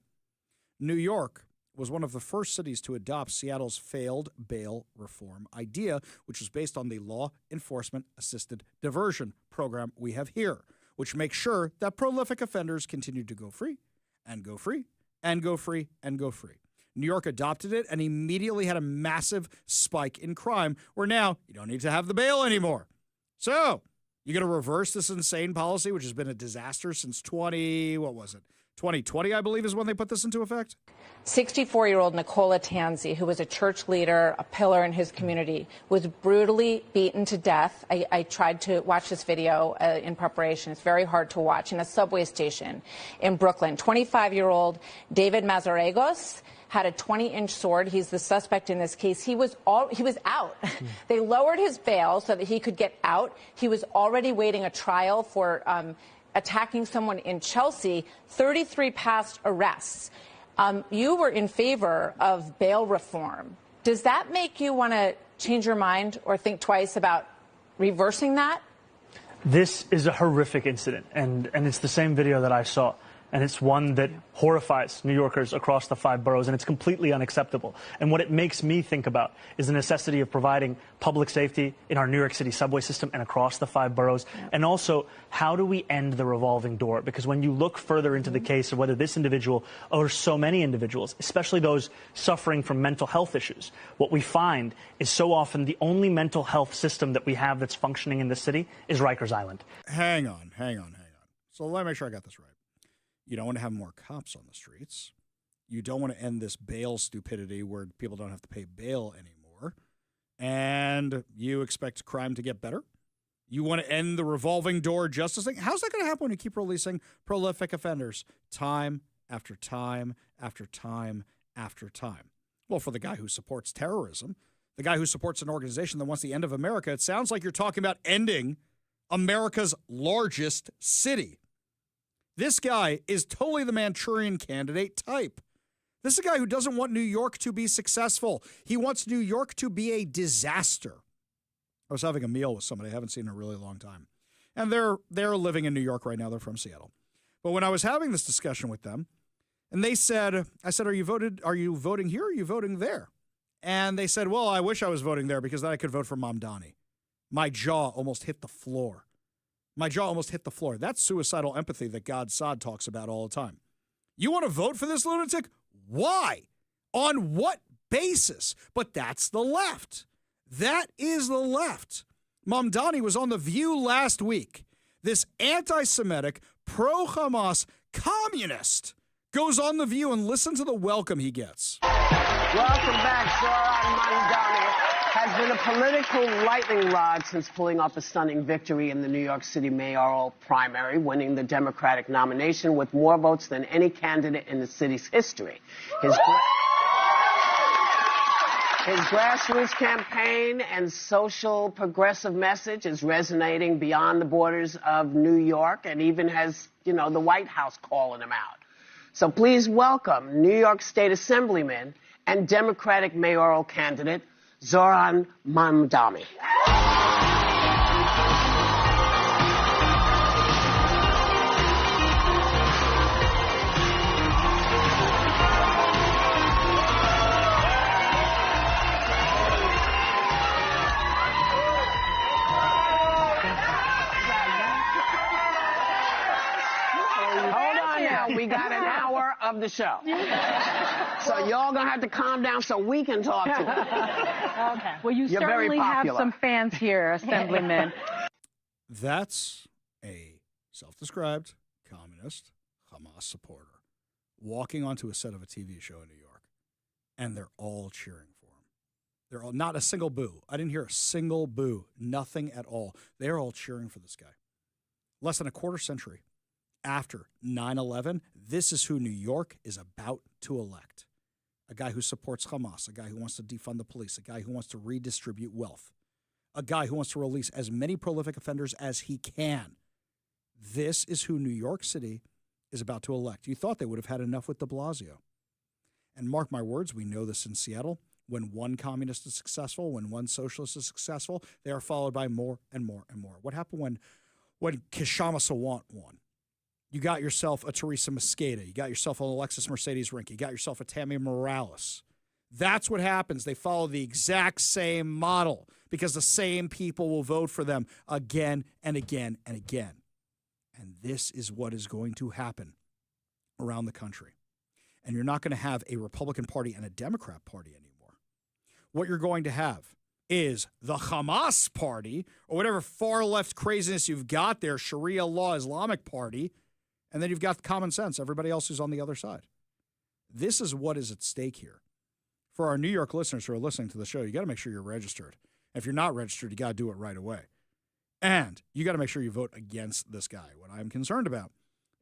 New York was one of the first cities to adopt Seattle's failed bail reform idea, which was based on the law enforcement assisted diversion program we have here, which makes sure that prolific offenders continue to go free and go free and go free and go free. New York adopted it and immediately had a massive spike in crime where now you don't need to have the bail anymore. So you're going to reverse this insane policy, which has been a disaster since 2020, I believe, is when they put this into effect? 64-year-old Nicola Tanzi, who was a church leader, a pillar in his community, was brutally beaten to death. I tried to watch this video in preparation. It's very hard to watch. In a subway station in Brooklyn. 25-year-old David Mazarregos had a 20-inch sword. He's the suspect in this case. He was out. They lowered his bail so that he could get out. He was already waiting a trial for attacking someone in Chelsea. 33 past arrests. You were in favor of bail reform. Does that make you want to change your mind or think twice about reversing that? This is a horrific incident, and it's the same video that I saw. And it's one that horrifies New Yorkers across the 5 boroughs, and it's completely unacceptable. And what it makes me think about is the necessity of providing public safety in our New York City subway system and across the 5 boroughs. And also, how do we end the revolving door? Because when you look further into the case of whether this individual or so many individuals, especially those suffering from mental health issues, what we find is so often the only mental health system that we have that's functioning in the city is Rikers Island. Hang on. So let me make sure I got this right. You don't want to have more cops on the streets. You don't want to end this bail stupidity where people don't have to pay bail anymore. And you expect crime to get better. You want to end the revolving door justice thing. How's that going to happen when you keep releasing prolific offenders time after time after time after time? Well, for the guy who supports terrorism, the guy who supports an organization that wants the end of America, it sounds like you're talking about ending America's largest city. This guy is totally the Manchurian Candidate type. This is a guy who doesn't want New York to be successful. He wants New York to be a disaster. I was having a meal with somebody I haven't seen in a really long time. And they're living in New York right now. They're from Seattle. But when I was having this discussion with them, and I said, are you voting here or are you voting there? And they said, well, I wish I was voting there because then I could vote for Mamdani. My jaw almost hit the floor. My jaw almost hit the floor. That's suicidal empathy that God Sod talks about all the time. You want to vote for this lunatic? Why? On what basis? But that's the left. That is the left. Mamdani was on The View last week. This anti-Semitic, pro-Hamas communist goes on The View, and listen to the welcome he gets. Welcome back. Zoran Mamdani has been a political lightning rod since pulling off a stunning victory in the New York City mayoral primary, winning the Democratic nomination with more votes than any candidate in the city's history. His grassroots campaign and social progressive message is resonating beyond the borders of New York, and even has, the White House calling him out. So please welcome New York State Assemblyman and Democratic mayoral candidate Zoran Mamdani. We got an hour of the show. So y'all gonna have to calm down so we can talk to you. Okay. Well, you You're certainly have some fans here, Assemblyman. That's a self-described communist Hamas supporter walking onto a set of a TV show in New York, and they're all cheering for him. They're all, not a single boo. I didn't hear a single boo. Nothing at all. They're all cheering for this guy. Less than a quarter century after 9/11, this is who New York is about to elect. A guy who supports Hamas, a guy who wants to defund the police, a guy who wants to redistribute wealth, a guy who wants to release as many prolific offenders as he can. This is who New York City is about to elect. You thought they would have had enough with de Blasio. And mark my words, we know this in Seattle. When one communist is successful, when one socialist is successful, they are followed by more and more and more. What happened when Kishama Sawant won? You got yourself a Teresa Mosqueda. You got yourself an Alexis Mercedes Rinke. You got yourself a Tammy Morales. That's what happens. They follow the exact same model because the same people will vote for them again and again and again. And this is what is going to happen around the country. And you're not going to have a Republican Party and a Democrat Party anymore. What you're going to have is the Hamas Party, or whatever far-left craziness you've got there, Sharia law Islamic Party, and then you've got common sense, everybody else who's on the other side. This is what is at stake here. For our New York listeners who are listening to the show, you got to make sure you're registered. If you're not registered, you got to do it right away. And you got to make sure you vote against this guy. What I'm concerned about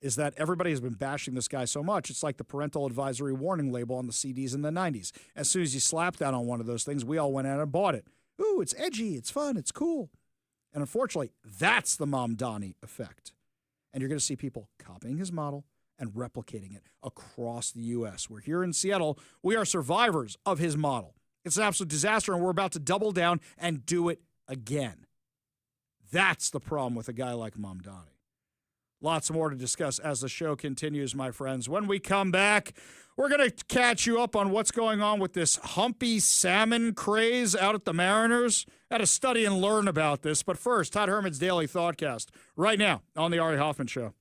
is that everybody has been bashing this guy so much, it's like the parental advisory warning label on the CDs in the 90s. As soon as you slapped that on one of those things, we all went out and bought it. Ooh, it's edgy, it's fun, it's cool. And unfortunately, that's the Mamdani effect. And you're going to see people copying his model and replicating it across the U.S. We're here in Seattle. We are survivors of his model. It's an absolute disaster, and we're about to double down and do it again. That's the problem with a guy like Mamdani. Lots more to discuss as the show continues, my friends. When we come back, we're going to catch you up on what's going on with this humpy salmon craze out at the Mariners. Had to study and learn about this. But first, Todd Herman's Daily Thoughtcast right now on the Ari Hoffman Show.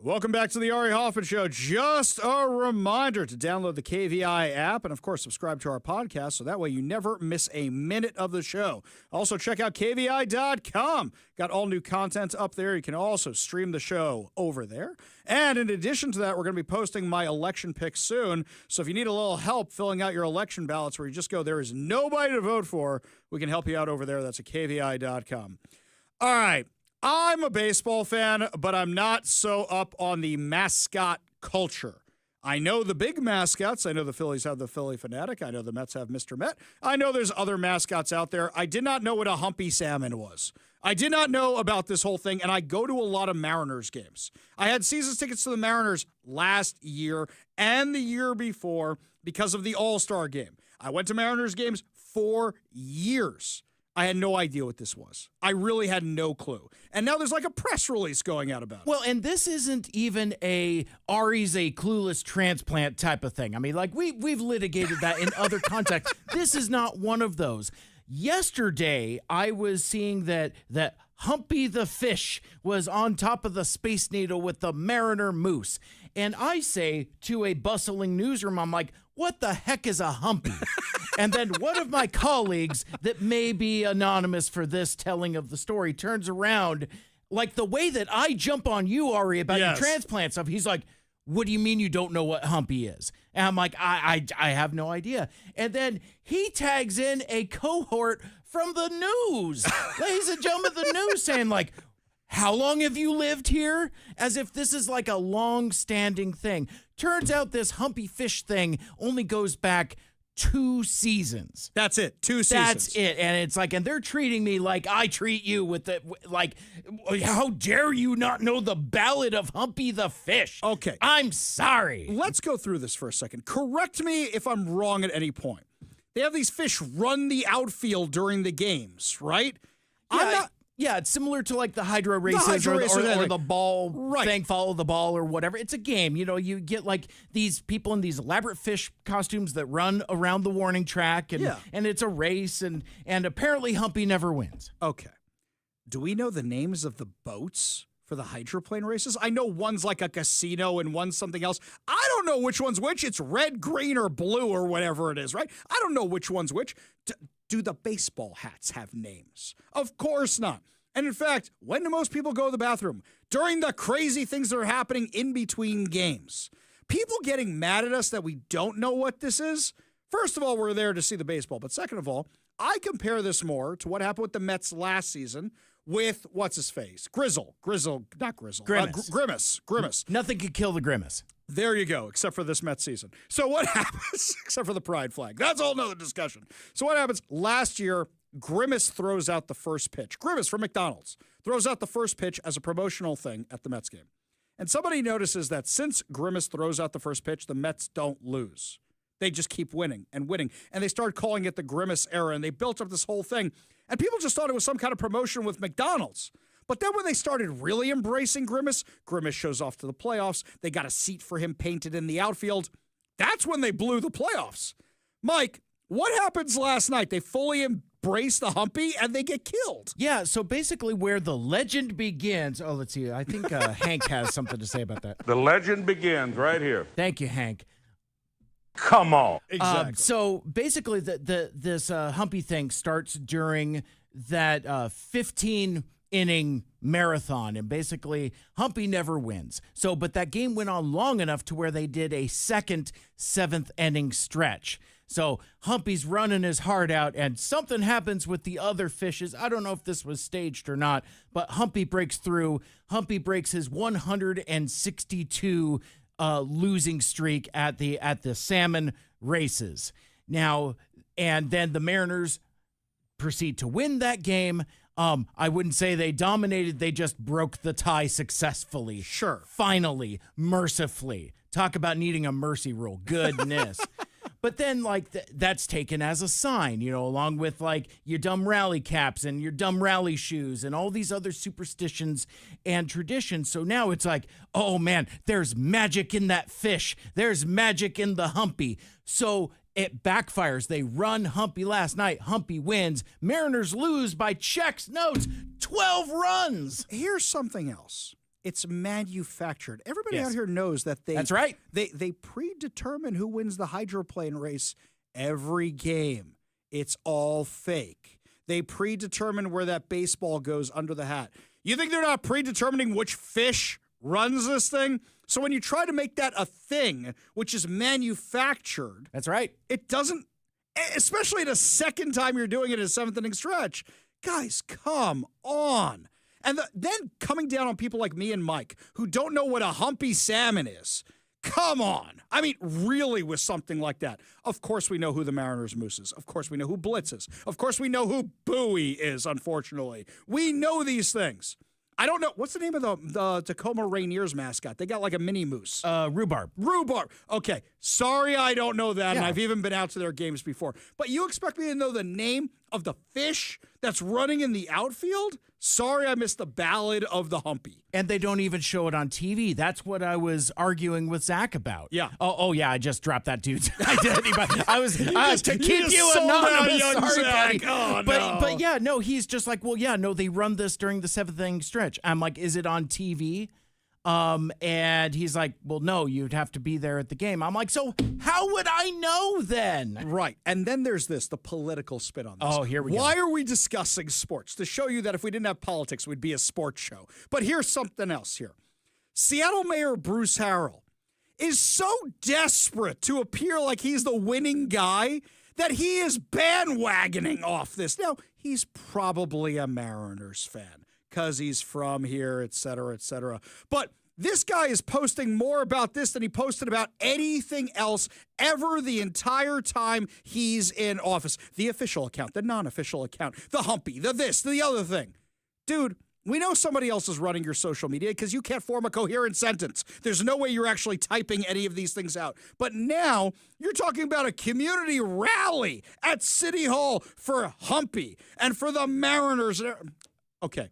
Welcome back to the Ari Hoffman Show. Just a reminder to download the KVI app and, of course, subscribe to our podcast so that way you never miss a minute of the show. Also, check out KVI.com. Got all new content up there. You can also stream the show over there. And in addition to that, we're going to be posting my election picks soon. So if you need a little help filling out your election ballots where you just go, there is nobody to vote for, we can help you out over there. That's at KVI.com. All right. I'm a baseball fan, but I'm not so up on the mascot culture. I know the big mascots. I know the Phillies have the Philly Fanatic. I know the Mets have Mr. Met. I know there's other mascots out there. I did not know what a humpy salmon was. I did not know about this whole thing, and I go to a lot of Mariners games. I had season tickets to the Mariners last year and the year before because of the All-Star game. I went to Mariners games for years. I had no idea what this was. I really had no clue. And now there's like a press release going out about it. Well, and this isn't even a Ari's a clueless transplant type of thing. I mean, like we've litigated that in other contexts. This is not one of those. Yesterday, I was seeing that Humpy the fish was on top of the Space Needle with the Mariner moose. And I say to a bustling newsroom, I'm like, what the heck is a humpy? And then one of my colleagues that may be anonymous for this telling of the story turns around, like the way that I jump on you, Ari, about your transplant stuff. He's like, what do you mean you don't know what humpy is? And I'm like, I have no idea. And then he tags in a cohort from the news. Ladies and gentlemen, the news saying like, how long have you lived here? As if this is like a long-standing thing. Turns out this humpy fish thing only goes back 2 seasons. That's it. 2 seasons. That's it. And it's like, and they're treating me like I treat you with the, like, how dare you not know the Ballad of Humpy the Fish? Okay. I'm sorry. Let's go through this for a second. Correct me if I'm wrong at any point. They have these fish run the outfield during the games, right? Yeah, it's similar to like the hydro races or the ball thing, follow the ball or whatever. It's a game. You know, you get like these people in these elaborate fish costumes that run around the warning track and it's a race and apparently Humpy never wins. Okay. Do we know the names of the boats for the hydroplane races? I know one's like a casino and one's something else. I don't know which one's which. It's red, green, or blue or whatever it is, right? I don't know which one's which. Do the baseball hats have names? Of course not. And in fact, when do most people go to the bathroom? During the crazy things that are happening in between games. People getting mad at us that we don't know what this is. First of all, we're there to see the baseball. But second of all, I compare this more to what happened with the Mets last season with, what's his face? Grimace. Nothing could kill the Grimace. There you go, except for this Mets season. So what happens, except for the pride flag? That's a whole nother discussion. So what happens? Last year, Grimace throws out the first pitch. Grimace from McDonald's throws out the first pitch as a promotional thing at the Mets game. And somebody notices that since Grimace throws out the first pitch, the Mets don't lose. They just keep winning and winning. And they started calling it the Grimace era, and they built up this whole thing. And people just thought it was some kind of promotion with McDonald's. But then when they started really embracing Grimace, Grimace shows off to the playoffs. They got a seat for him painted in the outfield. That's when they blew the playoffs. Mike, what happens last night? They fully embrace the Humpy and they get killed. Yeah, so basically where the legend begins. Oh, let's see. I think Hank has something to say about that. The legend begins right here. Thank you, Hank. Come on. Exactly. So basically this Humpy thing starts during that 15-inning marathon, and basically Humpy never wins. So, but that game went on long enough to where they did a second 7th-inning stretch. So Humpy's running his heart out, and something happens with the other fishes. I don't know if this was staged or not, but Humpy breaks through. Humpy breaks his 162 losing streak at the salmon races. Now, and then the Mariners proceed to win that game. I wouldn't say they dominated. They just broke the tie successfully. Sure. Finally, mercifully. Talk about needing a mercy rule. Goodness. But then, like, that's taken as a sign, you know, along with, like, your dumb rally caps and your dumb rally shoes and all these other superstitions and traditions. So now it's like, oh, man, there's magic in that fish. There's magic in the Humpy. So it backfires. They run Humpy last night. Humpy wins. Mariners lose by checks, notes, 12 runs. Here's something else. It's manufactured. Everybody Yes. out here knows that That's right. They predetermine who wins the hydroplane race every game. It's all fake. They predetermine where that baseball goes under the hat. You think they're not predetermining which fish runs this thing? So when you try to make that a thing, which is manufactured, that's right. It doesn't, especially the second time you're doing it in a seventh inning stretch. Guys, come on. And then coming down on people like me and Mike who don't know what a humpy salmon is. Come on. I mean, really, with something like that. Of course we know who the Mariners Moose is. Of course we know who Blitz is. Of course we know who Bowie is, unfortunately. We know these things. I don't know. What's the name of the Tacoma Rainiers mascot? They got like a mini moose. Rhubarb. Rhubarb. Okay. Sorry I don't know that, and Yeah. I've even been out to their games before. But you expect me to know the name of the fish that's running in the outfield? Sorry I missed the Ballad of the Humpy. And they don't even show it on TV. That's what I was arguing with Zach about. Yeah. Oh yeah, I just dropped that dude's identity. But I was to keep just you sold out anonymous. young Sorry, Zach. buddy. Oh, But yeah, no, he's just like, well, yeah, no, they run this during the seventh inning stretch. I'm like, is it on TV? And he's like, well, no, you'd have to be there at the game. I'm like, so how would I know then? Right. And then there's the political spin on this. Oh, here we go. Why are we discussing sports? To show you that if we didn't have politics, we'd be a sports show. But here's something else here. Seattle Mayor Bruce Harrell is so desperate to appear like he's the winning guy that he is bandwagoning off this. Now, he's probably a Mariners fan because he's from here, et cetera, et cetera. But this guy is posting more about this than he posted about anything else ever the entire time he's in office. The official account, the non-official account, the humpy, the this, the other thing. Dude, we know somebody else is running your social media because you can't form a coherent sentence. There's no way you're actually typing any of these things out. But now you're talking about a community rally at City Hall for Humpy and for the Mariners. Okay,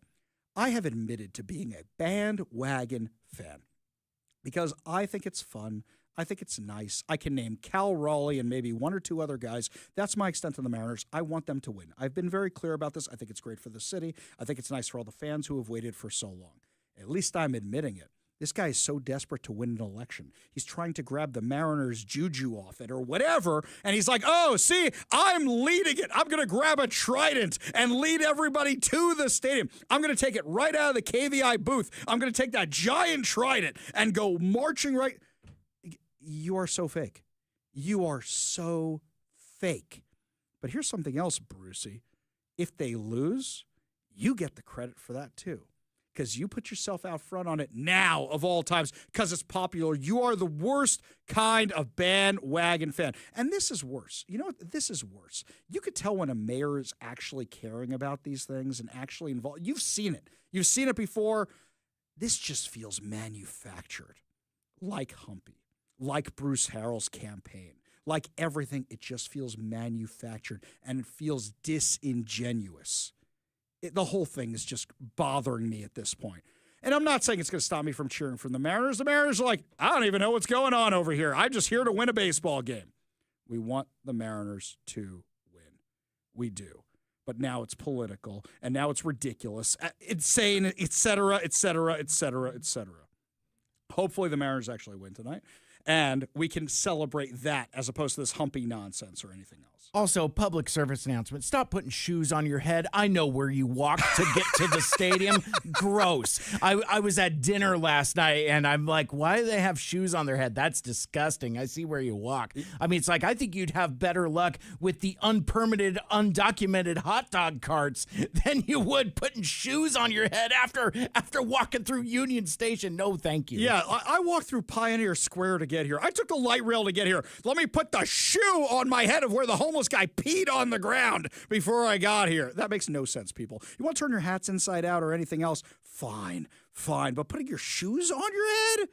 I have admitted to being a bandwagon fan because I think it's fun. I think it's nice. I can name Cal Raleigh and maybe one or two other guys. That's my extent on the Mariners. I want them to win. I've been very clear about this. I think it's great for the city. I think it's nice for all the fans who have waited for so long. At least I'm admitting it. This guy is so desperate to win an election. He's trying to grab the Mariners' juju off it or whatever, and he's like, oh, see, I'm leading it. I'm going to grab a trident and lead everybody to the stadium. I'm going to take it right out of the KVI booth. I'm going to take that giant trident and go marching right. You are so fake. You are so fake. But here's something else, Brucey. If they lose, you get the credit for that too. Because you put yourself out front on it now of all times because it's popular. You are the worst kind of bandwagon fan. And this is worse. You know what? This is worse. You could tell when a mayor is actually caring about these things and actually involved. You've seen it. You've seen it before. This just feels manufactured. Like Humpy. Like Bruce Harrell's campaign. Like everything, it just feels manufactured and it feels disingenuous. The whole thing is just bothering me at this point. And I'm not saying it's going to stop me from cheering for the Mariners. The Mariners are like, I don't even know what's going on over here. I'm just here to win a baseball game. We want the Mariners to win. We do. But now it's political, and now it's ridiculous, insane, et cetera, et cetera, et cetera, et cetera. Hopefully the Mariners actually win tonight, and we can celebrate that as opposed to this humpy nonsense or anything else. Also, public service announcement. Stop putting shoes on your head. I know where you walk to get to the stadium. Gross. I was at dinner last night, and I'm like, why do they have shoes on their head? That's disgusting. I see where you walk. I mean, it's like, I think you'd have better luck with the unpermitted, undocumented hot dog carts than you would putting shoes on your head after walking through Union Station. No, thank you. Yeah, I walked through Pioneer Square to get here. I took the light rail to get here. Let me put the shoe on my head of where the homeless guy peed on the ground before I got here. That makes no sense, people. You want to turn your hats inside out or anything else? Fine. But putting your shoes on your head?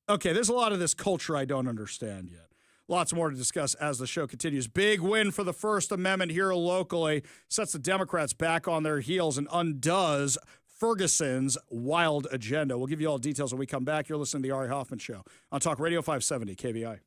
Okay, there's a lot of this culture I don't understand yet. Lots more to discuss as the show continues. Big win for the First Amendment here locally. Sets the Democrats back on their heels and undoes Ferguson's wild agenda. We'll give you all details when we come back. You're listening to the Ari Hoffman Show on Talk Radio 570 KBI.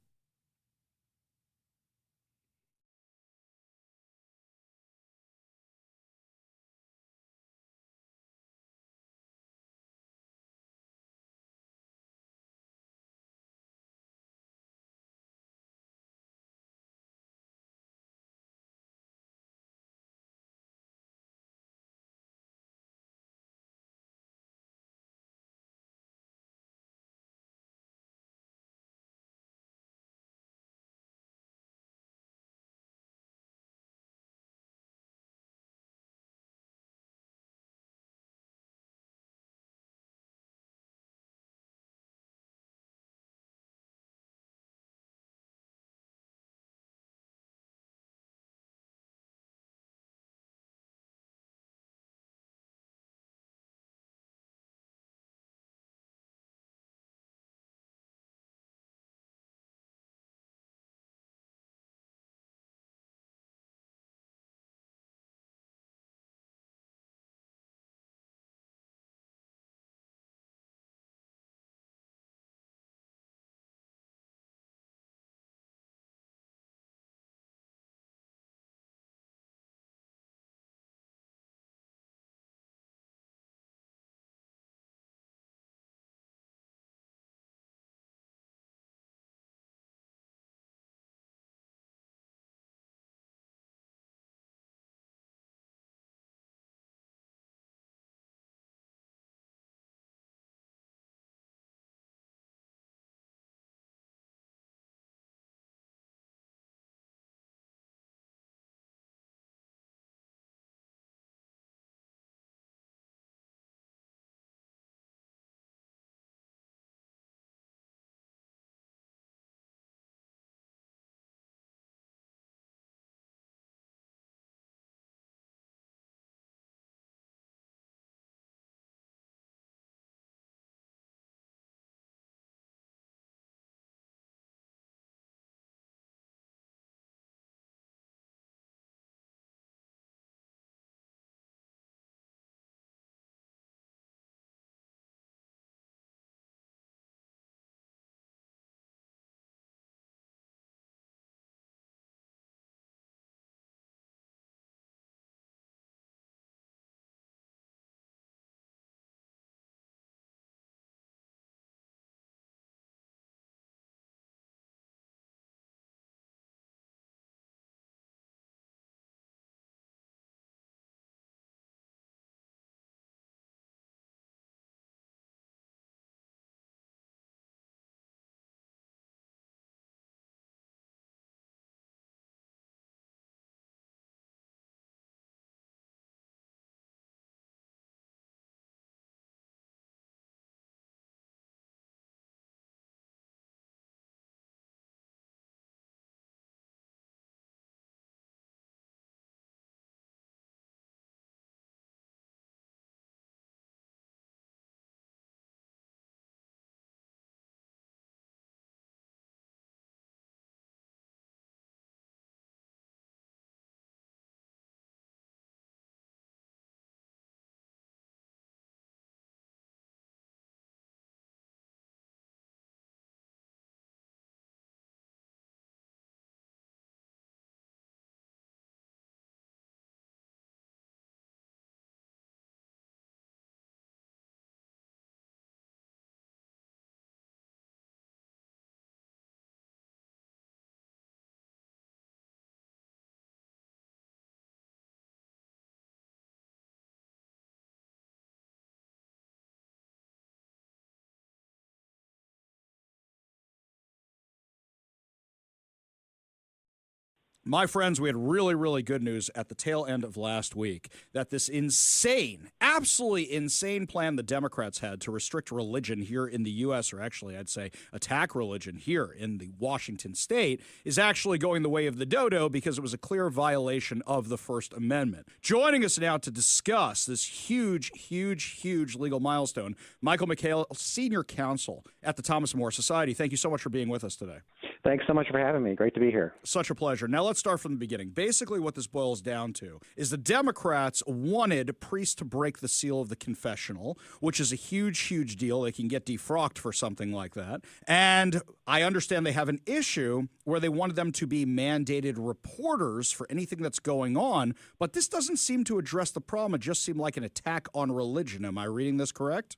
My friends, we had really, really good news at the tail end of last week that this insane, absolutely insane plan the Democrats had to restrict religion here in the U.S., or actually I'd say attack religion here in the Washington state, is actually going the way of the dodo because it was a clear violation of the First Amendment. Joining us now to discuss this huge, huge, huge legal milestone, Michael McHale, Senior Counsel at the Thomas More Society. Thank you so much for being with us today. Thanks so much for having me. Great to be here. Such a pleasure. Now let's start from the beginning. Basically what this boils down to is the Democrats wanted priests to break the seal of the confessional, which is a huge, huge deal. They can get defrocked for something like that. And I understand they have an issue where they wanted them to be mandated reporters for anything that's going on, but this doesn't seem to address the problem. It just seemed like an attack on religion. Am I reading this correct?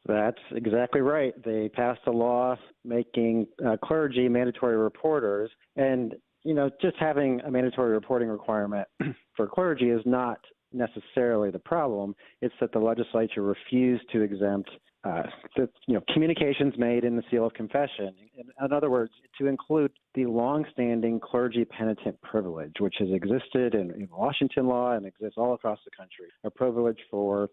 That's exactly right. They passed a law making clergy mandatory reporters. And, you know, just having a mandatory reporting requirement for clergy is not necessarily the problem. It's that the legislature refused to exempt communications made in the seal of confession. In other words, to include the longstanding clergy penitent privilege, which has existed in Washington law and exists all across the country, a privilege for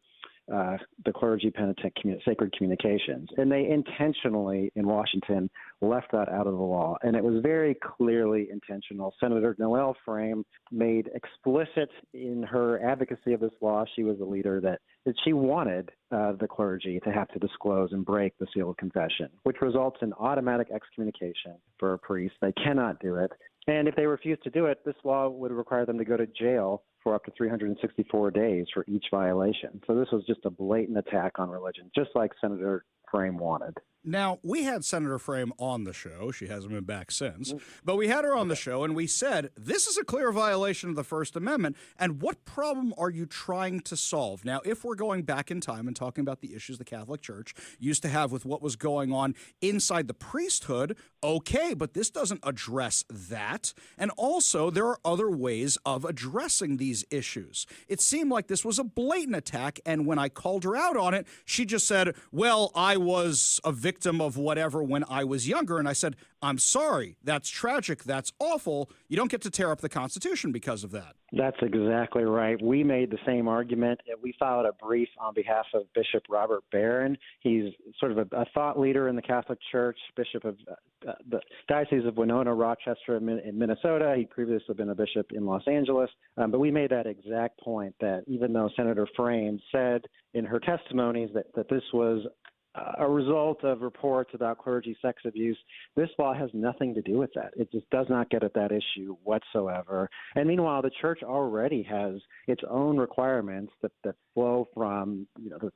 the clergy penitent sacred communications. And they intentionally, in Washington, left that out of the law. And it was very clearly intentional. Senator Noel Frame made explicit in her advocacy of this law, she was a leader, that she wanted the clergy to have to disclose and break the seal of confession, which results in automatic excommunication for a priest. They cannot do it. And if they refuse to do it, this law would require them to go to jail for up to 364 days for each violation. So this was just a blatant attack on religion, just like Senator Frame wanted. Now, we had Senator Frame on the show. She hasn't been back since. But we had her on the show, and we said, this is a clear violation of the First Amendment, and what problem are you trying to solve? Now, if we're going back in time and talking about the issues the Catholic Church used to have with what was going on inside the priesthood, okay, but this doesn't address that. And also, there are other ways of addressing these issues. It seemed like this was a blatant attack, and when I called her out on it, she just said, well, I was a victim of whatever when I was younger. And I said, I'm sorry. That's tragic. That's awful. You don't get to tear up the Constitution because of that. That's exactly right. We made the same argument. We filed a brief on behalf of Bishop Robert Barron. He's sort of a thought leader in the Catholic Church, Bishop of the Diocese of Winona, Rochester in Minnesota. He'd previously been a bishop in Los Angeles. But we made that exact point that even though Senator Frame said in her testimonies that this was a result of reports about clergy sex abuse, this law has nothing to do with that. It just does not get at that issue whatsoever. And meanwhile, the church already has its own requirements that flow from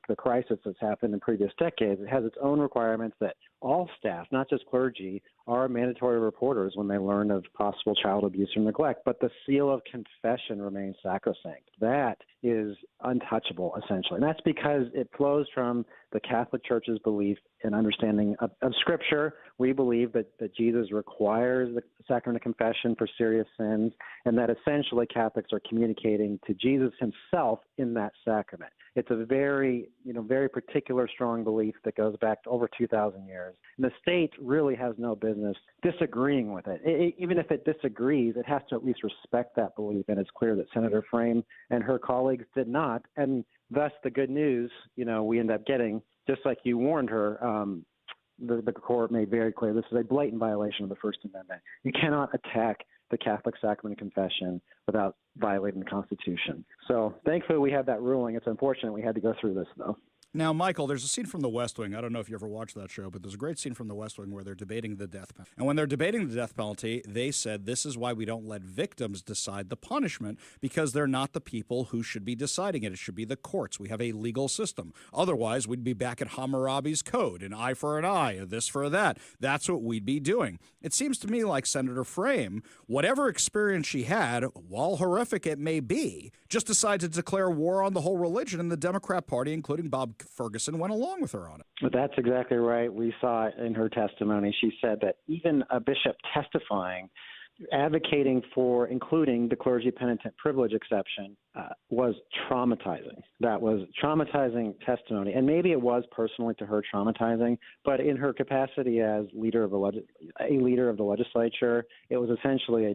the crisis that's happened in previous decades. It has its own requirements that all staff, not just clergy, are mandatory reporters when they learn of possible child abuse or neglect. But the seal of confession remains sacrosanct. That is untouchable, essentially. And that's because it flows from the Catholic Church's belief and understanding of Scripture. We believe that Jesus requires the sacrament of confession for serious sins, and that essentially Catholics are communicating to Jesus himself in that sacrament. It's a very, very particular strong belief that goes back to over 2,000 years. And the state really has no business disagreeing with it. Even if it disagrees, it has to at least respect that belief. And it's clear that Senator Frame and her colleagues did not. And thus the good news, we end up getting, just like you warned her, the court made very clear this is a blatant violation of the First Amendment. You cannot attack the Catholic sacrament of confession without violating the Constitution. So thankfully we had that ruling. It's unfortunate we had to go through this, though. Now, Michael, there's a scene from The West Wing. I don't know if you ever watched that show, but there's a great scene from The West Wing where they're debating the death penalty. And when they're debating the death penalty, they said this is why we don't let victims decide the punishment, because they're not the people who should be deciding it. It should be the courts. We have a legal system. Otherwise, we'd be back at Hammurabi's code, an eye for an eye, a this for that. That's what we'd be doing. It seems to me like Senator Frame, whatever experience she had, while horrific it may be, just decided to declare war on the whole religion, and the Democrat Party, including Bob Ferguson, went along with her on it. But that's exactly right. We saw it in her testimony. She said that even a bishop testifying, advocating for including the clergy penitent privilege exception was traumatizing. That was traumatizing testimony. And maybe it was personally to her traumatizing, but in her capacity as leader of the legislature, it was essentially a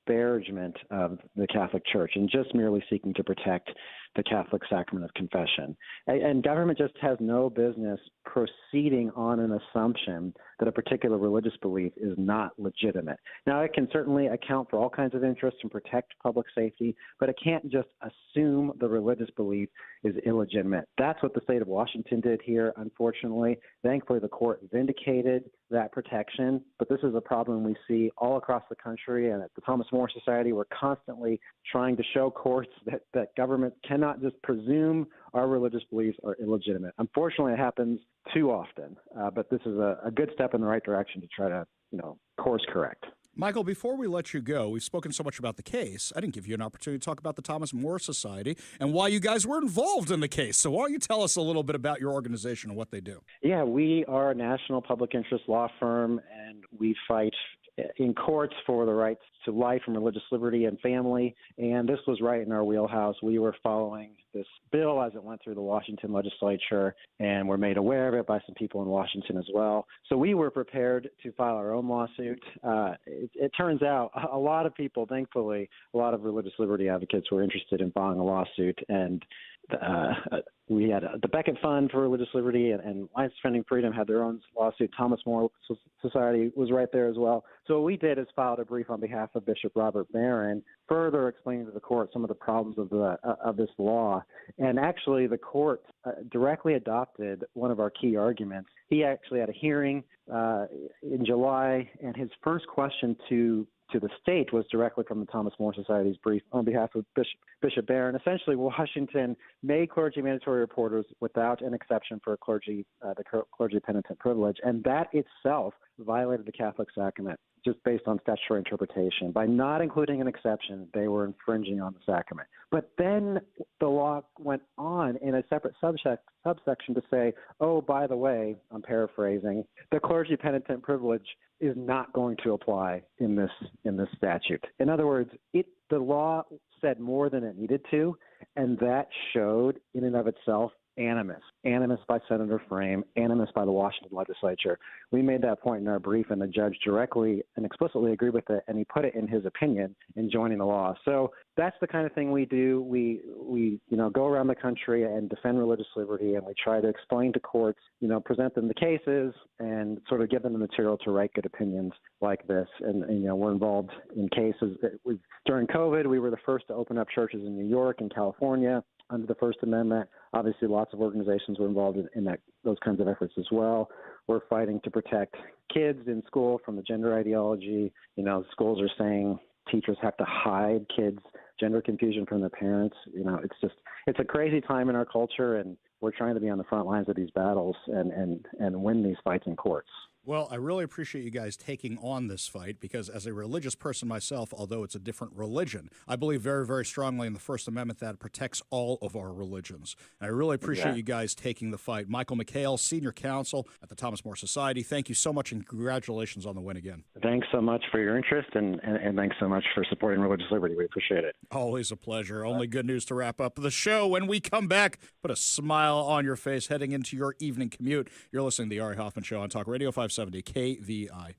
disparagement of the Catholic Church and just merely seeking to protect the Catholic sacrament of confession. And government just has no business proceeding on an assumption that a particular religious belief is not legitimate. Now, it can certainly account for all kinds of interests and protect public safety, but it can't just assume the religious belief is illegitimate. That's what the state of Washington did here, unfortunately. Thankfully, the court vindicated that protection, but this is a problem we see all across the country, and at the Thomas More Society, we're constantly trying to show courts that government cannot just presume our religious beliefs are illegitimate. Unfortunately, it happens too often, but this is a good step in the right direction to try to, course correct. Michael, before we let you go, we've spoken so much about the case. I didn't give you an opportunity to talk about the Thomas More Society and why you guys were involved in the case. So why don't you tell us a little bit about your organization and what they do? Yeah, we are a national public interest law firm, and we fight in courts for the rights to life and religious liberty and family. And this was right in our wheelhouse. We were following this bill as it went through the Washington legislature, and were made aware of it by some people in Washington as well. So we were prepared to file our own lawsuit. It turns out a lot of people, thankfully, a lot of religious liberty advocates were interested in filing a lawsuit, and we had the Beckett Fund for Religious Liberty and Alliance Defending Freedom had their own lawsuit. Thomas More Society was right there as well. So what we did is filed a brief on behalf of Bishop Robert Barron, further explaining to the court some of the problems of this law. And actually, the court directly adopted one of our key arguments. He actually had a hearing in July, and his first question to the state was directly from the Thomas More Society's brief on behalf of Bishop Barron. Essentially, Washington made clergy mandatory reporters without an exception for the clergy penitent privilege, and that itself violated the Catholic sacrament just based on statutory interpretation. By not including an exception, they were infringing on the sacrament. But then the law went on in a separate subsection to say, oh, by the way, I'm paraphrasing, the clergy penitent privilege is not going to apply in this statute. In other words, the law said more than it needed to, and that showed in and of itself animus by Senator Frame, animus by the Washington legislature. We made that point in our brief, and the judge directly and explicitly agreed with it, and he put it in his opinion in joining the law. So that's the kind of thing we do. We go around the country and defend religious liberty, and we try to explain to courts, present them the cases and sort of give them the material to write good opinions like this. And we're involved in cases. During COVID, we were the first to open up churches in New York and California under the First Amendment. Obviously, lots of organizations were involved in those kinds of efforts as well. We're fighting to protect kids in school from the gender ideology. Schools are saying teachers have to hide kids' gender confusion from their parents. It's a crazy time in our culture, and we're trying to be on the front lines of these battles and win these fights in courts. Well, I really appreciate you guys taking on this fight because as a religious person myself, although it's a different religion, I believe very, very strongly in the First Amendment that it protects all of our religions. And I really appreciate you guys taking the fight. Michael McHale, Senior Counsel at the Thomas More Society, thank you so much and congratulations on the win again. Thanks so much for your interest and thanks so much for supporting religious liberty. We appreciate it. Always a pleasure. Only good news to wrap up the show. When we come back, put a smile on your face heading into your evening commute. You're listening to the Ari Hoffman Show on Talk Radio 570 KVI.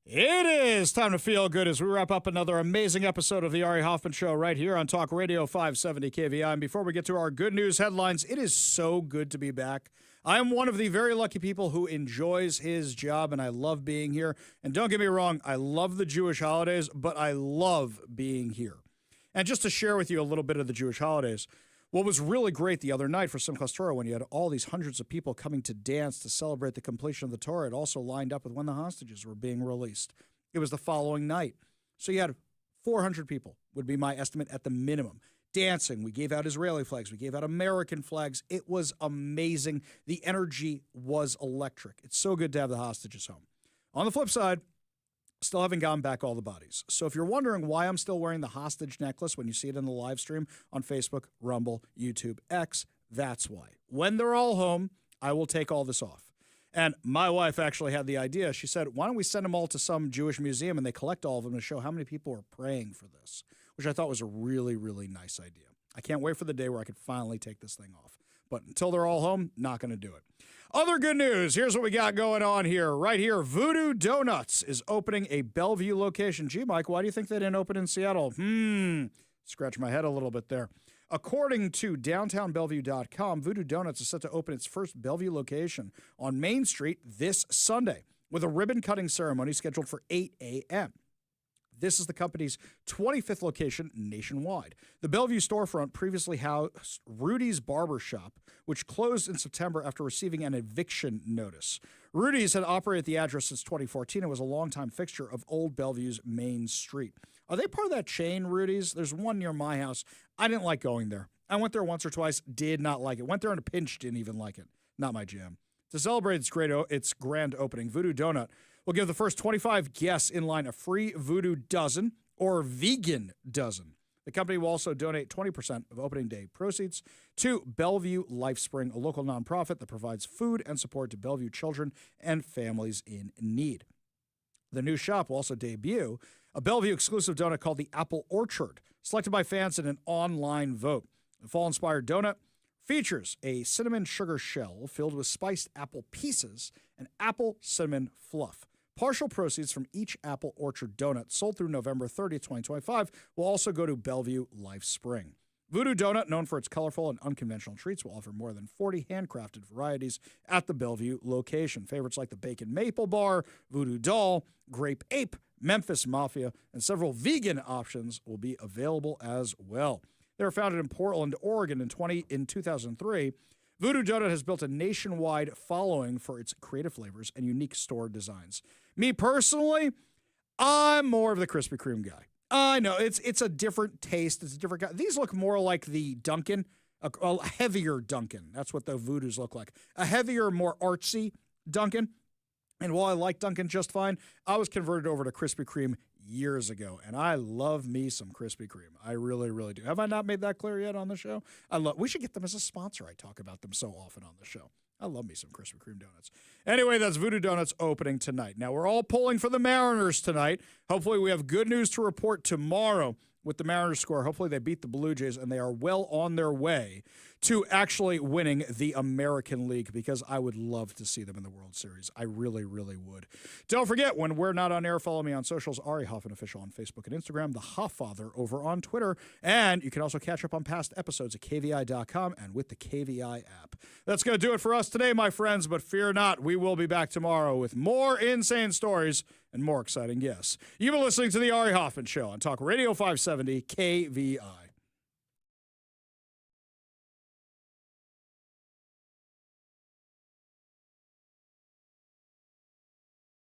It is time to feel good as we wrap up another amazing episode of the Ari Hoffman Show right here on Talk Radio 570 KVI. And before we get to our good news headlines, it is so good to be back. I am one of the very lucky people who enjoys his job, and I love being here. And don't get me wrong, I love the Jewish holidays, but I love being here. And just to share with you a little bit of the Jewish holidays, what was really great the other night for Simchas Torah, when you had all these hundreds of people coming to dance to celebrate the completion of the Torah, it also lined up with when the hostages were being released. It was the following night. So you had 400 people, would be my estimate at the minimum, dancing. We gave out Israeli flags. We gave out American flags. It was amazing. The energy was electric. It's so good to have the hostages home. On the flip side, still haven't gotten back all the bodies. So if you're wondering why I'm still wearing the hostage necklace when you see it in the live stream on Facebook, Rumble, YouTube, X, that's why. When they're all home, I will take all this off. And my wife actually had the idea. She said, why don't we send them all to some Jewish museum and they collect all of them to show how many people are praying for this, which I thought was a really, really nice idea. I can't wait for the day where I can finally take this thing off. But until they're all home, not going to do it. Other good news. Here's what we got going on here. Right here, Voodoo Donuts is opening a Bellevue location. Gee, Mike, why do you think they didn't open in Seattle? Scratch my head a little bit there. According to downtownbellevue.com, Voodoo Donuts is set to open its first Bellevue location on Main Street this Sunday with a ribbon-cutting ceremony scheduled for 8 a.m. This is the company's 25th location nationwide. The Bellevue storefront previously housed Rudy's Barber Shop, which closed in September after receiving an eviction notice. Rudy's had operated the address since 2014 and was a longtime fixture of Old Bellevue's Main Street. Are they part of that chain, Rudy's? There's one near my house. I didn't like going there. I went there once or twice, did not like it. Went there in a pinch, didn't even like it. Not my jam. To celebrate its grand opening, Voodoo Donut will give the first 25 guests in line a free Voodoo dozen or vegan dozen. The company will also donate 20% of opening day proceeds to Bellevue LifeSpring, a local nonprofit that provides food and support to Bellevue children and families in need. The new shop will also debut a Bellevue exclusive donut called the Apple Orchard, selected by fans in an online vote. The fall-inspired donut features a cinnamon sugar shell filled with spiced apple pieces and apple cinnamon fluff. Partial proceeds from each Apple Orchard donut sold through November 30th, 2025 will also go to Bellevue LifeSpring. Voodoo Donut, known for its colorful and unconventional treats, will offer more than 40 handcrafted varieties at the Bellevue location. Favorites like the Bacon Maple Bar, Voodoo Doll, Grape Ape, Memphis Mafia, and several vegan options will be available as well. They were founded in Portland, Oregon in 2003. Voodoo Donut has built a nationwide following for its creative flavors and unique store designs. Me personally, I'm more of the Krispy Kreme guy. I know it's a different taste. It's a different guy. These look more like the Dunkin', a heavier Dunkin'. That's what the Voodoos look like. A heavier, more artsy Dunkin'. And while I like Dunkin' just fine, I was converted over to Krispy Kreme years ago, and I love me some Krispy Kreme. I really, really do. Have I not made that clear yet on the show? We should get them as a sponsor. I talk about them so often on the show. I love me some Krispy Kreme donuts. Anyway, that's Voodoo Donuts opening tonight. Now, we're all pulling for the Mariners tonight. Hopefully, we have good news to report tomorrow with the Mariners score. Hopefully, they beat the Blue Jays, and they are well on their way to actually winning the American League, because I would love to see them in the World Series. I really, really would. Don't forget, when we're not on air, follow me on socials, Ari Hoffman Official on Facebook and Instagram, The Hofffather over on Twitter, and you can also catch up on past episodes at KVI.com and with the KVI app. That's going to do it for us today, my friends, but fear not, we will be back tomorrow with more insane stories and more exciting guests. You've been listening to The Ari Hoffman Show on Talk Radio 570 KVI.